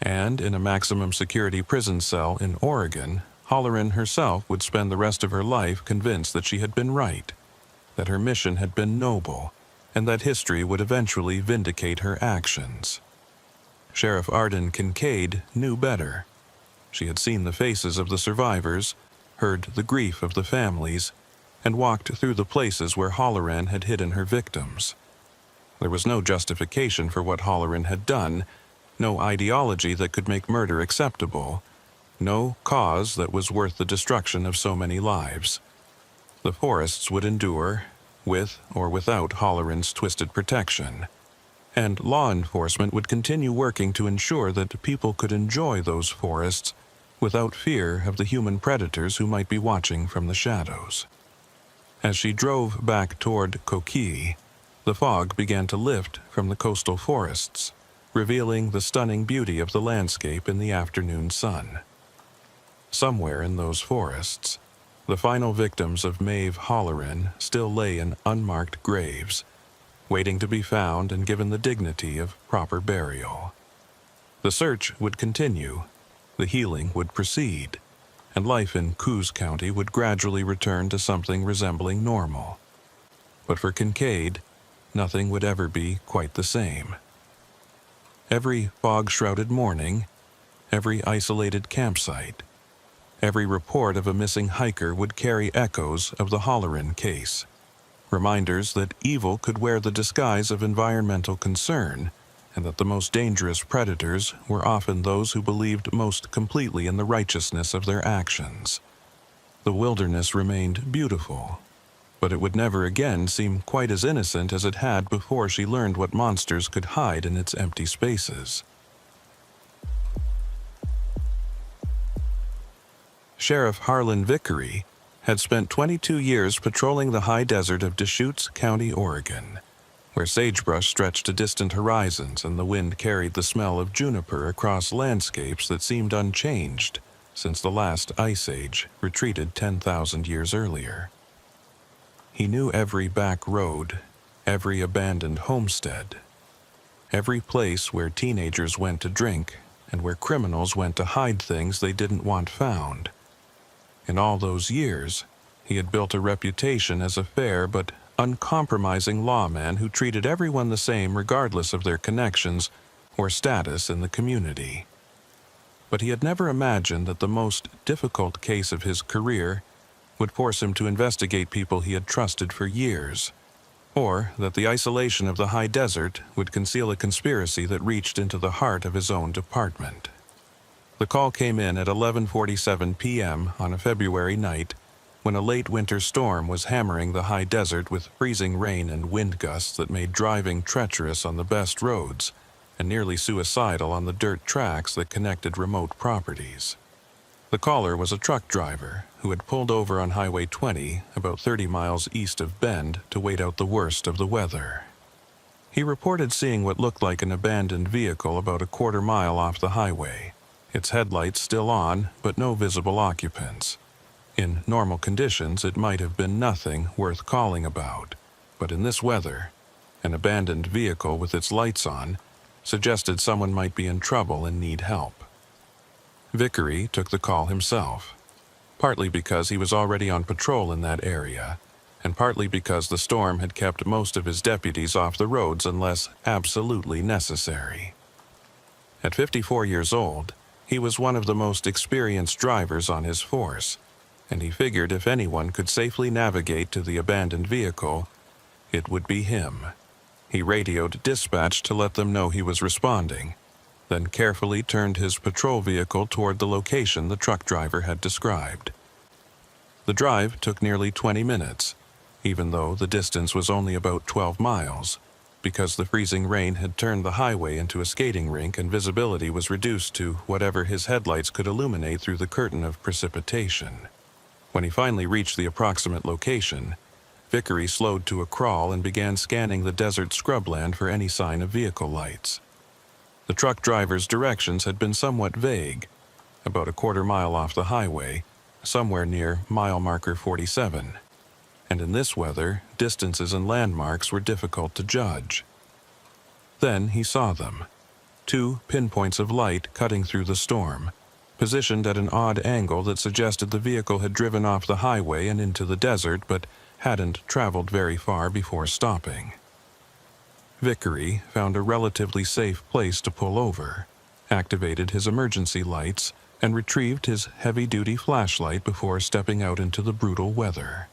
And in a maximum security prison cell in Oregon, Holleran herself would spend the rest of her life convinced that she had been right, that her mission had been noble, and that history would eventually vindicate her actions. Sheriff Arden Kincaid knew better. She had seen the faces of the survivors, heard the grief of the families, and walked through the places where Holleran had hidden her victims. There was no justification for what Holleran had done, no ideology that could make murder acceptable, no cause that was worth the destruction of so many lives. The forests would endure, with or without Holleran's twisted protection, and law enforcement would continue working to ensure that people could enjoy those forests without fear of the human predators who might be watching from the shadows. As she drove back toward Coquille, the fog began to lift from the coastal forests, revealing the stunning beauty of the landscape in the afternoon sun. Somewhere in those forests, the final victims of Maeve Holleran still lay in unmarked graves, waiting to be found and given the dignity of proper burial. The search would continue, the healing would proceed, and life in Coos County would gradually return to something resembling normal. But for Kincaid, nothing would ever be quite the same. Every fog-shrouded morning, every isolated campsite, every report of a missing hiker would carry echoes of the Holleran case, reminders that evil could wear the disguise of environmental concern, and that the most dangerous predators were often those who believed most completely in the righteousness of their actions. The wilderness remained beautiful, but it would never again seem quite as innocent as it had before she learned what monsters could hide in its empty spaces. Sheriff Harlan Vickery had spent 22 years patrolling the high desert of Deschutes County, Oregon, where sagebrush stretched to distant horizons and the wind carried the smell of juniper across landscapes that seemed unchanged since the last ice age retreated 10,000 years earlier. He knew every back road, every abandoned homestead, every place where teenagers went to drink and where criminals went to hide things they didn't want found. In all those years, he had built a reputation as a fair but uncompromising lawman who treated everyone the same regardless of their connections or status in the community. But he had never imagined that the most difficult case of his career would force him to investigate people he had trusted for years, or that the isolation of the high desert would conceal a conspiracy that reached into the heart of his own department. The call came in at 11:47 p.m. on a February night, when a late winter storm was hammering the high desert with freezing rain and wind gusts that made driving treacherous on the best roads and nearly suicidal on the dirt tracks that connected remote properties. The caller was a truck driver who had pulled over on Highway 20 about 30 miles east of Bend to wait out the worst of the weather. He reported seeing what looked like an abandoned vehicle about a quarter mile off the highway, its headlights still on but no visible occupants. In normal conditions, it might have been nothing worth calling about, but in this weather, an abandoned vehicle with its lights on suggested someone might be in trouble and need help. Vickery took the call himself, partly because he was already on patrol in that area, and partly because the storm had kept most of his deputies off the roads unless absolutely necessary. At 54 years old, he was one of the most experienced drivers on his force, and he figured if anyone could safely navigate to the abandoned vehicle, it would be him. He radioed dispatch to let them know he was responding, then carefully turned his patrol vehicle toward the location the truck driver had described. The drive took nearly 20 minutes, even though the distance was only about 12 miles, because the freezing rain had turned the highway into a skating rink and visibility was reduced to whatever his headlights could illuminate through the curtain of precipitation. When he finally reached the approximate location, Vickery slowed to a crawl and began scanning the desert scrubland for any sign of vehicle lights. The truck driver's directions had been somewhat vague, about a quarter mile off the highway, somewhere near mile marker 47. And in this weather, distances and landmarks were difficult to judge. Then he saw them, 2 pinpoints of light cutting through the storm, positioned at an odd angle that suggested the vehicle had driven off the highway and into the desert but hadn't traveled very far before stopping. Vickery found a relatively safe place to pull over, activated his emergency lights, and retrieved his heavy-duty flashlight before stepping out into the brutal weather.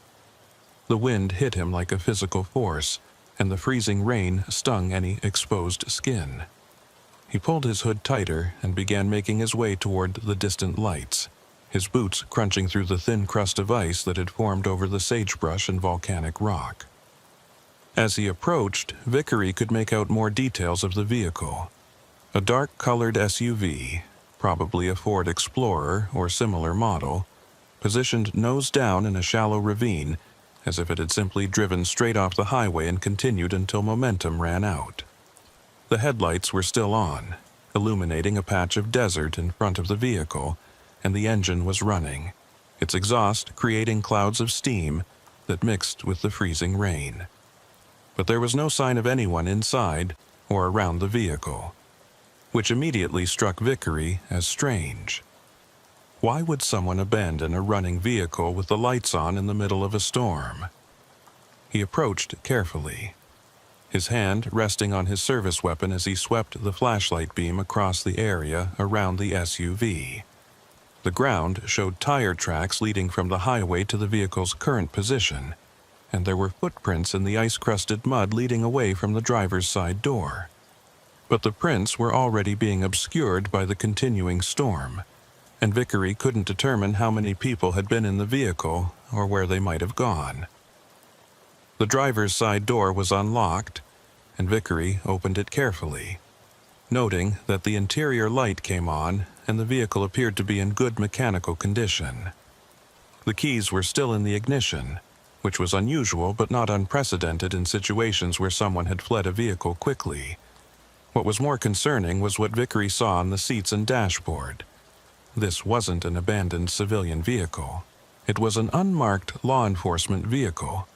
The wind hit him like a physical force, and the freezing rain stung any exposed skin. He pulled his hood tighter and began making his way toward the distant lights, his boots crunching through the thin crust of ice that had formed over the sagebrush and volcanic rock. As he approached, Vickery could make out more details of the vehicle. A dark-colored SUV, probably a Ford Explorer or similar model, positioned nose down in a shallow ravine, as if it had simply driven straight off the highway and continued until momentum ran out. The headlights were still on, illuminating a patch of desert in front of the vehicle, and the engine was running, its exhaust creating clouds of steam that mixed with the freezing rain. But there was no sign of anyone inside or around the vehicle, which immediately struck Vickery as strange. Why would someone abandon a running vehicle with the lights on in the middle of a storm? He approached carefully, his hand resting on his service weapon as he swept the flashlight beam across the area around the SUV. The ground showed tire tracks leading from the highway to the vehicle's current position, and there were footprints in the ice-crusted mud leading away from the driver's side door. But the prints were already being obscured by the continuing storm, and Vickery couldn't determine how many people had been in the vehicle or where they might have gone. The driver's side door was unlocked, and Vickery opened it carefully, noting that the interior light came on and the vehicle appeared to be in good mechanical condition. The keys were still in the ignition, which was unusual but not unprecedented in situations where someone had fled a vehicle quickly. What was more concerning was what Vickery saw on the seats and dashboard. This wasn't an abandoned civilian vehicle. It was an unmarked law enforcement vehicle,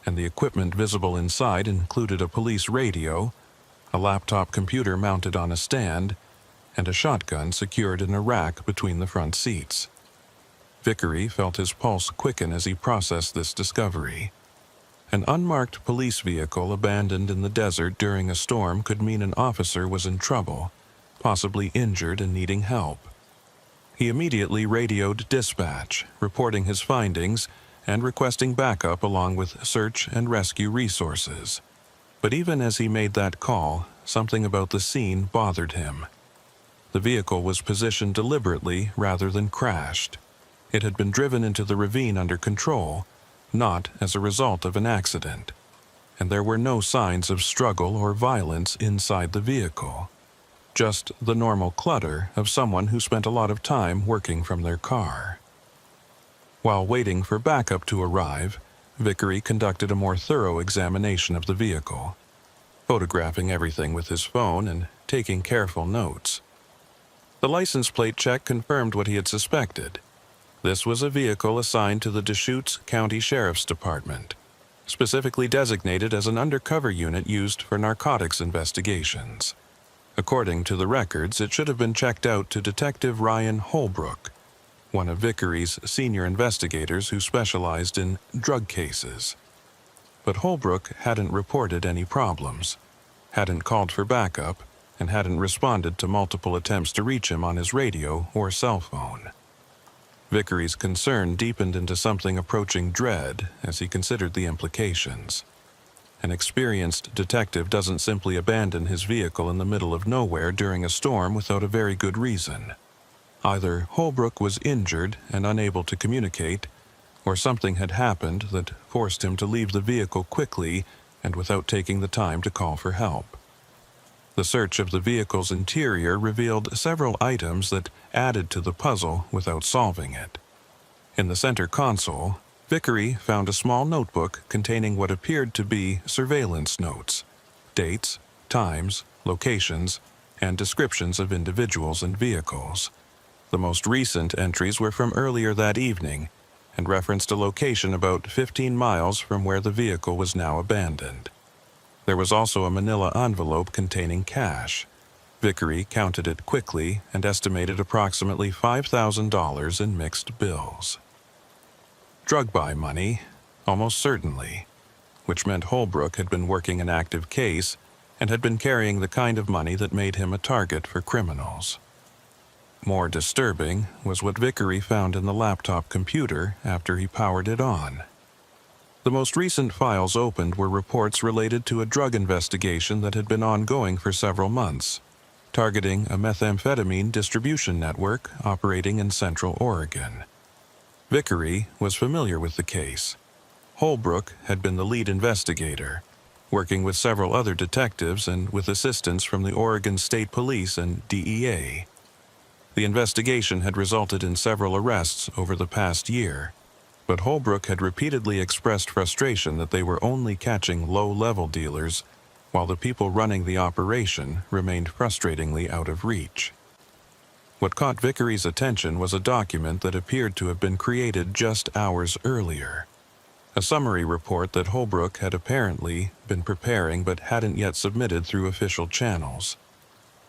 and the equipment visible inside included a police radio, a laptop computer mounted on a stand, and a shotgun secured in a rack between the front seats. Vickery felt his pulse quicken as he processed this discovery. An unmarked police vehicle abandoned in the desert during a storm could mean an officer was in trouble, possibly injured and needing help. He immediately radioed dispatch, reporting his findings and requesting backup along with search and rescue resources. But even as he made that call, something about the scene bothered him. The vehicle was positioned deliberately rather than crashed. It had been driven into the ravine under control, not as a result of an accident, and there were no signs of struggle or violence inside the vehicle. Just the normal clutter of someone who spent a lot of time working from their car. While waiting for backup to arrive, Vickery conducted a more thorough examination of the vehicle, photographing everything with his phone and taking careful notes. The license plate check confirmed what he had suspected. This was a vehicle assigned to the Deschutes County Sheriff's Department, specifically designated as an undercover unit used for narcotics investigations. According to the records, it should have been checked out to Detective Ryan Holbrook, one of Vickery's senior investigators who specialized in drug cases. But Holbrook hadn't reported any problems, hadn't called for backup, and hadn't responded to multiple attempts to reach him on his radio or cell phone. Vickery's concern deepened into something approaching dread as he considered the implications. An experienced detective doesn't simply abandon his vehicle in the middle of nowhere during a storm without a very good reason. Either Holbrook was injured and unable to communicate, or something had happened that forced him to leave the vehicle quickly and without taking the time to call for help. The search of the vehicle's interior revealed several items that added to the puzzle without solving it. In the center console, Vickery found a small notebook containing what appeared to be surveillance notes, dates, times, locations, and descriptions of individuals and vehicles. The most recent entries were from earlier that evening and referenced a location about 15 miles from where the vehicle was now abandoned. There was also a manila envelope containing cash. Vickery counted it quickly and estimated approximately $5,000 in mixed bills. Drug buy money, almost certainly, which meant Holbrook had been working an active case and had been carrying the kind of money that made him a target for criminals. More disturbing was what Vickery found in the laptop computer after he powered it on. The most recent files opened were reports related to a drug investigation that had been ongoing for several months, targeting a methamphetamine distribution network operating in Central Oregon. Vickery was familiar with the case. Holbrook had been the lead investigator, working with several other detectives and with assistance from the Oregon State Police and DEA. The investigation had resulted in several arrests over the past year, but Holbrook had repeatedly expressed frustration that they were only catching low-level dealers, while the people running the operation remained frustratingly out of reach. What caught Vickery's attention was a document that appeared to have been created just hours earlier. A summary report that Holbrook had apparently been preparing but hadn't yet submitted through official channels.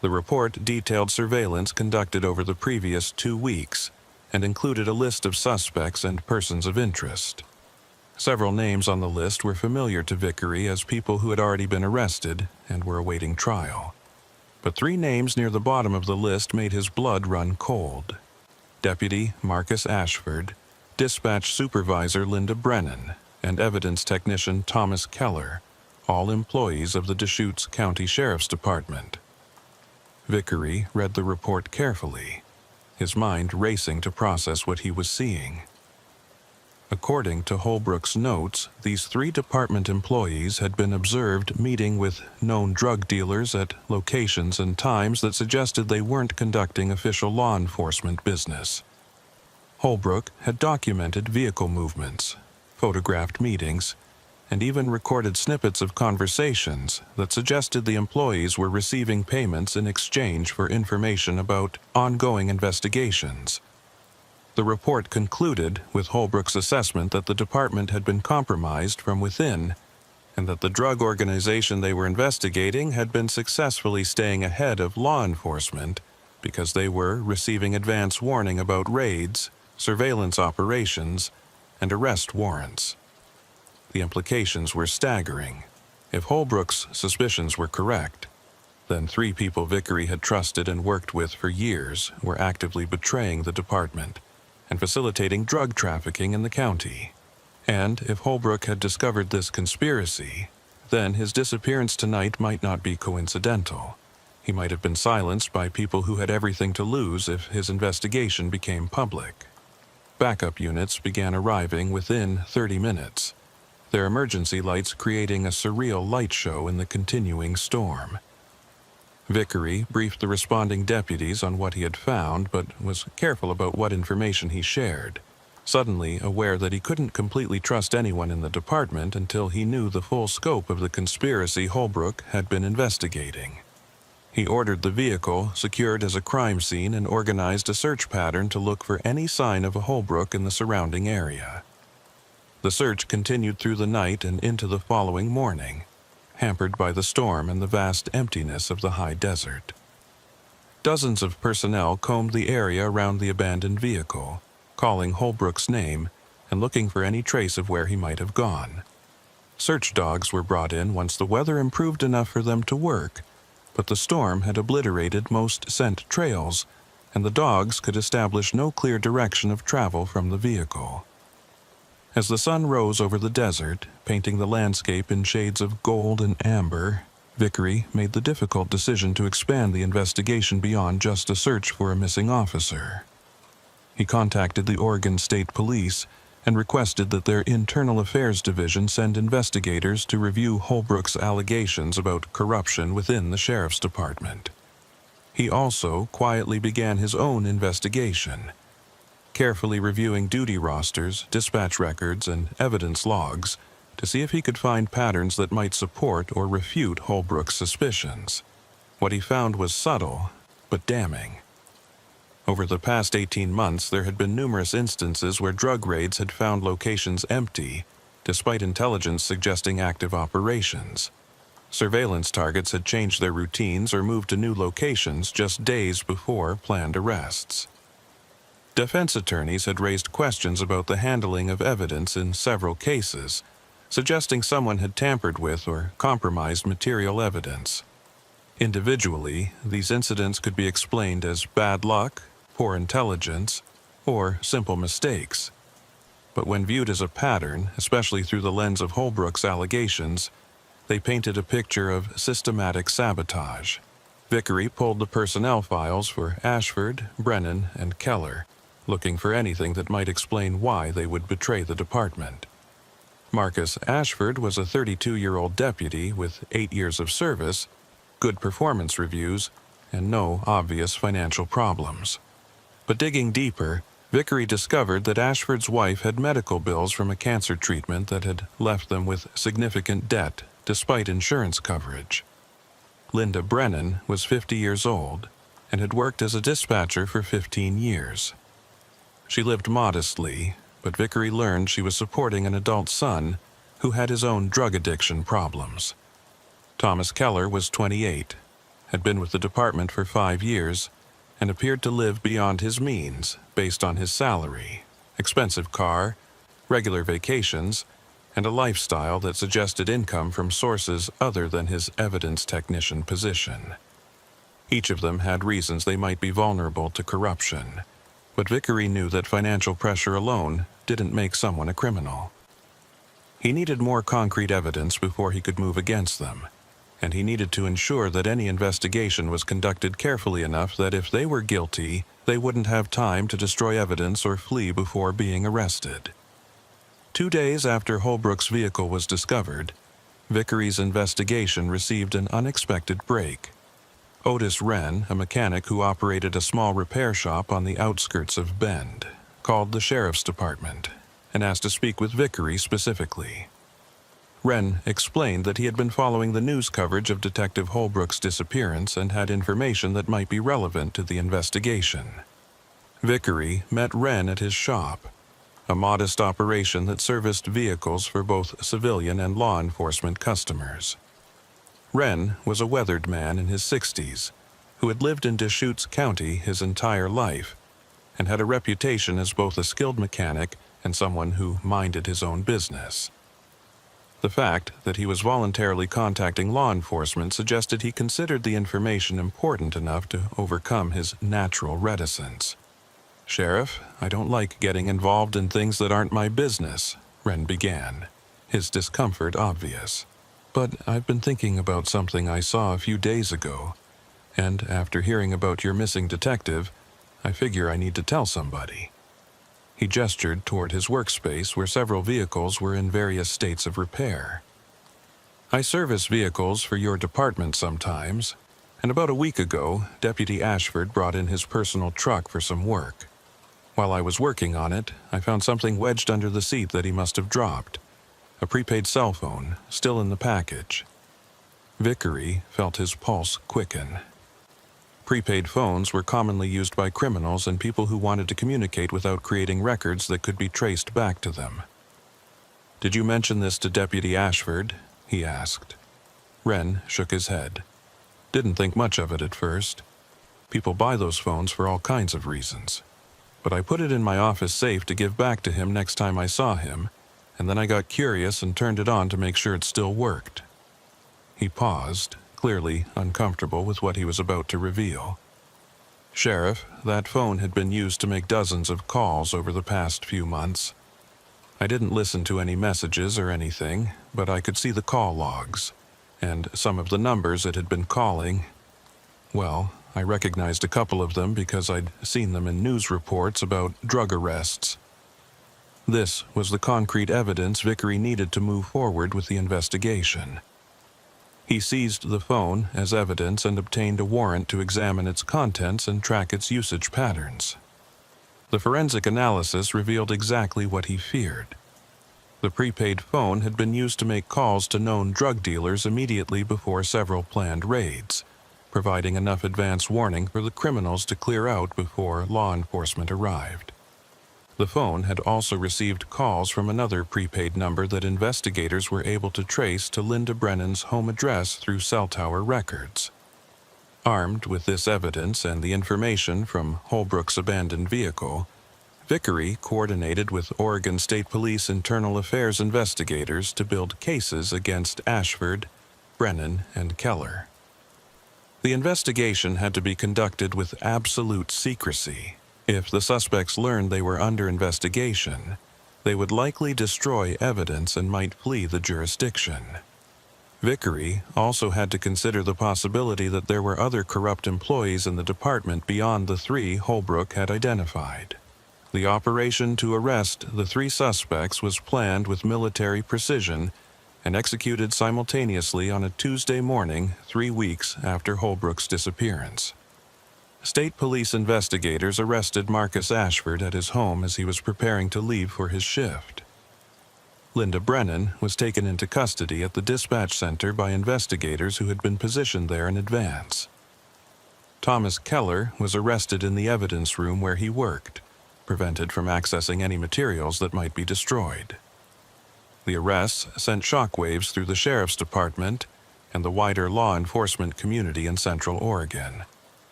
The report detailed surveillance conducted over the previous 2 weeks and included a list of suspects and persons of interest. Several names on the list were familiar to Vickery as people who had already been arrested and were awaiting trial. But 3 names near the bottom of the list made his blood run cold. Deputy Marcus Ashford, Dispatch Supervisor Linda Brennan, and Evidence Technician Thomas Keller, all employees of the Deschutes County Sheriff's Department. Vickery read the report carefully, his mind racing to process what he was seeing. According to Holbrook's notes, these 3 department employees had been observed meeting with known drug dealers at locations and times that suggested they weren't conducting official law enforcement business. Holbrook had documented vehicle movements, photographed meetings, and even recorded snippets of conversations that suggested the employees were receiving payments in exchange for information about ongoing investigations. The report concluded with Holbrook's assessment that the department had been compromised from within, and that the drug organization they were investigating had been successfully staying ahead of law enforcement because they were receiving advance warning about raids, surveillance operations, and arrest warrants. The implications were staggering. If Holbrook's suspicions were correct, then 3 people Vickery had trusted and worked with for years were actively betraying the department and facilitating drug trafficking in the county. And if Holbrook had discovered this conspiracy, then his disappearance tonight might not be coincidental. He might have been silenced by people who had everything to lose if his investigation became public. Backup units began arriving within 30 minutes, their emergency lights creating a surreal light show in the continuing storm. Vickery briefed the responding deputies on what he had found, but was careful about what information he shared, suddenly aware that he couldn't completely trust anyone in the department until he knew the full scope of the conspiracy Holbrook had been investigating. He ordered the vehicle secured as a crime scene and organized a search pattern to look for any sign of a Holbrook in the surrounding area. The search continued through the night and into the following morning, hampered by the storm and the vast emptiness of the high desert. Dozens of personnel combed the area around the abandoned vehicle, calling Holbrook's name and looking for any trace of where he might have gone. Search dogs were brought in once the weather improved enough for them to work, but the storm had obliterated most scent trails, and the dogs could establish no clear direction of travel from the vehicle. As the sun rose over the desert, painting the landscape in shades of gold and amber, Vickery made the difficult decision to expand the investigation beyond just a search for a missing officer. He contacted the Oregon State Police and requested that their Internal Affairs Division send investigators to review Holbrook's allegations about corruption within the Sheriff's Department. He also quietly began his own investigation, carefully reviewing duty rosters, dispatch records, and evidence logs to see if he could find patterns that might support or refute Holbrook's suspicions. What he found was subtle, but damning. Over the past 18 months, there had been numerous instances where drug raids had found locations empty, despite intelligence suggesting active operations. Surveillance targets had changed their routines or moved to new locations just days before planned arrests. Defense attorneys had raised questions about the handling of evidence in several cases, suggesting someone had tampered with or compromised material evidence. Individually, these incidents could be explained as bad luck, poor intelligence, or simple mistakes. But when viewed as a pattern, especially through the lens of Holbrook's allegations, they painted a picture of systematic sabotage. Vickery pulled the personnel files for Ashford, Brennan, and Keller, looking for anything that might explain why they would betray the department. Marcus Ashford was a 32-year-old deputy with 8 years of service, good performance reviews, and no obvious financial problems. But digging deeper, Vickery discovered that Ashford's wife had medical bills from a cancer treatment that had left them with significant debt despite insurance coverage. Linda Brennan was 50 years old and had worked as a dispatcher for 15 years. She lived modestly, but Vickery learned she was supporting an adult son who had his own drug addiction problems. Thomas Keller was 28, had been with the department for 5 years, and appeared to live beyond his means based on his salary, expensive car, regular vacations, and a lifestyle that suggested income from sources other than his evidence technician position. Each of them had reasons they might be vulnerable to corruption, but Vickery knew that financial pressure alone didn't make someone a criminal. He needed more concrete evidence before he could move against them, and he needed to ensure that any investigation was conducted carefully enough that if they were guilty, they wouldn't have time to destroy evidence or flee before being arrested. 2 days after Holbrook's vehicle was discovered, Vickery's investigation received an unexpected break. Otis Wren, a mechanic who operated a small repair shop on the outskirts of Bend, called the Sheriff's Department and asked to speak with Vickery specifically. Wren explained that he had been following the news coverage of Detective Holbrook's disappearance and had information that might be relevant to the investigation. Vickery met Wren at his shop, a modest operation that serviced vehicles for both civilian and law enforcement customers. Wren was a weathered man in his 60s who had lived in Deschutes County his entire life and had a reputation as both a skilled mechanic and someone who minded his own business. The fact that he was voluntarily contacting law enforcement suggested he considered the information important enough to overcome his natural reticence. "Sheriff, I don't like getting involved in things that aren't my business," Wren began, his discomfort obvious. "But I've been thinking about something I saw a few days ago, and after hearing about your missing detective, I figure I need to tell somebody." He gestured toward his workspace where several vehicles were in various states of repair. "I service vehicles for your department sometimes, and about a week ago, Deputy Ashford brought in his personal truck for some work. While I was working on it, I found something wedged under the seat that he must have dropped. A prepaid cell phone, still in the package." Vickery felt his pulse quicken. Prepaid phones were commonly used by criminals and people who wanted to communicate without creating records that could be traced back to them. "Did you mention this to Deputy Ashford?" he asked. Wren shook his head. "Didn't think much of it at first. People buy those phones for all kinds of reasons. But I put it in my office safe to give back to him next time I saw him, and then I got curious and turned it on to make sure it still worked." He paused, clearly uncomfortable with what he was about to reveal. "Sheriff, that phone had been used to make dozens of calls over the past few months. I didn't listen to any messages or anything, but I could see the call logs, and some of the numbers it had been calling. Well, I recognized a couple of them because I'd seen them in news reports about drug arrests. This was the concrete evidence Vickery needed to move forward with the investigation. He seized the phone as evidence and obtained a warrant to examine its contents and track its usage patterns. The forensic analysis revealed exactly what he feared. The prepaid phone had been used to make calls to known drug dealers immediately before several planned raids, providing enough advance warning for the criminals to clear out before law enforcement arrived. The phone had also received calls from another prepaid number that investigators were able to trace to Linda Brennan's home address through cell tower records. Armed with this evidence and the information from Holbrook's abandoned vehicle, Vickery coordinated with Oregon State Police Internal Affairs investigators to build cases against Ashford, Brennan, and Keller. The investigation had to be conducted with absolute secrecy. If the suspects learned they were under investigation, they would likely destroy evidence and might flee the jurisdiction. Vickery also had to consider the possibility that there were other corrupt employees in the department beyond the 3 Holbrook had identified. The operation to arrest the 3 suspects was planned with military precision and executed simultaneously on a Tuesday morning 3 weeks after Holbrook's disappearance. State police investigators arrested Marcus Ashford at his home as he was preparing to leave for his shift. Linda Brennan was taken into custody at the dispatch center by investigators who had been positioned there in advance. Thomas Keller was arrested in the evidence room where he worked, prevented from accessing any materials that might be destroyed. The arrests sent shockwaves through the sheriff's department and the wider law enforcement community in Central Oregon.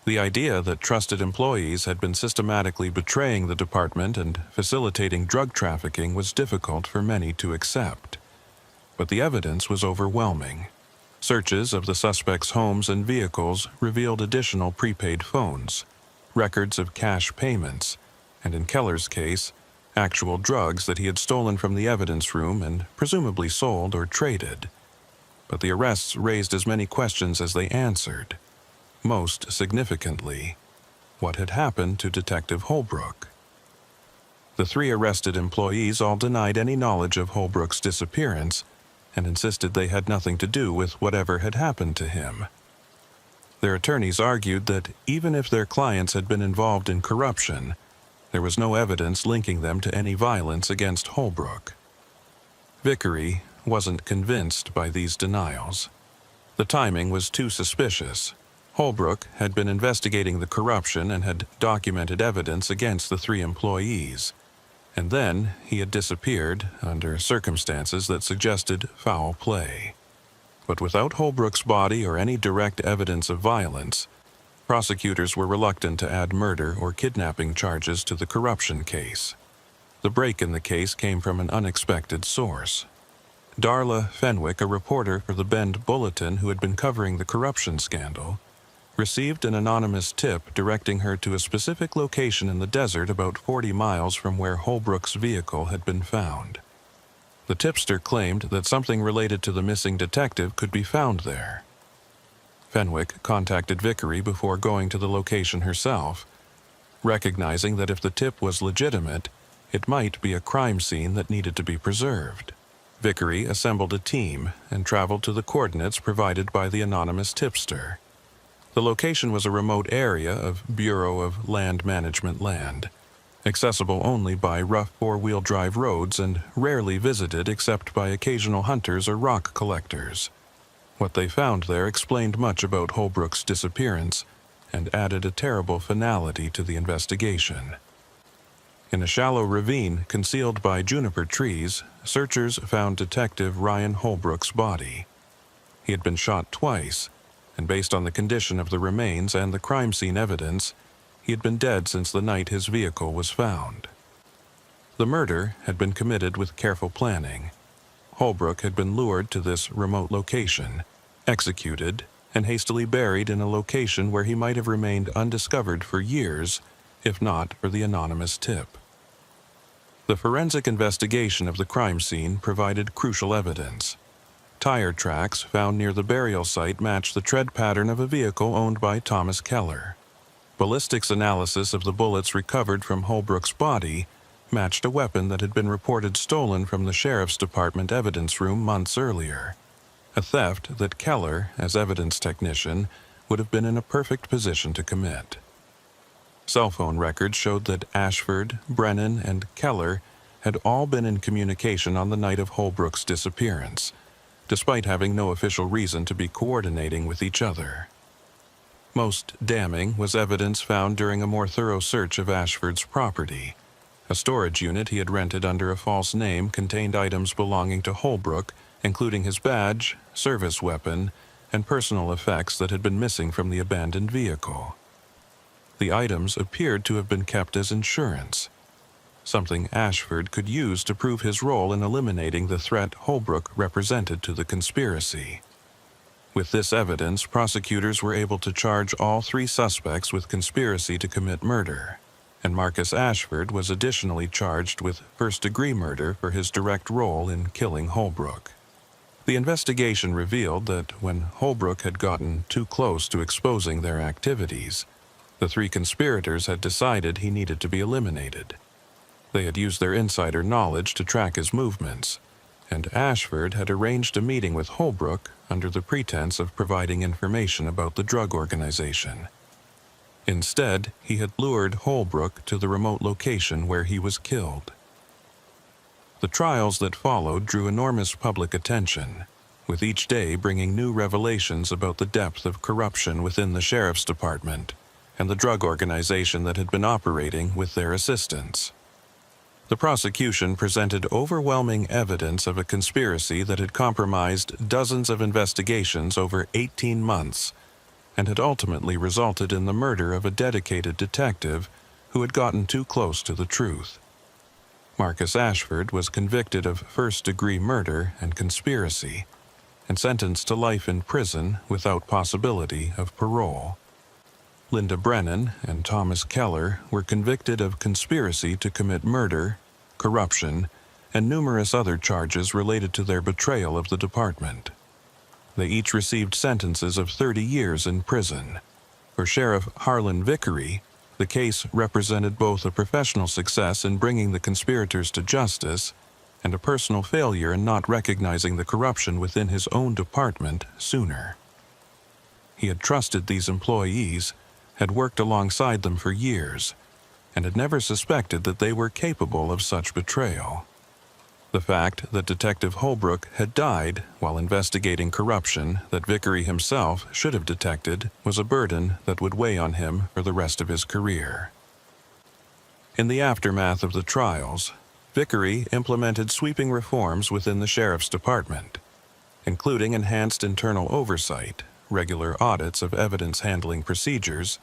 The idea that trusted employees had been systematically betraying the department and facilitating drug trafficking was difficult for many to accept. But the evidence was overwhelming. Searches of the suspects' homes and vehicles revealed additional prepaid phones, records of cash payments, and in Keller's case, actual drugs that he had stolen from the evidence room and presumably sold or traded. But the arrests raised as many questions as they answered. Most significantly, what had happened to Detective Holbrook? The 3 arrested employees all denied any knowledge of Holbrook's disappearance and insisted they had nothing to do with whatever had happened to him. Their attorneys argued that even if their clients had been involved in corruption, there was no evidence linking them to any violence against Holbrook. Vickery wasn't convinced by these denials. The timing was too suspicious. Holbrook had been investigating the corruption and had documented evidence against the 3 employees, and then he had disappeared under circumstances that suggested foul play. But without Holbrook's body or any direct evidence of violence, prosecutors were reluctant to add murder or kidnapping charges to the corruption case. The break in the case came from an unexpected source. Darla Fenwick, a reporter for the Bend Bulletin who had been covering the corruption scandal, received an anonymous tip directing her to a specific location in the desert about 40 miles from where Holbrook's vehicle had been found. The tipster claimed that something related to the missing detective could be found there. Fenwick contacted Vickery before going to the location herself, recognizing that if the tip was legitimate, it might be a crime scene that needed to be preserved. Vickery assembled a team and traveled to the coordinates provided by the anonymous tipster. The location was a remote area of Bureau of Land Management land, accessible only by rough 4-wheel drive roads and rarely visited except by occasional hunters or rock collectors. What they found there explained much about Holbrook's disappearance and added a terrible finality to the investigation. In a shallow ravine concealed by juniper trees, searchers found Detective Ryan Holbrook's body. He had been shot twice, and based on the condition of the remains and the crime scene evidence, he had been dead since the night his vehicle was found. The murder had been committed with careful planning. Holbrook had been lured to this remote location, executed, and hastily buried in a location where he might have remained undiscovered for years, if not for the anonymous tip. The forensic investigation of the crime scene provided crucial evidence. Tire tracks found near the burial site matched the tread pattern of a vehicle owned by Thomas Keller. Ballistics analysis of the bullets recovered from Holbrook's body matched a weapon that had been reported stolen from the sheriff's department evidence room months earlier, a theft that Keller, as evidence technician, would have been in a perfect position to commit. Cell phone records showed that Ashford, Brennan, and Keller had all been in communication on the night of Holbrook's disappearance, despite having no official reason to be coordinating with each other. Most damning was evidence found during a more thorough search of Ashford's property. A storage unit he had rented under a false name contained items belonging to Holbrook, including his badge, service weapon, and personal effects that had been missing from the abandoned vehicle. The items appeared to have been kept as insurance, something Ashford could use to prove his role in eliminating the threat Holbrook represented to the conspiracy. With this evidence, prosecutors were able to charge all 3 suspects with conspiracy to commit murder, and Marcus Ashford was additionally charged with first-degree murder for his direct role in killing Holbrook. The investigation revealed that when Holbrook had gotten too close to exposing their activities, the 3 conspirators had decided he needed to be eliminated. They had used their insider knowledge to track his movements, and Ashford had arranged a meeting with Holbrook under the pretense of providing information about the drug organization. Instead, he had lured Holbrook to the remote location where he was killed. The trials that followed drew enormous public attention, with each day bringing new revelations about the depth of corruption within the sheriff's department and the drug organization that had been operating with their assistance. The prosecution presented overwhelming evidence of a conspiracy that had compromised dozens of investigations over 18 months and had ultimately resulted in the murder of a dedicated detective who had gotten too close to the truth. Marcus Ashford was convicted of first-degree murder and conspiracy and sentenced to life in prison without possibility of parole. Linda Brennan and Thomas Keller were convicted of conspiracy to commit murder, corruption, and numerous other charges related to their betrayal of the department. They each received sentences of 30 years in prison. For Sheriff Harlan Vickery, the case represented both a professional success in bringing the conspirators to justice and a personal failure in not recognizing the corruption within his own department sooner. He had trusted these employees, had worked alongside them for years, and had never suspected that they were capable of such betrayal. The fact that Detective Holbrook had died while investigating corruption that Vickery himself should have detected was a burden that would weigh on him for the rest of his career. In the aftermath of the trials, Vickery implemented sweeping reforms within the sheriff's department, including enhanced internal oversight, regular audits of evidence handling procedures,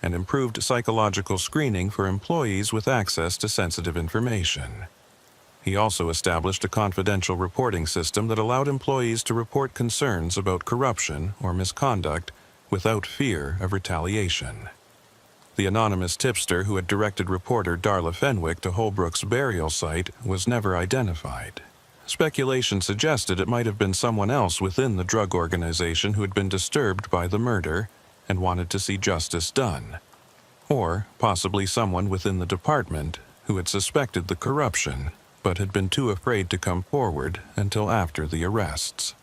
and improved psychological screening for employees with access to sensitive information. He also established a confidential reporting system that allowed employees to report concerns about corruption or misconduct without fear of retaliation. The anonymous tipster who had directed reporter Darla Fenwick to Holbrook's burial site was never identified. Speculation suggested it might have been someone else within the drug organization who had been disturbed by the murder and wanted to see justice done, or possibly someone within the department who had suspected the corruption but had been too afraid to come forward until after the arrests.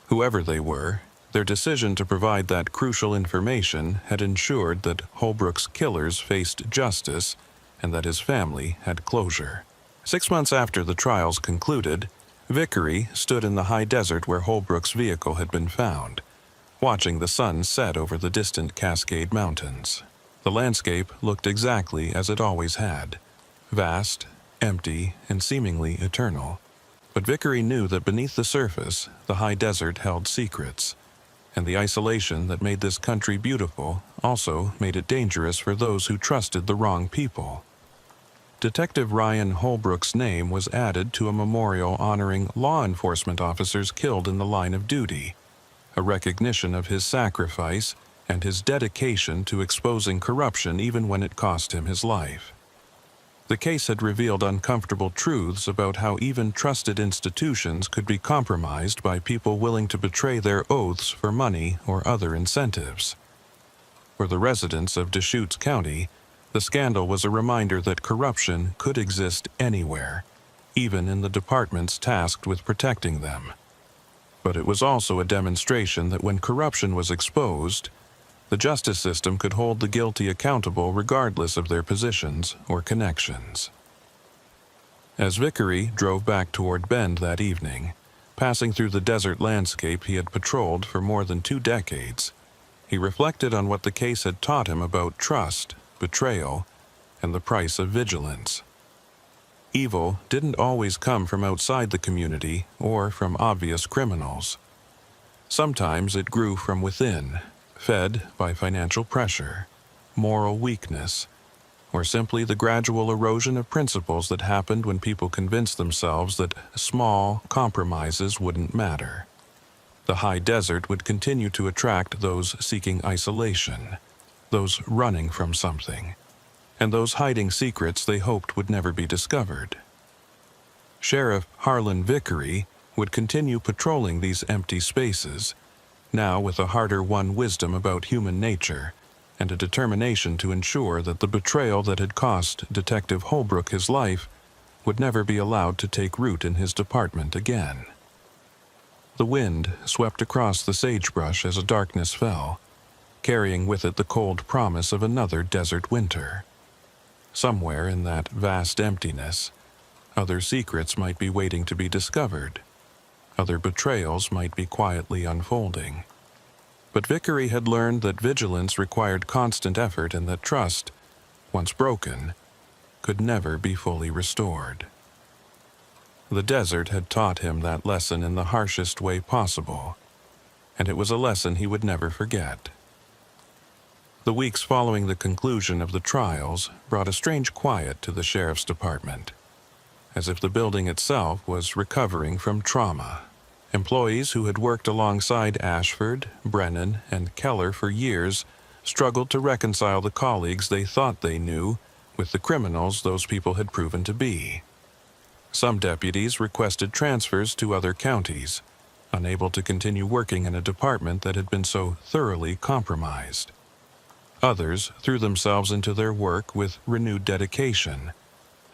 Whoever they were, their decision to provide that crucial information had ensured that Holbrook's killers faced justice and that his family had closure. 6 months after the trials concluded, Vickery stood in the high desert where Holbrook's vehicle had been found, watching the sun set over the distant Cascade Mountains. The landscape looked exactly as it always had, vast, empty, and seemingly eternal. But Vickery knew that beneath the surface, the high desert held secrets, and the isolation that made this country beautiful also made it dangerous for those who trusted the wrong people. Detective Ryan Holbrook's name was added to a memorial honoring law enforcement officers killed in the line of duty, a recognition of his sacrifice and his dedication to exposing corruption even when it cost him his life. The case had revealed uncomfortable truths about how even trusted institutions could be compromised by people willing to betray their oaths for money or other incentives. For the residents of Deschutes County, the scandal was a reminder that corruption could exist anywhere, even in the departments tasked with protecting them. But it was also a demonstration that when corruption was exposed, the justice system could hold the guilty accountable regardless of their positions or connections. As Vickery drove back toward Bend that evening, passing through the desert landscape he had patrolled for more than 2 decades, he reflected on what the case had taught him about trust, betrayal, and the price of vigilance. Evil didn't always come from outside the community or from obvious criminals. Sometimes it grew from within, fed by financial pressure, moral weakness, or simply the gradual erosion of principles that happened when people convinced themselves that small compromises wouldn't matter. The high desert would continue to attract those seeking isolation, those running from something, and those hiding secrets they hoped would never be discovered. Sheriff Harlan Vickery would continue patrolling these empty spaces, now with a harder-won wisdom about human nature and a determination to ensure that the betrayal that had cost Detective Holbrook his life would never be allowed to take root in his department again. The wind swept across the sagebrush as a darkness fell, carrying with it the cold promise of another desert winter. Somewhere in that vast emptiness, other secrets might be waiting to be discovered. Other betrayals might be quietly unfolding. But Vickery had learned that vigilance required constant effort and that trust, once broken, could never be fully restored. The desert had taught him that lesson in the harshest way possible, and it was a lesson he would never forget. The weeks following the conclusion of the trials brought a strange quiet to the sheriff's department, as if the building itself was recovering from trauma. Employees who had worked alongside Ashford, Brennan, and Keller for years struggled to reconcile the colleagues they thought they knew with the criminals those people had proven to be. Some deputies requested transfers to other counties, unable to continue working in a department that had been so thoroughly compromised. Others threw themselves into their work with renewed dedication,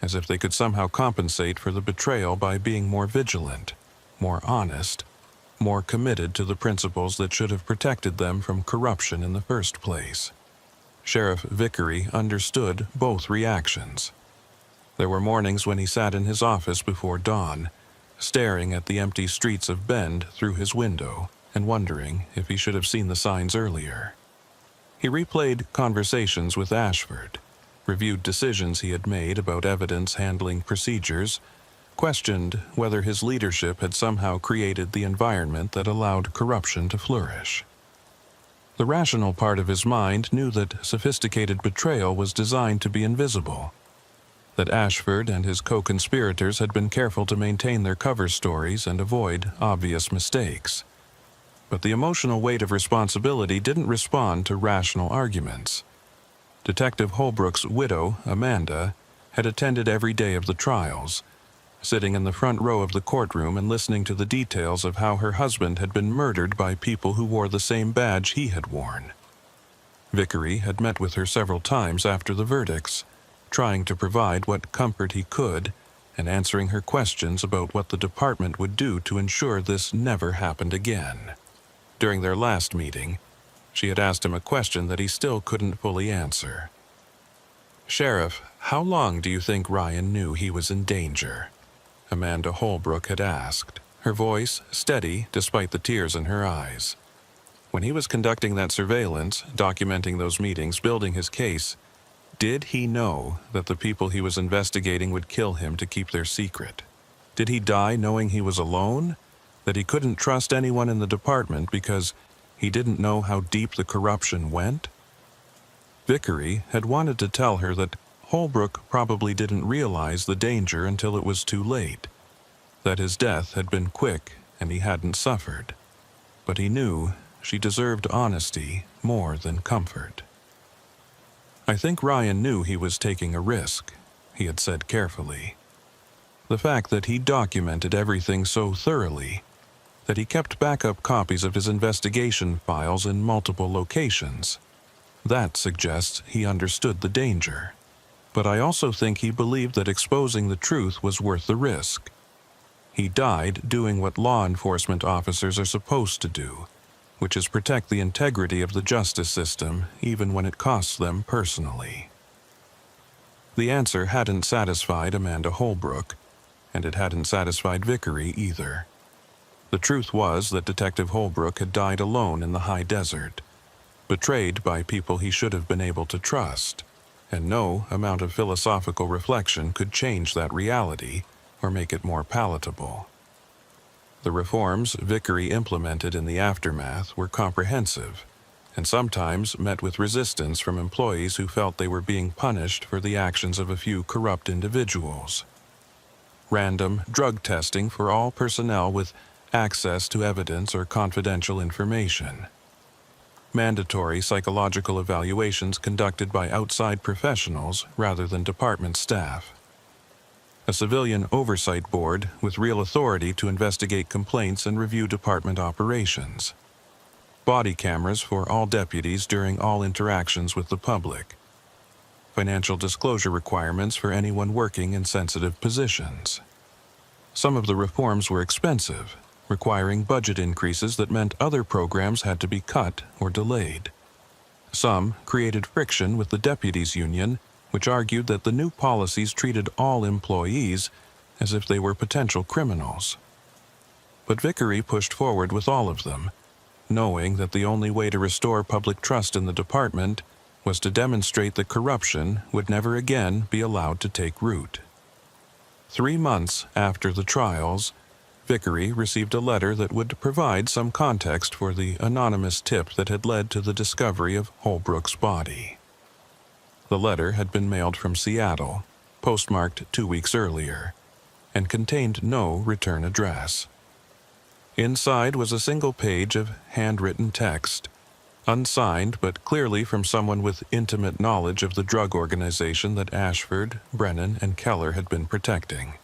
as if they could somehow compensate for the betrayal by being more vigilant, more honest, more committed to the principles that should have protected them from corruption in the first place. Sheriff Vickery understood both reactions. There were mornings when he sat in his office before dawn, staring at the empty streets of Bend through his window and wondering if he should have seen the signs earlier. He replayed conversations with Ashford, reviewed decisions he had made about evidence handling procedures, questioned whether his leadership had somehow created the environment that allowed corruption to flourish. The rational part of his mind knew that sophisticated betrayal was designed to be invisible, that Ashford and his co-conspirators had been careful to maintain their cover stories and avoid obvious mistakes. But the emotional weight of responsibility didn't respond to rational arguments. Detective Holbrook's widow, Amanda, had attended every day of the trials, sitting in the front row of the courtroom and listening to the details of how her husband had been murdered by people who wore the same badge he had worn. Vickery had met with her several times after the verdicts, trying to provide what comfort he could and answering her questions about what the department would do to ensure this never happened again. During their last meeting, she had asked him a question that he still couldn't fully answer. "Sheriff, how long do you think Ryan knew he was in danger?" Amanda Holbrook had asked, her voice steady despite the tears in her eyes. When he was conducting that surveillance, documenting those meetings, building his case, did he know that the people he was investigating would kill him to keep their secret? Did he die knowing he was alone? That he couldn't trust anyone in the department because he didn't know how deep the corruption went? Vickery had wanted to tell her that Holbrook probably didn't realize the danger until it was too late, that his death had been quick and he hadn't suffered. But he knew she deserved honesty more than comfort. "I think Ryan knew he was taking a risk. he had said carefully. The fact that he documented everything so thoroughly, that he kept backup copies of his investigation files in multiple locations, that suggests he understood the danger. But I also think he believed that exposing the truth was worth the risk. He died doing what law enforcement officers are supposed to do, which is protect the integrity of the justice system even when it costs them personally. The answer hadn't satisfied Amanda Holbrook, and it hadn't satisfied Vickery either. The truth was that Detective Holbrook had died alone in the high desert, betrayed by people he should have been able to trust, and no amount of philosophical reflection could change that reality or make it more palatable. The reforms Vickery implemented in the aftermath were comprehensive, and sometimes met with resistance from employees who felt they were being punished for the actions of a few corrupt individuals. Random drug testing for all personnel with access to evidence or confidential information. Mandatory psychological evaluations conducted by outside professionals rather than department staff. A civilian oversight board with real authority to investigate complaints and review department operations. Body cameras for all deputies during all interactions with the public. Financial disclosure requirements for anyone working in sensitive positions. Some of the reforms were expensive, requiring budget increases that meant other programs had to be cut or delayed. Some created friction with the deputies' union, which argued that the new policies treated all employees as if they were potential criminals. But Vickery pushed forward with all of them, knowing that the only way to restore public trust in the department was to demonstrate that corruption would never again be allowed to take root. 3 months after the trials, Vickery received a letter that would provide some context for the anonymous tip that had led to the discovery of Holbrook's body. The letter had been mailed from Seattle, postmarked 2 weeks earlier, and contained no return address. Inside was a single page of handwritten text, unsigned but clearly from someone with intimate knowledge of the drug organization that Ashford, Brennan, and Keller had been protecting.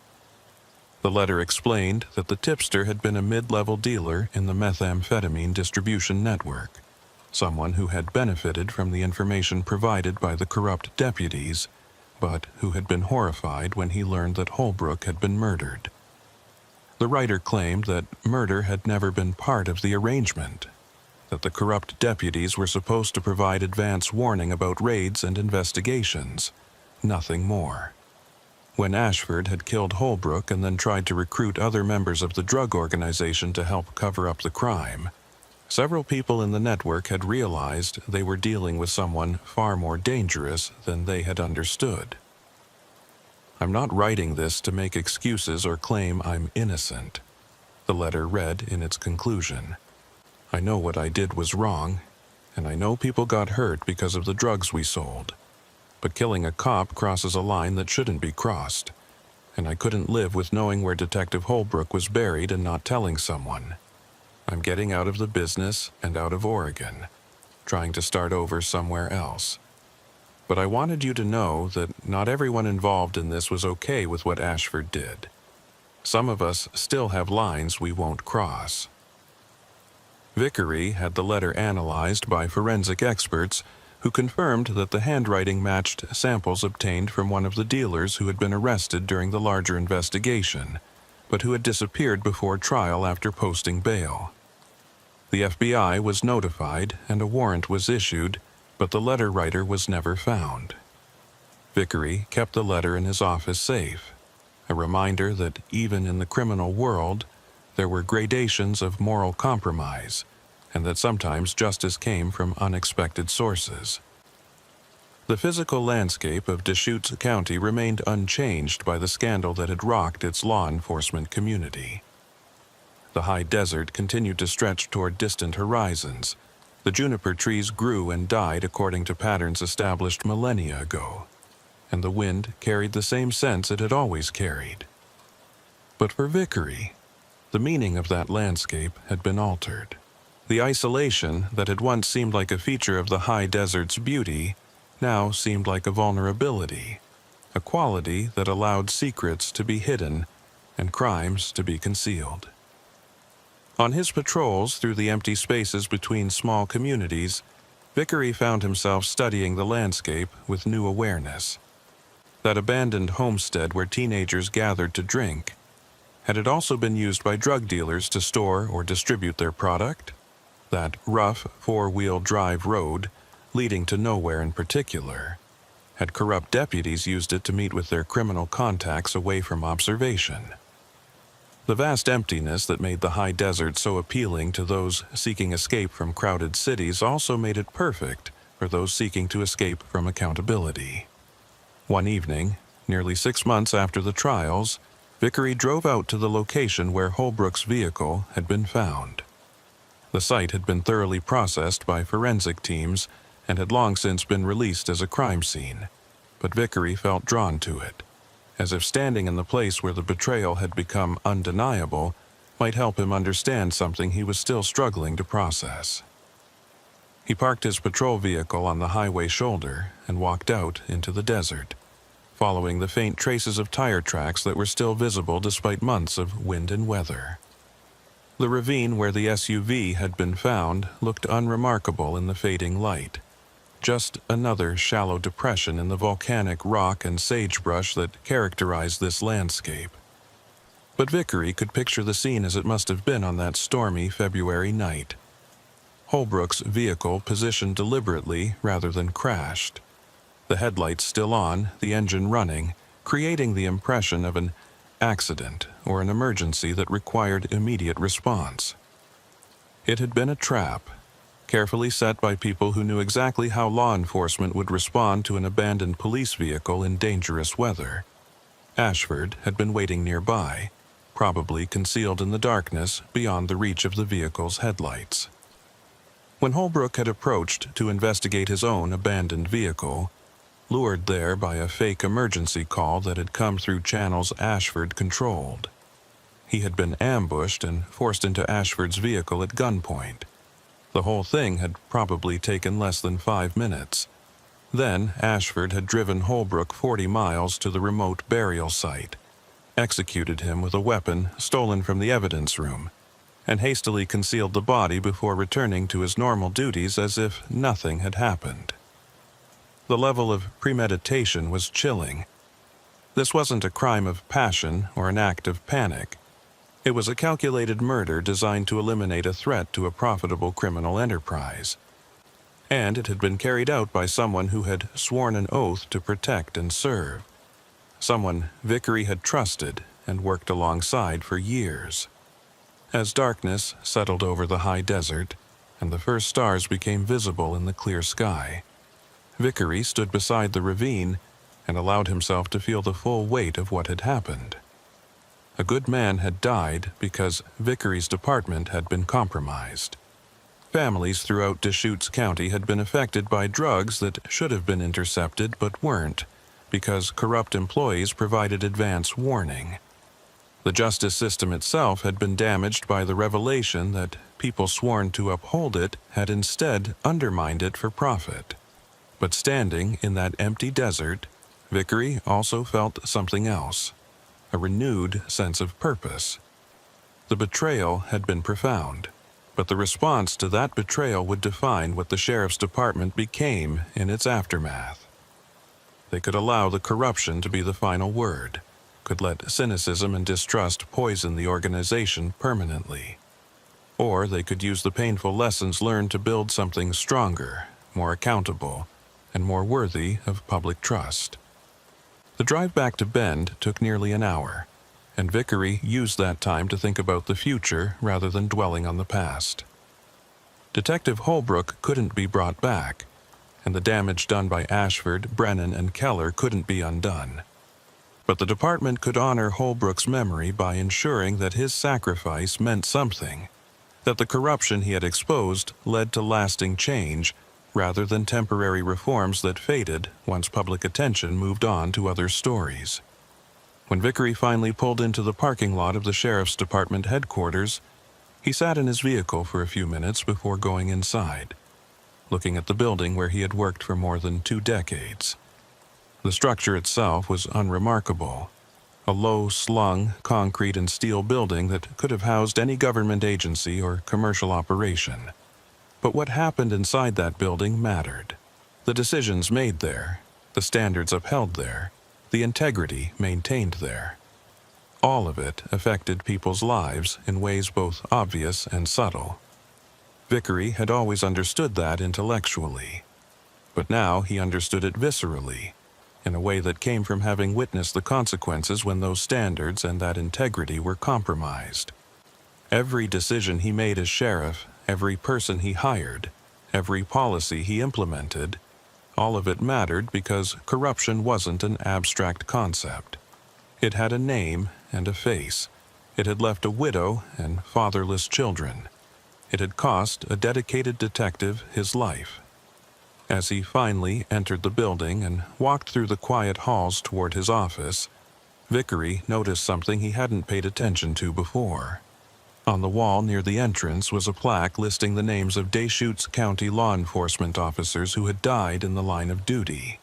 The letter explained that the tipster had been a mid-level dealer in the methamphetamine distribution network, someone who had benefited from the information provided by the corrupt deputies, but who had been horrified when he learned that Holbrook had been murdered. The writer claimed that murder had never been part of the arrangement, that the corrupt deputies were supposed to provide advance warning about raids and investigations, nothing more. When Ashford had killed Holbrook and then tried to recruit other members of the drug organization to help cover up the crime, several people in the network had realized they were dealing with someone far more dangerous than they had understood. I'm not writing this to make excuses or claim I'm innocent, the letter read in its conclusion. I know what I did was wrong, and I know people got hurt because of the drugs we sold. But killing a cop crosses a line that shouldn't be crossed, and I couldn't live with knowing where Detective Holbrook was buried and not telling someone. I'm getting out of the business and out of Oregon, trying to start over somewhere else. But I wanted you to know that not everyone involved in this was okay with what Ashford did. Some of us still have lines we won't cross. Vickery had the letter analyzed by forensic experts who confirmed that the handwriting matched samples obtained from one of the dealers who had been arrested during the larger investigation, but who had disappeared before trial after posting bail. The FBI was notified and a warrant was issued, but the letter writer was never found. Vickery kept the letter in his office safe, a reminder that even in the criminal world, there were gradations of moral compromise, and that sometimes justice came from unexpected sources. The physical landscape of Deschutes County remained unchanged by the scandal that had rocked its law enforcement community. The high desert continued to stretch toward distant horizons. The juniper trees grew and died according to patterns established millennia ago, and the wind carried the same scents it had always carried. But for Vickery, the meaning of that landscape had been altered. The isolation that had once seemed like a feature of the high desert's beauty now seemed like a vulnerability, a quality that allowed secrets to be hidden and crimes to be concealed. On his patrols through the empty spaces between small communities, Vickery found himself studying the landscape with new awareness. That abandoned homestead where teenagers gathered to drink, had it also been used by drug dealers to store or distribute their product? That rough four-wheel drive road, leading to nowhere in particular, had corrupt deputies used it to meet with their criminal contacts away from observation? The vast emptiness that made the high desert so appealing to those seeking escape from crowded cities also made it perfect for those seeking to escape from accountability. One evening, nearly 6 months after the trials, Vickery drove out to the location where Holbrook's vehicle had been found. The site had been thoroughly processed by forensic teams and had long since been released as a crime scene, but Vickery felt drawn to it, as if standing in the place where the betrayal had become undeniable might help him understand something he was still struggling to process. He parked his patrol vehicle on the highway shoulder and walked out into the desert, following the faint traces of tire tracks that were still visible despite months of wind and weather. The ravine where the SUV had been found looked unremarkable in the fading light, just another shallow depression in the volcanic rock and sagebrush that characterized this landscape. But Vickery could picture the scene as it must have been on that stormy February night. Holbrook's vehicle positioned deliberately rather than crashed. The headlights still on, the engine running, creating the impression of an accident or an emergency that required immediate response. It had been a trap, carefully set by people who knew exactly how law enforcement would respond to an abandoned police vehicle in dangerous weather. Ashford had been waiting nearby, probably concealed in the darkness beyond the reach of the vehicle's headlights. When Holbrook had approached to investigate his own abandoned vehicle, lured there by a fake emergency call that had come through channels Ashford controlled, he had been ambushed and forced into Ashford's vehicle at gunpoint. The whole thing had probably taken less than 5 minutes. Then Ashford had driven Holbrook 40 miles to the remote burial site, executed him with a weapon stolen from the evidence room, and hastily concealed the body before returning to his normal duties as if nothing had happened. The level of premeditation was chilling. This wasn't a crime of passion or an act of panic. It was a calculated murder designed to eliminate a threat to a profitable criminal enterprise. And it had been carried out by someone who had sworn an oath to protect and serve. Someone Vickery had trusted and worked alongside for years. As darkness settled over the high desert and the first stars became visible in the clear sky, Vickery stood beside the ravine and allowed himself to feel the full weight of what had happened. A good man had died because Vickery's department had been compromised. Families throughout Deschutes County had been affected by drugs that should have been intercepted but weren't, because corrupt employees provided advance warning. The justice system itself had been damaged by the revelation that people sworn to uphold it had instead undermined it for profit. But standing in that empty desert, Vickery also felt something else. A renewed sense of purpose. The betrayal had been profound, but the response to that betrayal would define what the sheriff's department became in its aftermath. They could allow the corruption to be the final word, could let cynicism and distrust poison the organization permanently. Or they could use the painful lessons learned to build something stronger, more accountable, and more worthy of public trust. The drive back to Bend took nearly an hour, and Vickery used that time to think about the future rather than dwelling on the past. Detective Holbrook couldn't be brought back, and the damage done by Ashford, Brennan, and Keller couldn't be undone. But the department could honor Holbrook's memory by ensuring that his sacrifice meant something, that the corruption he had exposed led to lasting change rather than temporary reforms that faded once public attention moved on to other stories. When Vickery finally pulled into the parking lot of the sheriff's department headquarters, he sat in his vehicle for a few minutes before going inside, looking at the building where he had worked for more than 2 decades. The structure itself was unremarkable, a low-slung concrete and steel building that could have housed any government agency or commercial operation. But what happened inside that building mattered. The decisions made there, the standards upheld there, the integrity maintained there. All of it affected people's lives in ways both obvious and subtle. Vickery had always understood that intellectually, but now he understood it viscerally, in a way that came from having witnessed the consequences when those standards and that integrity were compromised. Every decision he made as sheriff, every person he hired, every policy he implemented, all of it mattered because corruption wasn't an abstract concept. It had a name and a face. It had left a widow and fatherless children. It had cost a dedicated detective his life. As he finally entered the building and walked through the quiet halls toward his office, Vickery noticed something he hadn't paid attention to before. On the wall near the entrance was a plaque listing the names of Deschutes County law enforcement officers who had died in the line of duty.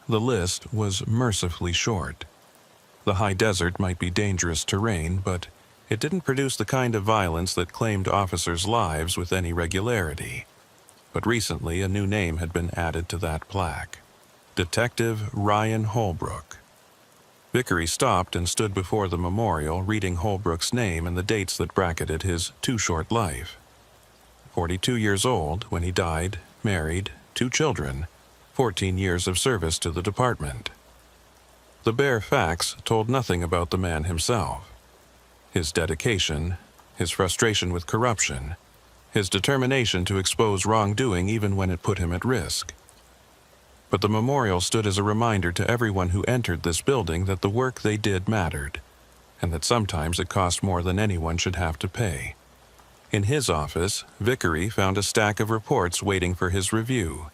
The list was mercifully short. The high desert might be dangerous terrain, but it didn't produce the kind of violence that claimed officers' lives with any regularity. But recently a new name had been added to that plaque: Detective Ryan Holbrook. Vickery stopped and stood before the memorial, reading Holbrook's name and the dates that bracketed his too-short life. 42 years old when he died, married, 2 children, 14 years of service to the department. The bare facts told nothing about the man himself. His dedication, his frustration with corruption, his determination to expose wrongdoing even when it put him at risk. But the memorial stood as a reminder to everyone who entered this building that the work they did mattered, and that sometimes it cost more than anyone should have to pay. In his office, Vickery found a stack of reports waiting for his review.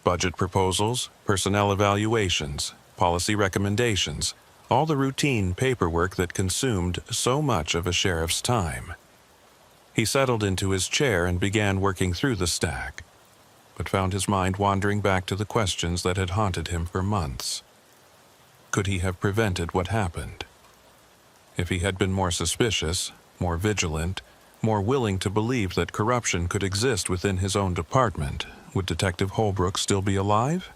Budget proposals, personnel evaluations, policy recommendations, all the routine paperwork that consumed so much of a sheriff's time. He settled into his chair and began working through the stack, but found his mind wandering back to the questions that had haunted him for months. Could he have prevented what happened? If he had been more suspicious, more vigilant, more willing to believe that corruption could exist within his own department, would Detective Holbrook still be alive?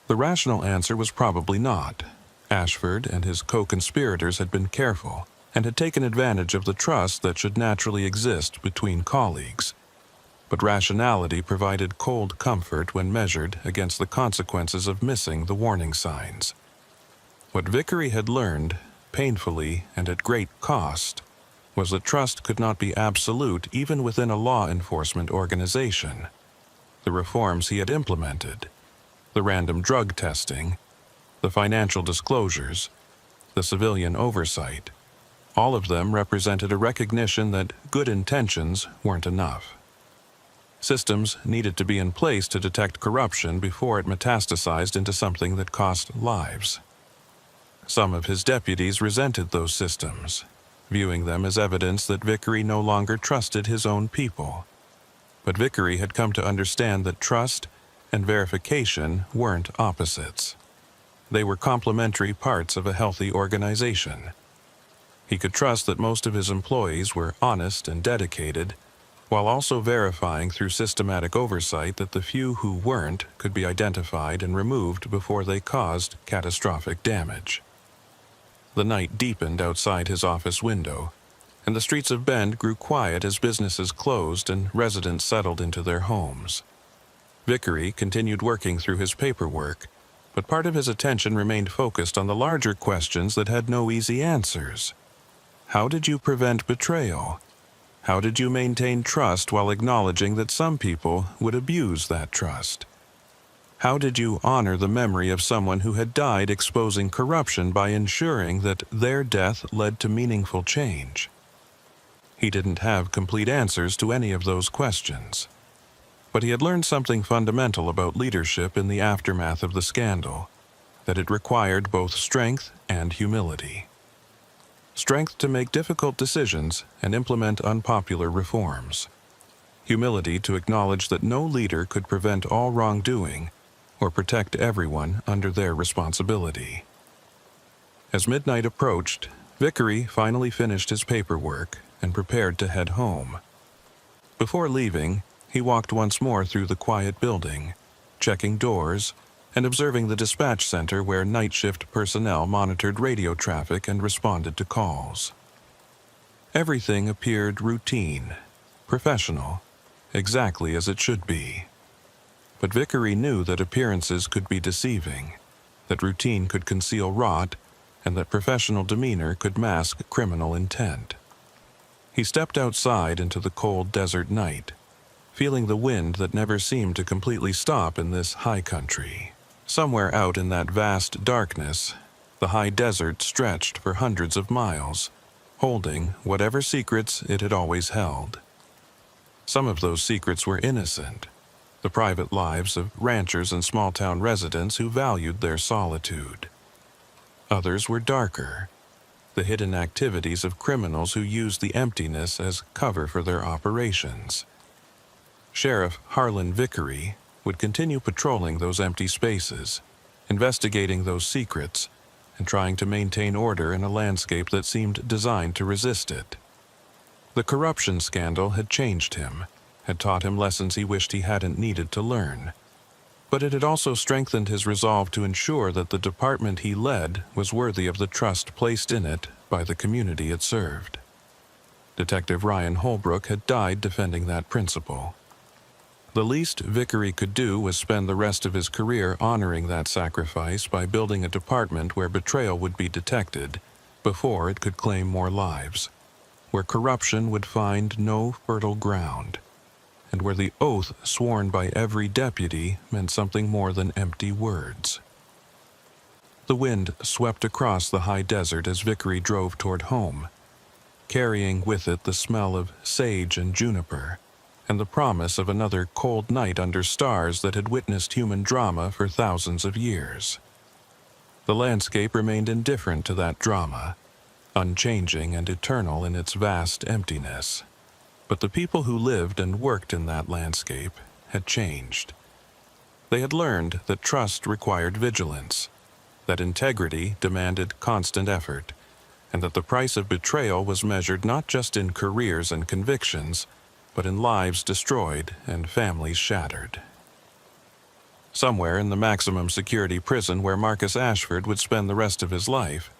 The rational answer was probably not. Ashford and his co-conspirators had been careful and had taken advantage of the trust that should naturally exist between colleagues. But rationality provided cold comfort when measured against the consequences of missing the warning signs. What Vickery had learned, painfully and at great cost, was that trust could not be absolute even within a law enforcement organization. The reforms he had implemented, the random drug testing, the financial disclosures, the civilian oversight, all of them represented a recognition that good intentions weren't enough. Systems needed to be in place to detect corruption before it metastasized into something that cost lives. Some of his deputies resented those systems, viewing them as evidence that Vickery no longer trusted his own people. But Vickery had come to understand that trust and verification weren't opposites. They were complementary parts of a healthy organization. He could trust that most of his employees were honest and dedicated, while also verifying through systematic oversight that the few who weren't could be identified and removed before they caused catastrophic damage. The night deepened outside his office window, and the streets of Bend grew quiet as businesses closed and residents settled into their homes. Vickery continued working through his paperwork, but part of his attention remained focused on the larger questions that had no easy answers. How did you prevent betrayal? How did you maintain trust while acknowledging that some people would abuse that trust? How did you honor the memory of someone who had died exposing corruption by ensuring that their death led to meaningful change? He didn't have complete answers to any of those questions, but he had learned something fundamental about leadership in the aftermath of the scandal, that it required both strength and humility. Strength to make difficult decisions and implement unpopular reforms. Humility to acknowledge that no leader could prevent all wrongdoing or protect everyone under their responsibility. As midnight approached, Vickery finally finished his paperwork and prepared to head home. Before leaving, he walked once more through the quiet building, checking doors and observing the dispatch center where night shift personnel monitored radio traffic and responded to calls. Everything appeared routine, professional, exactly as it should be. But Vickery knew that appearances could be deceiving, that routine could conceal rot, and that professional demeanor could mask criminal intent. He stepped outside into the cold desert night, feeling the wind that never seemed to completely stop in this high country. Somewhere out in that vast darkness, the high desert stretched for hundreds of miles, holding whatever secrets it had always held. Some of those secrets were innocent, the private lives of ranchers and small-town residents who valued their solitude. Others were darker, the hidden activities of criminals who used the emptiness as cover for their operations. Sheriff Harlan Vickery would continue patrolling those empty spaces, investigating those secrets, and trying to maintain order in a landscape that seemed designed to resist it. The corruption scandal had changed him, had taught him lessons he wished he hadn't needed to learn. But it had also strengthened his resolve to ensure that the department he led was worthy of the trust placed in it by the community it served. Detective Ryan Holbrook had died defending that principle. The least Vickery could do was spend the rest of his career honoring that sacrifice by building a department where betrayal would be detected before it could claim more lives, where corruption would find no fertile ground, and where the oath sworn by every deputy meant something more than empty words. The wind swept across the high desert as Vickery drove toward home, carrying with it the smell of sage and juniper, and the promise of another cold night under stars that had witnessed human drama for thousands of years. The landscape remained indifferent to that drama, unchanging and eternal in its vast emptiness. But the people who lived and worked in that landscape had changed. They had learned that trust required vigilance, that integrity demanded constant effort, and that the price of betrayal was measured not just in careers and convictions, but in lives destroyed and families shattered. Somewhere in the maximum security prison where Marcus Ashford would spend the rest of his life,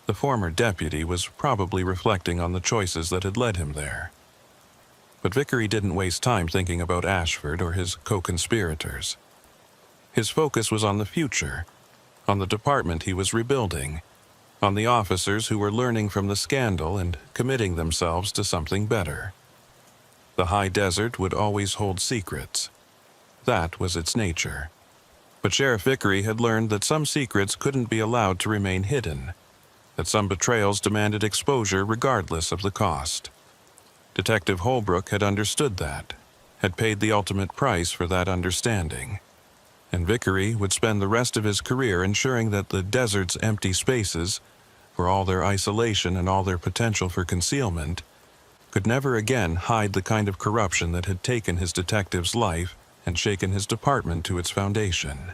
the former deputy was probably reflecting on the choices that had led him there. But Vickery didn't waste time thinking about Ashford or his co-conspirators. His focus was on the future, on the department he was rebuilding, on the officers who were learning from the scandal and committing themselves to something better. The high desert would always hold secrets. That was its nature. But Sheriff Vickery had learned that some secrets couldn't be allowed to remain hidden, that some betrayals demanded exposure regardless of the cost. Detective Holbrook had understood that, had paid the ultimate price for that understanding, and Vickery would spend the rest of his career ensuring that the desert's empty spaces, for all their isolation and all their potential for concealment, could never again hide the kind of corruption that had taken his detective's life and shaken his department to its foundation.